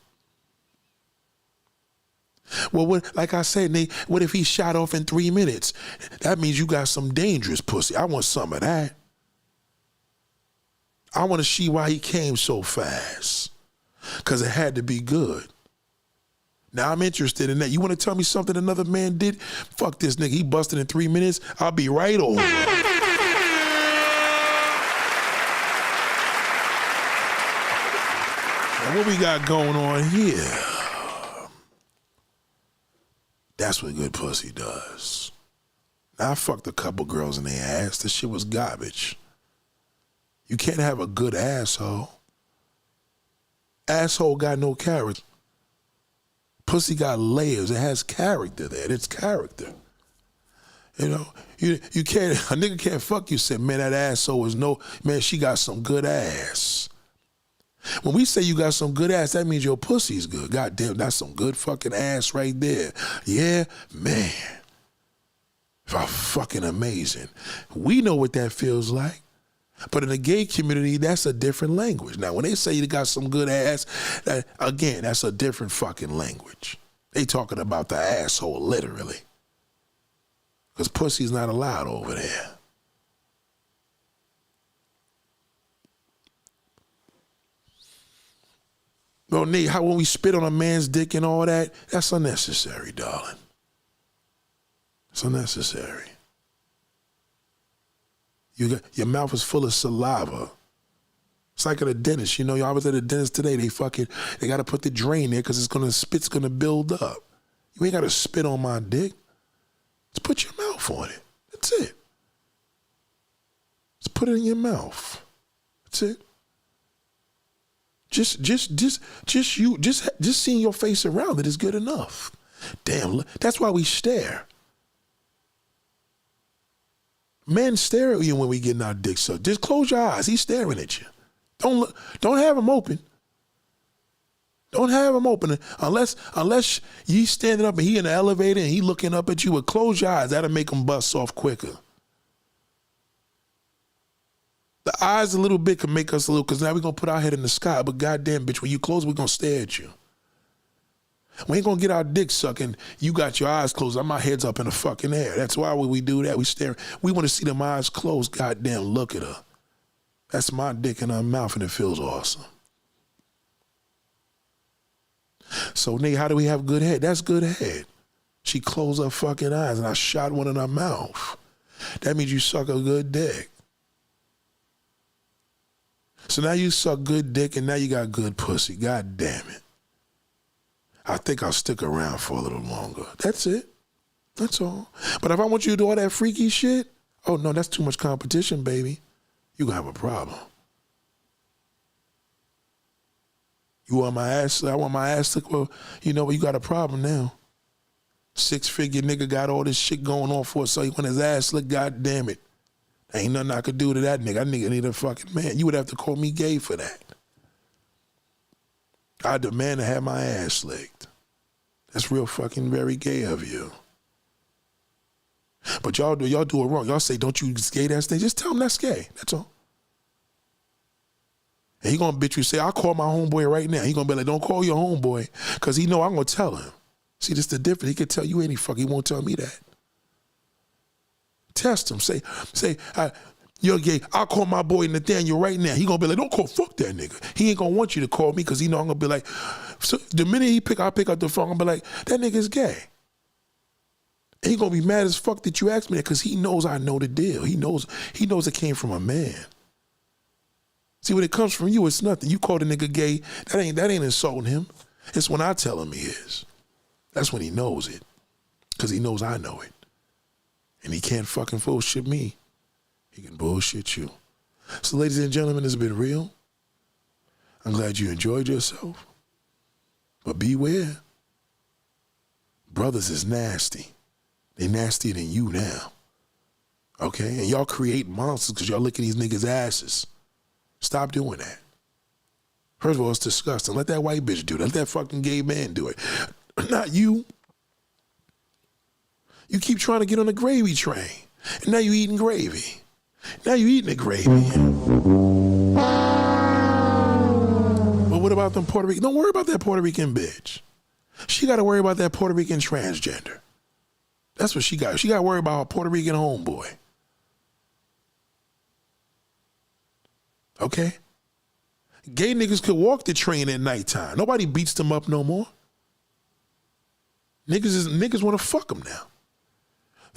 Well, like I said, Nate, what if he shot off in 3 minutes? That means you got some dangerous pussy. I want some of that. I want to see why he came so fast. Because it had to be good. Now I'm interested in that. You want to tell me something another man did? Fuck this nigga. He busted in 3 minutes. I'll be right over. Now, what we got going on here? That's what good pussy does. Now, I fucked a couple girls in their ass. This shit was garbage. You can't have a good asshole. Asshole got no character. Pussy got layers. It has character there. It's character. You know, you can't, a nigga can't fuck you, say, man, that asshole is man, she got some good ass. When we say you got some good ass, that means your pussy's good. God damn, that's some good fucking ass right there. Yeah, man. Fucking amazing. We know what that feels like. But in the gay community, that's a different language. Now, when they say you got some good ass, again, that's a different fucking language. They talking about the asshole, literally. Because pussy's not allowed over there. No, Nate, how when we spit on a man's dick and all that, that's unnecessary, darling. It's unnecessary. Your mouth is full of saliva. It's like at a dentist. You know, I was at a dentist today. They got to put the drain there because spit's going to build up. You ain't got to spit on my dick. Just put your mouth on it. That's it. Just put it in your mouth. That's it. Just seeing your face around it is good enough. Damn, that's why we stare. Men stare at you when we getting our dick sucked. Just close your eyes. He's staring at you. Don't look. Don't have him open. Don't have him open unless you standing up and he in the elevator and he looking up at you. But close your eyes. That'll make him bust off quicker. The eyes a little bit can make us a little, because now we're gonna put our head in the sky. But goddamn, bitch, when you close, we're gonna stare at you. We ain't gonna get our dick sucking. You got your eyes closed. My head's up in the fucking air. That's why we do that. We stare. We want to see them eyes closed. Goddamn, look at her. That's my dick in her mouth, and it feels awesome. So, Nate, how do we have good head? That's good head. She closed her fucking eyes, and I shot one in her mouth. That means you suck a good dick. So now you suck good dick, and now you got good pussy. God damn it. I think I'll stick around for a little longer. That's it. That's all. But if I want you to do all that freaky shit, oh no, that's too much competition, baby. You gonna have a problem. You want my ass? I want my ass to, well, you know what, you got a problem now. 6-figure nigga got all this shit going on for us, so he want his ass licked, god damn it. Ain't nothing I could do to that nigga. That nigga need a fucking man. You would have to call me gay for that. I demand to have my ass licked. That's real fucking very gay of you. But y'all do it wrong. Y'all say, don't you gay that thing? Just tell him that's gay. That's all. And he gonna bitch you, say, I'll call my homeboy right now. He gonna be like, don't call your homeboy, because he know I'm gonna tell him. See, this the difference. He can tell you any fuck. He won't tell me that. Test him. Say, you're gay. I'll call my boy Nathaniel right now. He gonna be like, don't call, fuck that nigga. He ain't gonna want you to call me, because he know I'm gonna be like, so the minute I pick up the phone, I'm gonna be like, that nigga's gay. And he gonna be mad as fuck that you asked me that, because he knows I know the deal. He knows it came from a man. See, when it comes from you, it's nothing. You call the nigga gay, that ain't insulting him. It's when I tell him he is. That's when he knows it, because he knows I know it. And he can't fucking bullshit me. He can bullshit you. So, ladies and gentlemen, it's been real. I'm glad you enjoyed yourself. But beware. Brothers is nasty. They nastier than you now. Okay? And y'all create monsters because y'all licking these niggas' asses. Stop doing that. First of all, it's disgusting. Let that white bitch do it. Let that fucking gay man do it. Not you. You keep trying to get on the gravy train. And now you eating gravy. Now you eating the gravy. But what about them Puerto Rican? Don't worry about that Puerto Rican bitch. She got to worry about that Puerto Rican transgender. That's what she got. She got to worry about her Puerto Rican homeboy. Okay? Gay niggas could walk the train at nighttime. Nobody beats them up no more. Niggas want to fuck them now.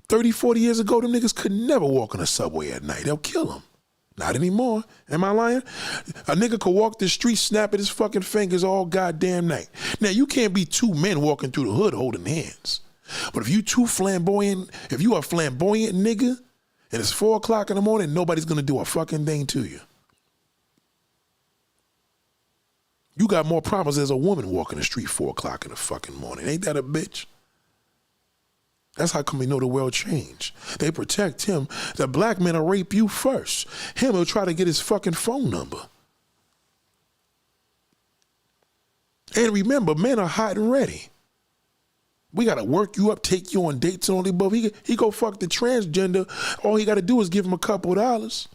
30, 40 years ago, them niggas could never walk on a subway at night. They'll kill them. Not anymore. Am I lying? A nigga could walk the street, snap at his fucking fingers all goddamn night. Now, you can't be two men walking through the hood holding hands. But if you too flamboyant, if you a flamboyant nigga, and it's 4 o'clock in the morning, nobody's gonna do a fucking thing to you. You got more problems as a woman walking the street 4 o'clock in the fucking morning. Ain't that a bitch? That's how come we know the world changed. They protect him. The black men will rape you first. Him will try to get his fucking phone number. And remember, men are hot and ready. We got to work you up, take you on dates and all the above. He go fuck the transgender. All he got to do is give him a couple of dollars.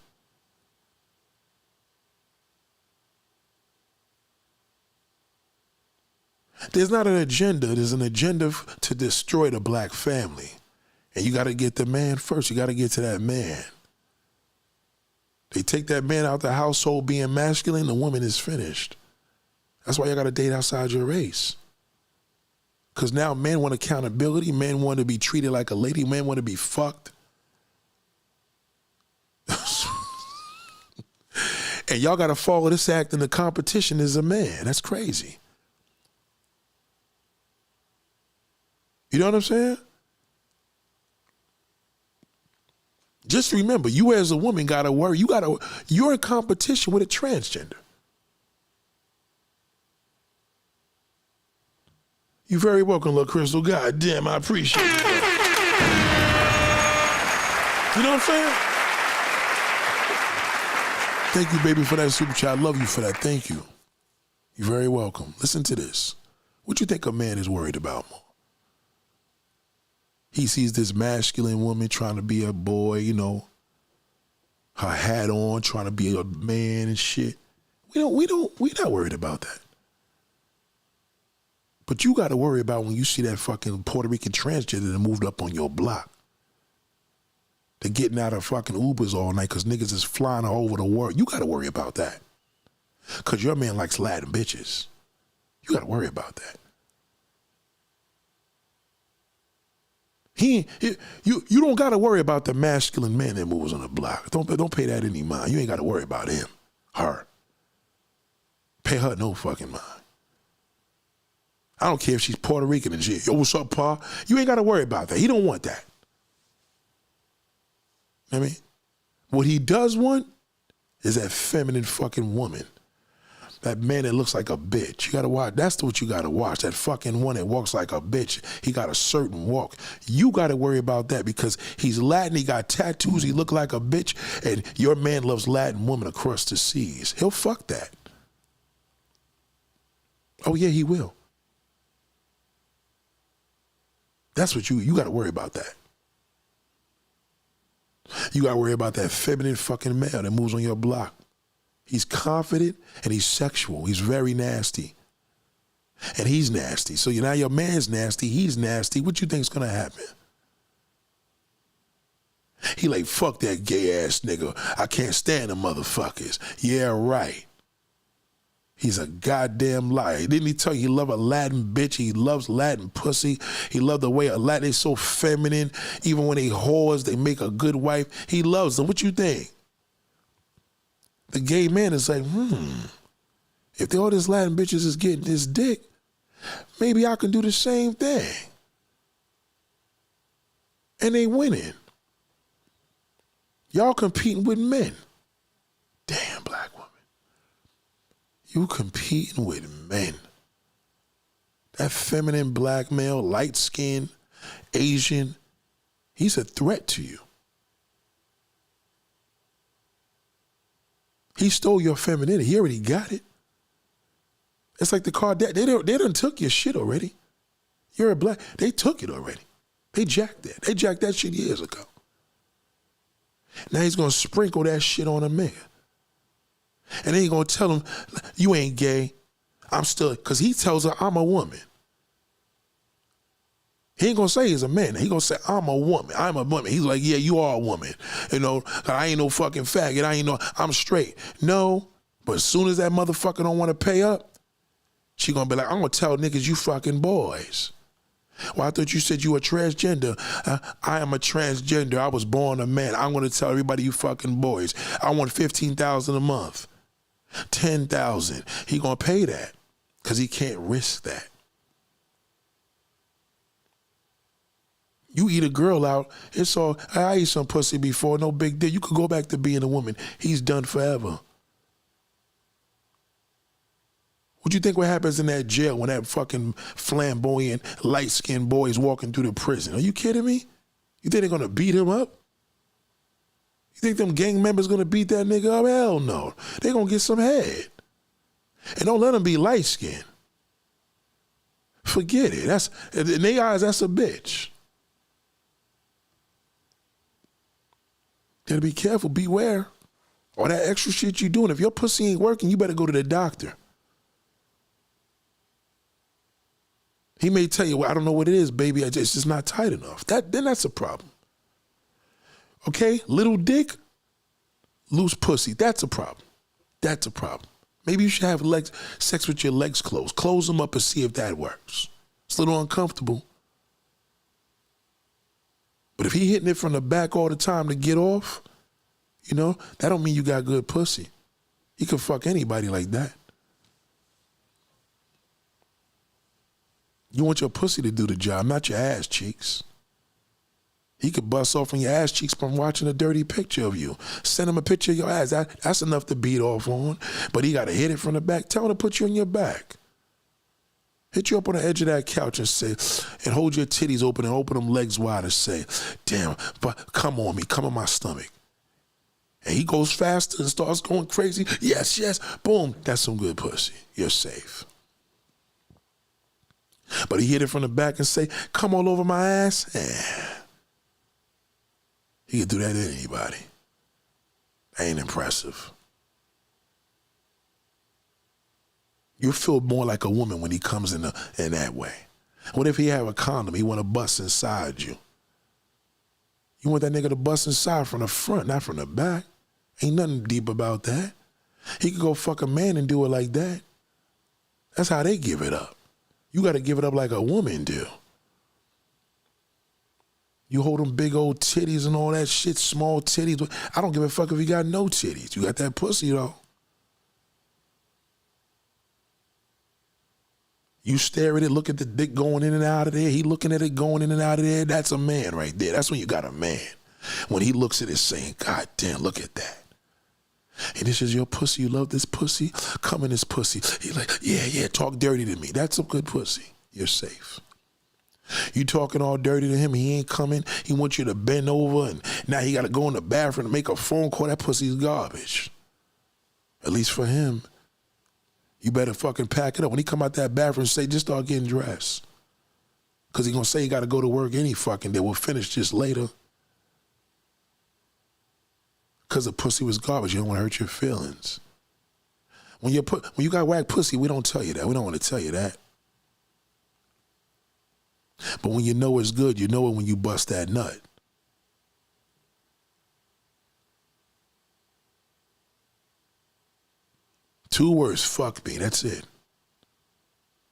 There's not an agenda. There's an agenda to destroy the black family. And you got to get the man first. You got to get to that man. They take that man out the household being masculine, the woman is finished. That's why y'all gotta date outside your race. Cause now men want accountability, men want to be treated like a lady, men want to be fucked. And y'all gotta follow this act in the competition as a man. That's crazy. You know what I'm saying? Just remember, you as a woman gotta worry. You're in competition with a transgender. You're very welcome, little Crystal. God damn, I appreciate it. You know what I'm saying? Thank you, baby, for that super chat. I love you for that. Thank you. You're very welcome. Listen to this. What you think a man is worried about more? He sees this masculine woman trying to be a boy, you know, her hat on, trying to be a man and shit. We're not worried about that. But you got to worry about when you see that fucking Puerto Rican transgender that moved up on your block. They're getting out of fucking Ubers all night because niggas is flying all over the world. You got to worry about that. Because your man likes Latin bitches. You got to worry about that. You don't got to worry about the masculine man that moves on the block. Don't pay that any mind. You ain't got to worry about him, her. Pay her no fucking mind. I don't care if she's Puerto Rican and shit. Yo, what's up, Pa? You ain't got to worry about that. He don't want that. I mean, what he does want is that feminine fucking woman. That man that looks like a bitch. You gotta watch. That's what you gotta watch. That fucking one that walks like a bitch. He got a certain walk. You gotta worry about that because he's Latin, he got tattoos, he look like a bitch, and your man loves Latin women across the seas. He'll fuck that. Oh yeah, he will. That's what you gotta worry about that. You gotta worry about that feminine fucking male that moves on your block. He's confident and he's sexual. He's very nasty. And he's nasty. So now your man's nasty, he's nasty. What you think's gonna happen? He like, fuck that gay ass nigga. I can't stand the motherfuckers. Yeah, right. He's a goddamn liar. Didn't he tell you he love a Latin bitch? He loves Latin pussy. He loved the way a Latin is so feminine. Even when they whores, they make a good wife. He loves them. What you think? The gay man is like, if all this Latin bitches is getting this dick, maybe I can do the same thing. And they winning. Y'all competing with men. Damn, black woman. You competing with men. That feminine black male, light skin, Asian, he's a threat to you. He stole your femininity. He already got it. It's like the car. They done took your shit already. You're a black. They took it already. They jacked that. They jacked that shit years ago. Now he's going to sprinkle that shit on a man. And then he's going to tell him, you ain't gay. I'm still, because he tells her, I'm a woman. He ain't gonna say he's a man. He gonna say, I'm a woman. I'm a woman. He's like, yeah, you are a woman. You know, I ain't no fucking faggot. I'm straight. No, but as soon as that motherfucker don't want to pay up, she gonna be like, I'm gonna tell niggas you fucking boys. Well, I thought you said you were transgender. I am a transgender. I was born a man. I'm gonna tell everybody you fucking boys. I want $15,000 a month. $10,000. He gonna pay that because he can't risk that. You eat a girl out, it's all, I ate some pussy before, no big deal. You could go back to being a woman. He's done forever. What do you think what happens in that jail when that fucking flamboyant, light-skinned boy is walking through the prison? Are you kidding me? You think they're gonna beat him up? You think them gang members gonna beat that nigga up? Hell no. They gonna get some head. And don't let him be light-skinned. Forget it. That's, in their eyes, that's a bitch. Gotta be careful, beware. All that extra shit you doing, if your pussy ain't working, you better go to the doctor. He may tell you, well, I don't know what it is, baby, it's just not tight enough. Then that's a problem. Okay, little dick, loose pussy, that's a problem. That's a problem. Maybe you should have sex with your legs closed. Close them up and see if that works. It's a little uncomfortable. But if he hitting it from the back all the time to get off, you know, that don't mean you got good pussy. He could fuck anybody like that. You want your pussy to do the job, not your ass cheeks. He could bust off on your ass cheeks from watching a dirty picture of you. Send him a picture of your ass. That's enough to beat off on. But he got to hit it from the back. Tell him to put you on your back. Hit you up on the edge of that couch and say, and hold your titties open and open them legs wide and say, damn, but come on me, come on my stomach. And he goes faster and starts going crazy. Yes, yes, boom. That's some good pussy. You're safe. But he hit it from the back and say, come all over my ass. He could do that to anybody. Ain't impressive. You feel more like a woman when he comes in that way. What if he have a condom? He want to bust inside you. You want that nigga to bust inside from the front, not from the back. Ain't nothing deep about that. He could go fuck a man and do it like that. That's how they give it up. You got to give it up like a woman do. You hold them big old titties and all that shit, small titties. I don't give a fuck if you got no titties. You got that pussy though. You stare at it, look at the dick going in and out of there. He looking at it going in and out of there. That's a man right there. That's when you got a man. When he looks at it saying, God damn, look at that. And this is your pussy. You love this pussy? Come in this pussy. He's like, yeah, talk dirty to me. That's some good pussy. You're safe. You talking all dirty to him, he ain't coming. He wants you to bend over, and now he got to go in the bathroom to make a phone call. That pussy's garbage. At least for him. You better fucking pack it up. When he come out that bathroom, say, just start getting dressed. Because he going to say he got to go to work any fucking day. We'll finish just later. Because the pussy was garbage. You don't want to hurt your feelings. When you got whack pussy, we don't tell you that. We don't want to tell you that. But when you know it's good, you know it when you bust that nut. Two words, fuck me, that's it.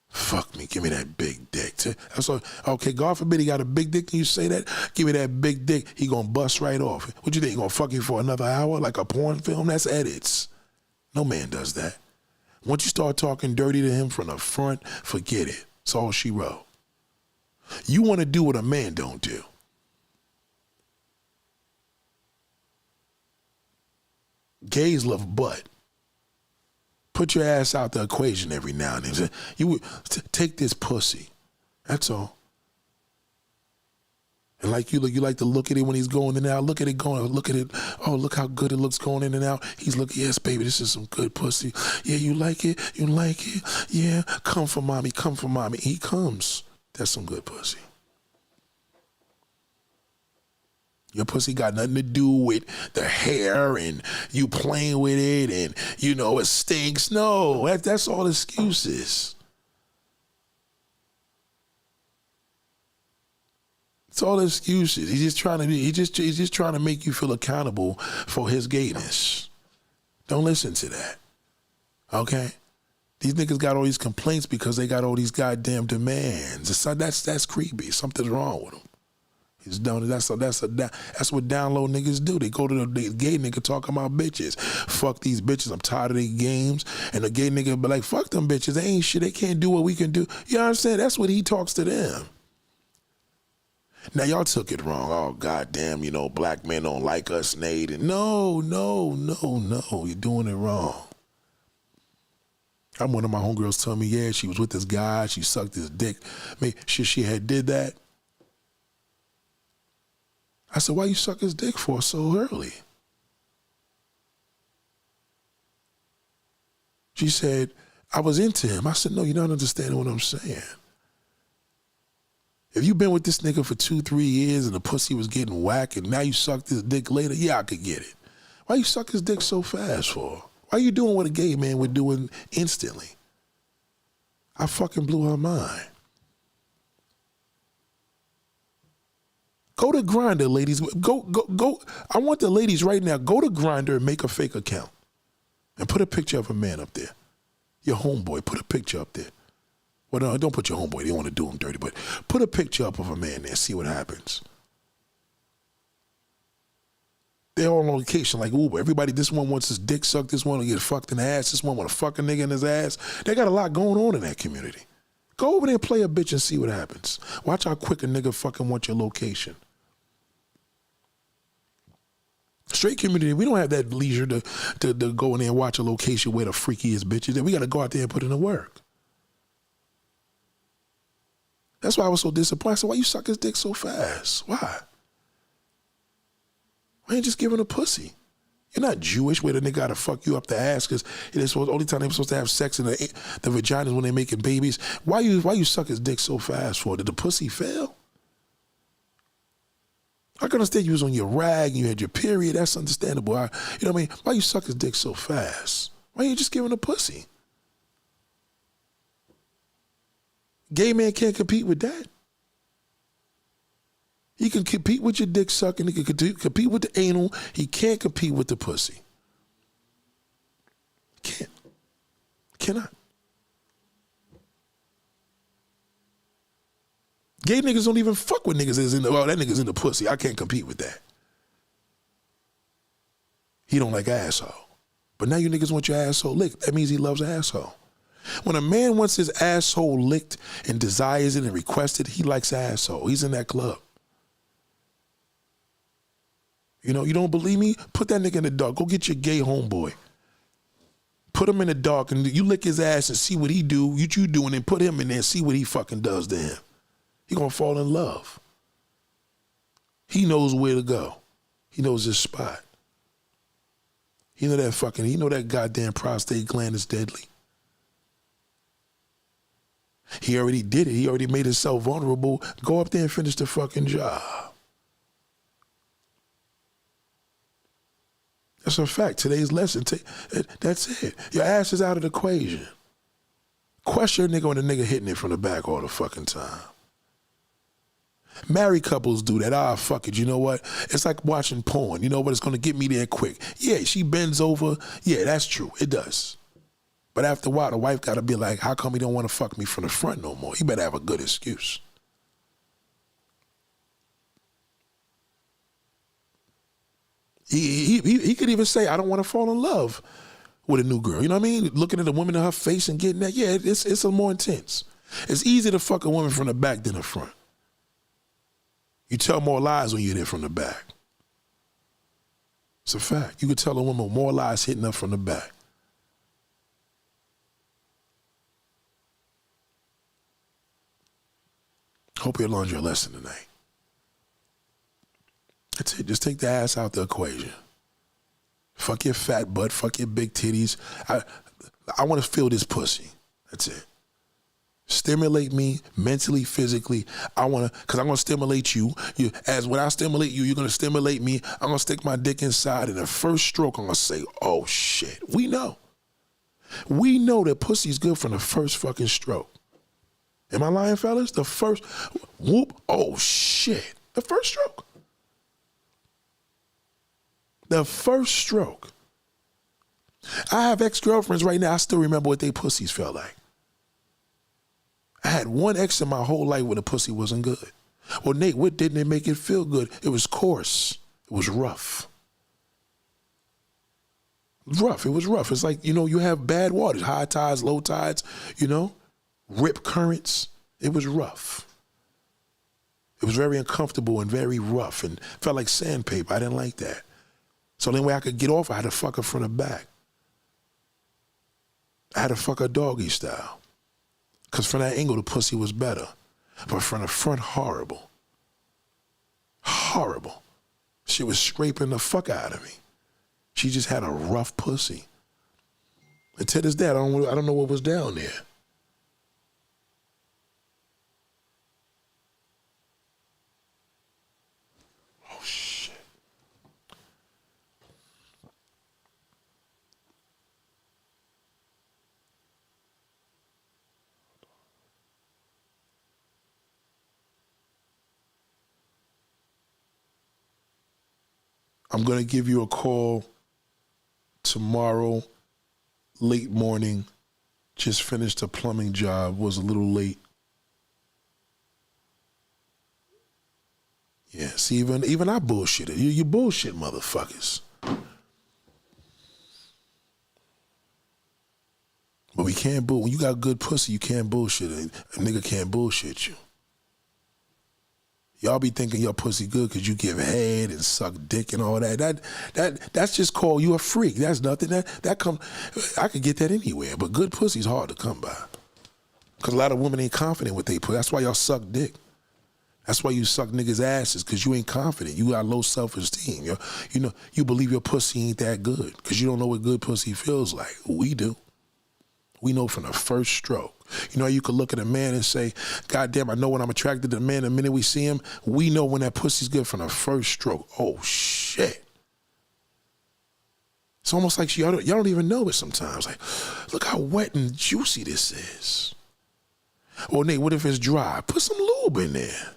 Fuck me, give me that big dick. That's all. Okay, God forbid he got a big dick and you say that, give me that big dick, he gonna bust right off. What you think, he gonna fuck you for another hour like a porn film? That's edits. No man does that. Once you start talking dirty to him from the front, forget it. It's all she wrote. You wanna do what a man don't do. Gays love butt. Put your ass out the equation every now and then. You take this pussy. That's all. And like you like to look at it when he's going in and out. Look at it going. Look at it. Oh, look how good it looks going in and out. He's looking. Yes, baby, this is some good pussy. Yeah, you like it. You like it. Yeah, come for mommy. Come for mommy. He comes. That's some good pussy. Your pussy got nothing to do with the hair and you playing with it and, you know, it stinks. No, that's all excuses. It's all excuses. He's just trying to make you feel accountable for his gayness. Don't listen to that. Okay? These niggas got all these complaints because they got all these goddamn demands. That's creepy. Something's wrong with them. He's done. That's what down low niggas do. They go to the gay nigga talking about bitches. Fuck these bitches. I'm tired of their games. And the gay nigga be like, fuck them bitches. They ain't shit. They can't do what we can do. You know what I'm saying? That's what he talks to them. Now y'all took it wrong. Oh goddamn, you know, black men don't like us, Nate. And no. You're doing it wrong. I'm one of my homegirls telling me, yeah, she was with this guy. She sucked his dick. Make sure she had did that. I said, why you suck his dick for so early? She said, I was into him. I said, no, you're not understanding what I'm saying. If you've been with this nigga for 2-3 years and the pussy was getting whack and now you sucked his dick later, yeah, I could get it. Why you suck his dick so fast for? Why you doing what a gay man would do instantly? I fucking blew her mind. Go to Grindr, ladies. Go. I want the ladies right now, go to Grindr and make a fake account. And put a picture of a man up there. Your homeboy, put a picture up there. Well, no, don't put your homeboy. They don't want to do him dirty, but put a picture up of a man there. See what happens. They're all on location like Uber. Everybody, this one wants his dick sucked. This one will get fucked in the ass. This one want to fuck a nigga in his ass. They got a lot going on in that community. Go over there and play a bitch and see what happens. Watch how quick a nigga fucking want your location. Straight community, we don't have that leisure to go in there and watch a location where the freakiest bitches. We got to go out there and put in the work. That's why I was so disappointed. I said, why you suck his dick so fast? Why? Why ain't just giving a pussy? You're not Jewish where the nigga gotta fuck you up the ass because the only time they're supposed to have sex in the vagina is when they're making babies. Why you suck his dick so fast for? Did the pussy fail? I can understand you was on your rag and you had your period. That's understandable. You know what I mean? Why you suck his dick so fast? Why you just giving a pussy? Gay man can't compete with that. He can compete with your dick sucking. He can compete with the anal. He can't compete with the pussy. Can't. Cannot. Gay niggas don't even fuck with niggas that's that nigga's in the pussy. I can't compete with that. He don't like asshole. But now you niggas want your asshole licked. That means he loves asshole. When a man wants his asshole licked and desires it and requests it, he likes asshole. He's in that club. You know, you don't believe me? Put that nigga in the dark. Go get your gay homeboy. Put him in the dark and you lick his ass and see what he do, what you do, and then put him in there and see what he fucking does to him. He gonna fall in love. He knows where to go. He knows his spot. He know that goddamn prostate gland is deadly. He already did it. He already made himself vulnerable. Go up there and finish the fucking job. That's a fact. Today's lesson, that's it. Your ass is out of the equation. Question your nigga when the nigga hitting it from the back all the fucking time. Married couples do that. Fuck it. You know what? It's like watching porn. You know what? It's going to get me there quick. Yeah, she bends over. Yeah, that's true. It does. But after a while, the wife got to be like, how come he don't want to fuck me from the front no more? He better have a good excuse. He could even say, I don't want to fall in love with a new girl. You know what I mean? Looking at a woman in her face and getting that. Yeah, it's a more intense. It's easier to fuck a woman from the back than the front. You tell more lies when you're there from the back. It's a fact. You could tell a woman more lies hitting up from the back. Hope you learned your lesson tonight. That's it. Just take the ass out the equation. Fuck your fat butt. Fuck your big titties. I want to feel this pussy. That's it. Stimulate me mentally, physically. Because I'm going to stimulate you. When I stimulate you, you're going to stimulate me. I'm going to stick my dick inside. And the first stroke, I'm going to say, oh, shit. We know. We know that pussy's good from the first fucking stroke. Am I lying, fellas? The first, whoop, oh, shit. The first stroke. The first stroke. I have ex-girlfriends right now. I still remember what they pussies felt like. I had one ex in my whole life where the pussy wasn't good. Well, Nate, what didn't it make it feel good? It was coarse. It was rough. Rough. It was rough. It's like, you have bad waters, high tides, low tides, rip currents. It was rough. It was very uncomfortable and very rough and felt like sandpaper. I didn't like that. So the only way I could get off, I had to fuck her from the back. I had to fuck her doggy style. Because from that angle, the pussy was better. But from the front, horrible. Horrible. She was scraping the fuck out of me. She just had a rough pussy. And to this day, I don't know what was down there. Oh, shit. I'm going to give you a call tomorrow, late morning, Just finished a plumbing job, was a little late. Yeah, see, even I bullshitted. You bullshit motherfuckers. But we can't bull. When you got good pussy, you can't bullshit. A nigga can't bullshit you. Y'all be thinking your pussy good because you give head and suck dick and all that. That's just called you a freak. That's nothing. That come. I could get that anywhere, but good pussy's hard to come by. Because a lot of women ain't confident with they pussy. That's why y'all suck dick. That's why you suck niggas' asses, because you ain't confident. You got low self-esteem. You believe your pussy ain't that good because you don't know what good pussy feels like. We do. We know from the first stroke. You know how you could look at a man and say, God damn, I know when I'm attracted to the man the minute we see him. We know when that pussy's good from the first stroke. Oh, shit. It's almost like y'all don't even know it sometimes. Like, look how wet and juicy this is. Or Nate, what if it's dry? Put some lube in there.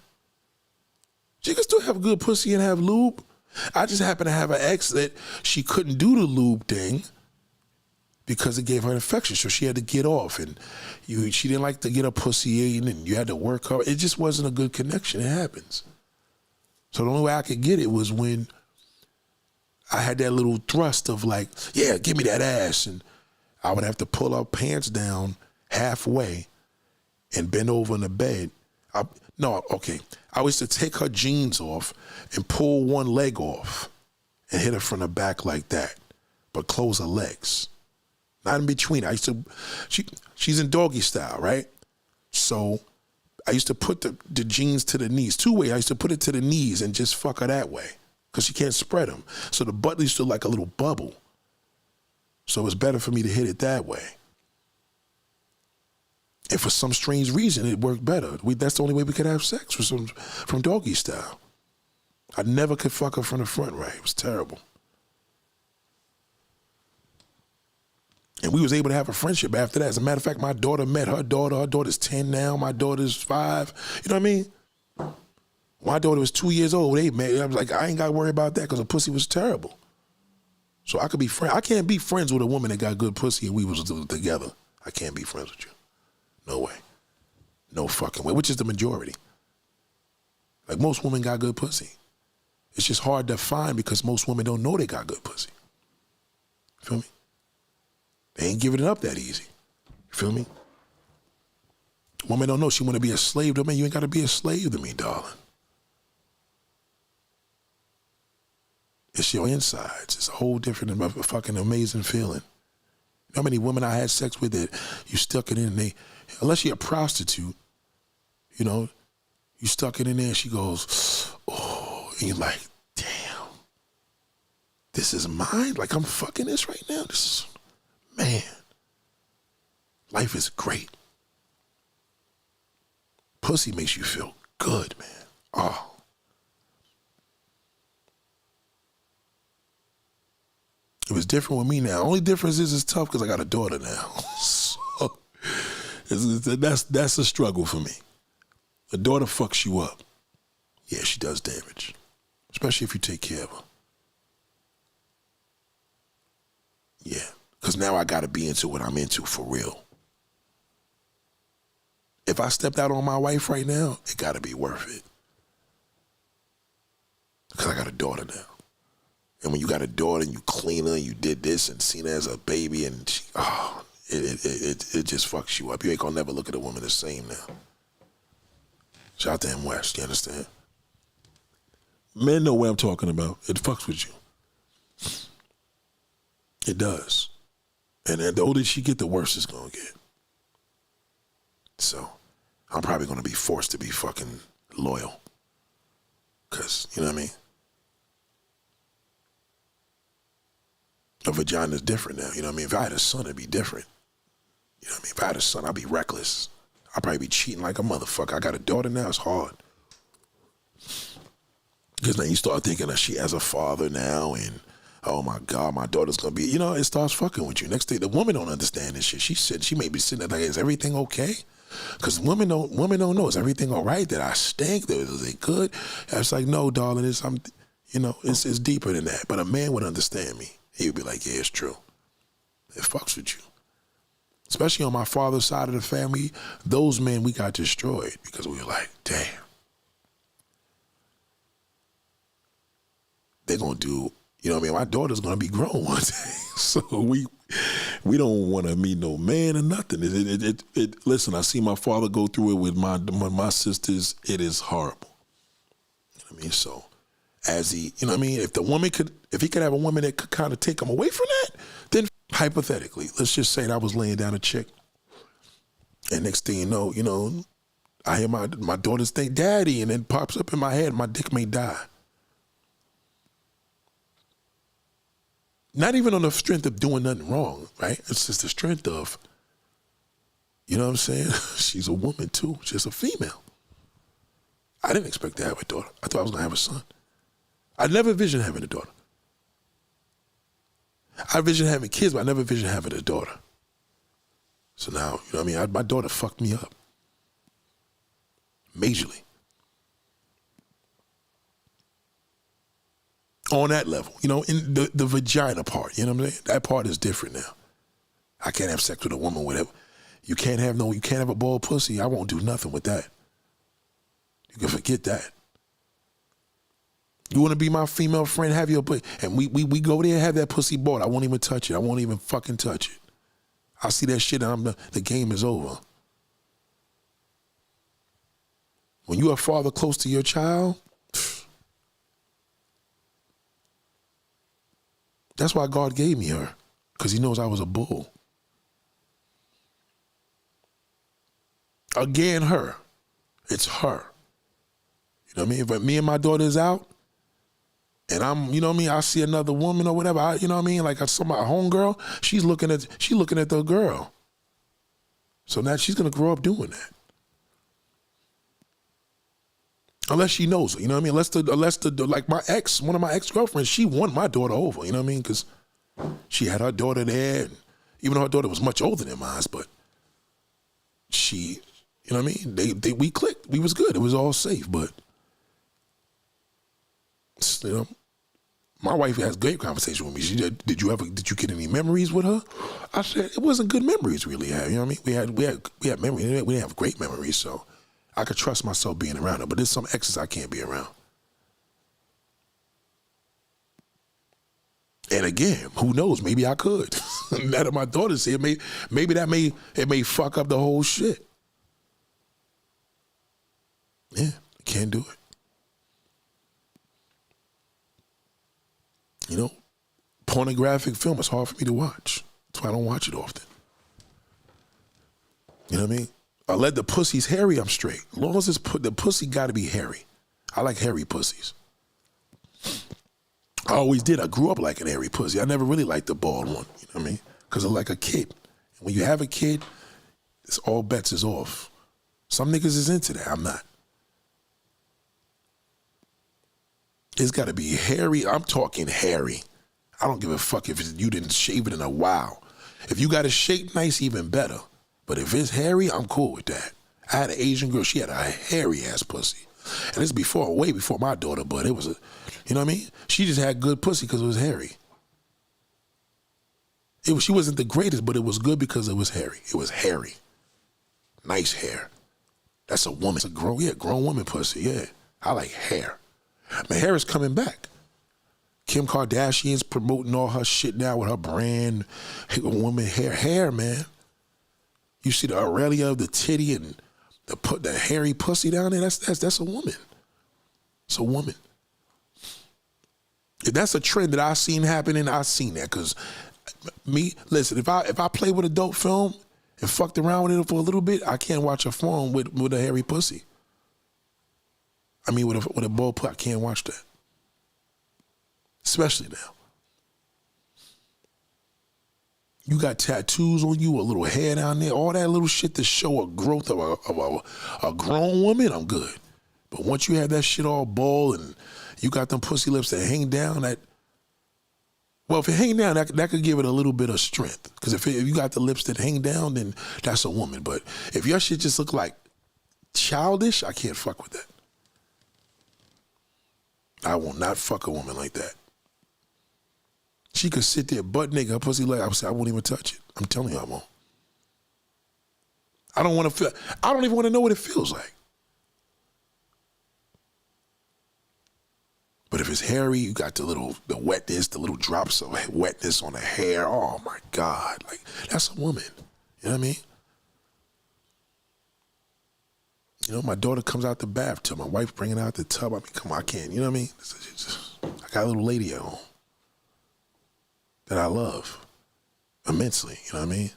She can still have good pussy and have lube. I just happen to have an ex that she couldn't do the lube thing because it gave her an infection, so she had to get off, and she didn't like to get her pussy in, and you had to work her. It just wasn't a good connection. It happens. So the only way I could get it was when I had that little thrust of like, yeah, give me that ass, and I would have to pull her pants down halfway and bend over in the bed. I used to take her jeans off and pull one leg off and hit her from the back like that, but close her legs. Not in between. She's in doggy style, right? So I used to put the jeans to the knees. Two ways. I used to put it to the knees and just fuck her that way because she can't spread them. So the butt used to look like a little bubble. So it was better for me to hit it that way. And for some strange reason, it worked better. That's the only way we could have sex from doggy style. I never could fuck her from the front right. It was terrible. And we was able to have a friendship after that. As a matter of fact, my daughter met her daughter. Her daughter's 10 now. My daughter's 5. You know what I mean? My daughter was 2 years old. They met. I was like, I ain't got to worry about that because the pussy was terrible. So I could be friends. I can't be friends with a woman that got good pussy and we was together. I can't be friends with you. No way. No fucking way. Which is the majority. Like most women got good pussy. It's just hard to find because most women don't know they got good pussy. Feel me? They ain't giving it up that easy. You feel me? Woman don't know she want to be a slave to me. You ain't got to be a slave to me, darling. It's your insides. It's a whole different fucking amazing feeling. You know how many women I had sex with that you stuck it in and unless you're a prostitute, you stuck it in there and she goes, oh, and you're like, damn, this is mine? Like I'm fucking this right now? Man, life is great. Pussy makes you feel good, man. Oh. It was different with me now. Only difference is it's tough because I got a daughter now. So that's a struggle for me. A daughter fucks you up. Yeah, she does damage. Especially if you take care of her. Yeah. Because now I got to be into what I'm into for real. If I stepped out on my wife right now, it got to be worth it. Because I got a daughter now. And when you got a daughter and you clean her and you did this and seen her as a baby and it just fucks you up. You ain't going to never look at a woman the same now. Shout out to M West, you understand? Men know what I'm talking about. It fucks with you. It does. And the older she get, the worse it's gonna get. So, I'm probably gonna be forced to be fucking loyal. Cause, you know what I mean? A vagina's different now, you know what I mean? If I had a son, it'd be different. You know what I mean? If I had a son, I'd be reckless. I'd probably be cheating like a motherfucker. I got a daughter now, it's hard. Because now you start thinking that she has a father now and oh my God, my daughter's gonna be, it starts fucking with you. Next day, the woman don't understand this shit. She may be sitting there like, is everything okay? Because women don't know, is everything all right? Did I stink? Is it good? And it's like, no, darling, it's deeper than that. But a man would understand me. He would be like, yeah, it's true. It fucks with you. especially on my father's side of the family, those men, we got destroyed because we were like, damn. They're going to do, you know what I mean? My daughter's going to be grown one day. So we don't want to meet no man or nothing. Listen, I see my father go through it with my sisters. It is horrible. You know what I mean? So as he, you know what I mean? If he could have a woman that could kind of take him away from that, then hypothetically, let's just say that I was laying down a chick. And next thing you know, I hear my daughter's think, daddy, and then pops up in my head, my dick may die. Not even on the strength of doing nothing wrong, right? It's just the strength of, you know what I'm saying? She's a woman too, she's a female. I didn't expect to have a daughter. I thought I was gonna have a son. I never envisioned having a daughter. I envisioned having kids, but I never envisioned having a daughter. So now, you know what I mean? My daughter fucked me up. Majorly. On that level, you know, in the vagina part, you know what I'm saying? That part is different now. I can't have sex with a woman, whatever. You can't have a bald pussy. I won't do nothing with that. You can forget that. You want to be my female friend, have your pussy, and we go there and have that pussy bald. I won't even touch it. I won't even fucking touch it. I see that shit and the game is over. When you're a father close to your child, that's why God gave me her, because he knows I was a bull. Again, her. It's her. You know what I mean? If me and my daughter is out, and I'm, you know what I mean, I see another woman or whatever, you know what I mean, like a homegirl, she's looking at the girl. So now she's gonna grow up doing that. Unless she knows it, you know what I mean? Unless like one of my ex-girlfriends, she won my daughter over, you know what I mean? Because she had her daughter there, and even though her daughter was much older than mine, but she, you know what I mean? We clicked. We was good. It was all safe, but you know, my wife has great conversation with me. She said, did you get any memories with her? I said, it wasn't good memories really. You know what I mean? We had memories. We didn't have great memories, so I could trust myself being around her, but there's some exes I can't be around. And again, who knows? Maybe I could. Now that my daughter's here, maybe it may fuck up the whole shit. Yeah, I can't do it. You know, pornographic film is hard for me to watch. That's why I don't watch it often. You know what I mean? I let the pussy's hairy, I'm straight. As long as the pussy got to be hairy. I like hairy pussies. I always did. I grew up like an hairy pussy. I never really liked the bald one. You know what I mean? Because I'm like a kid. And when you have a kid, it's all bets is off. Some niggas is into that. I'm not. It's got to be hairy. I'm talking hairy. I don't give a fuck if you didn't shave it in a while. If you got it shaped nice, even better. But if it's hairy, I'm cool with that. I had an Asian girl, she had a hairy ass pussy. And it's way before my daughter, but it was you know what I mean? She just had good pussy because it was hairy. She wasn't the greatest, but it was good because it was hairy. It was hairy. Nice hair. That's a woman. It's a grown woman pussy, yeah. I like hair. My hair is coming back. Kim Kardashian's promoting all her shit now with her brand, woman hair, man. You see the Aurelia of the titty and the hairy pussy down there. That's a woman. It's a woman. If that's a trend that I've seen happening, I've seen that. Cause listen, if I play with adult film and fucked around with it for a little bit, I can't watch a film with a hairy pussy. I mean, with a bald pussy, I can't watch that. Especially now. You got tattoos on you, a little hair down there, all that little shit to show a growth of a grown woman, I'm good. But once you have that shit all bald and you got them pussy lips that hang down, if it hang down, that could give it a little bit of strength. Because if you got the lips that hang down, then that's a woman. But if your shit just look like childish, I can't fuck with that. I will not fuck a woman like that. She could sit there butt naked, her pussy leg. I won't even touch it. I'm telling you, I won't. I don't want to feel. I don't even want to know what it feels like. But if it's hairy, you got the wetness, the little drops of wetness on the hair. Oh my God, like that's a woman. You know what I mean? You know, my daughter comes out the bathtub. My wife bringing out the tub. I mean, come on, I can't. You know what I mean? I got a little lady at home that I love immensely. You know what I mean?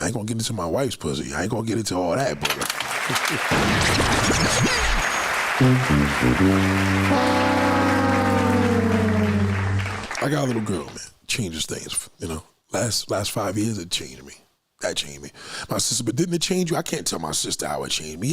I ain't gonna get into my wife's pussy. I ain't gonna get into all that, but. I got a little girl, man. Changes things, you know. Last 5 years, it changed me. That changed me. My sister, but didn't it change you? I can't tell my sister how it changed me.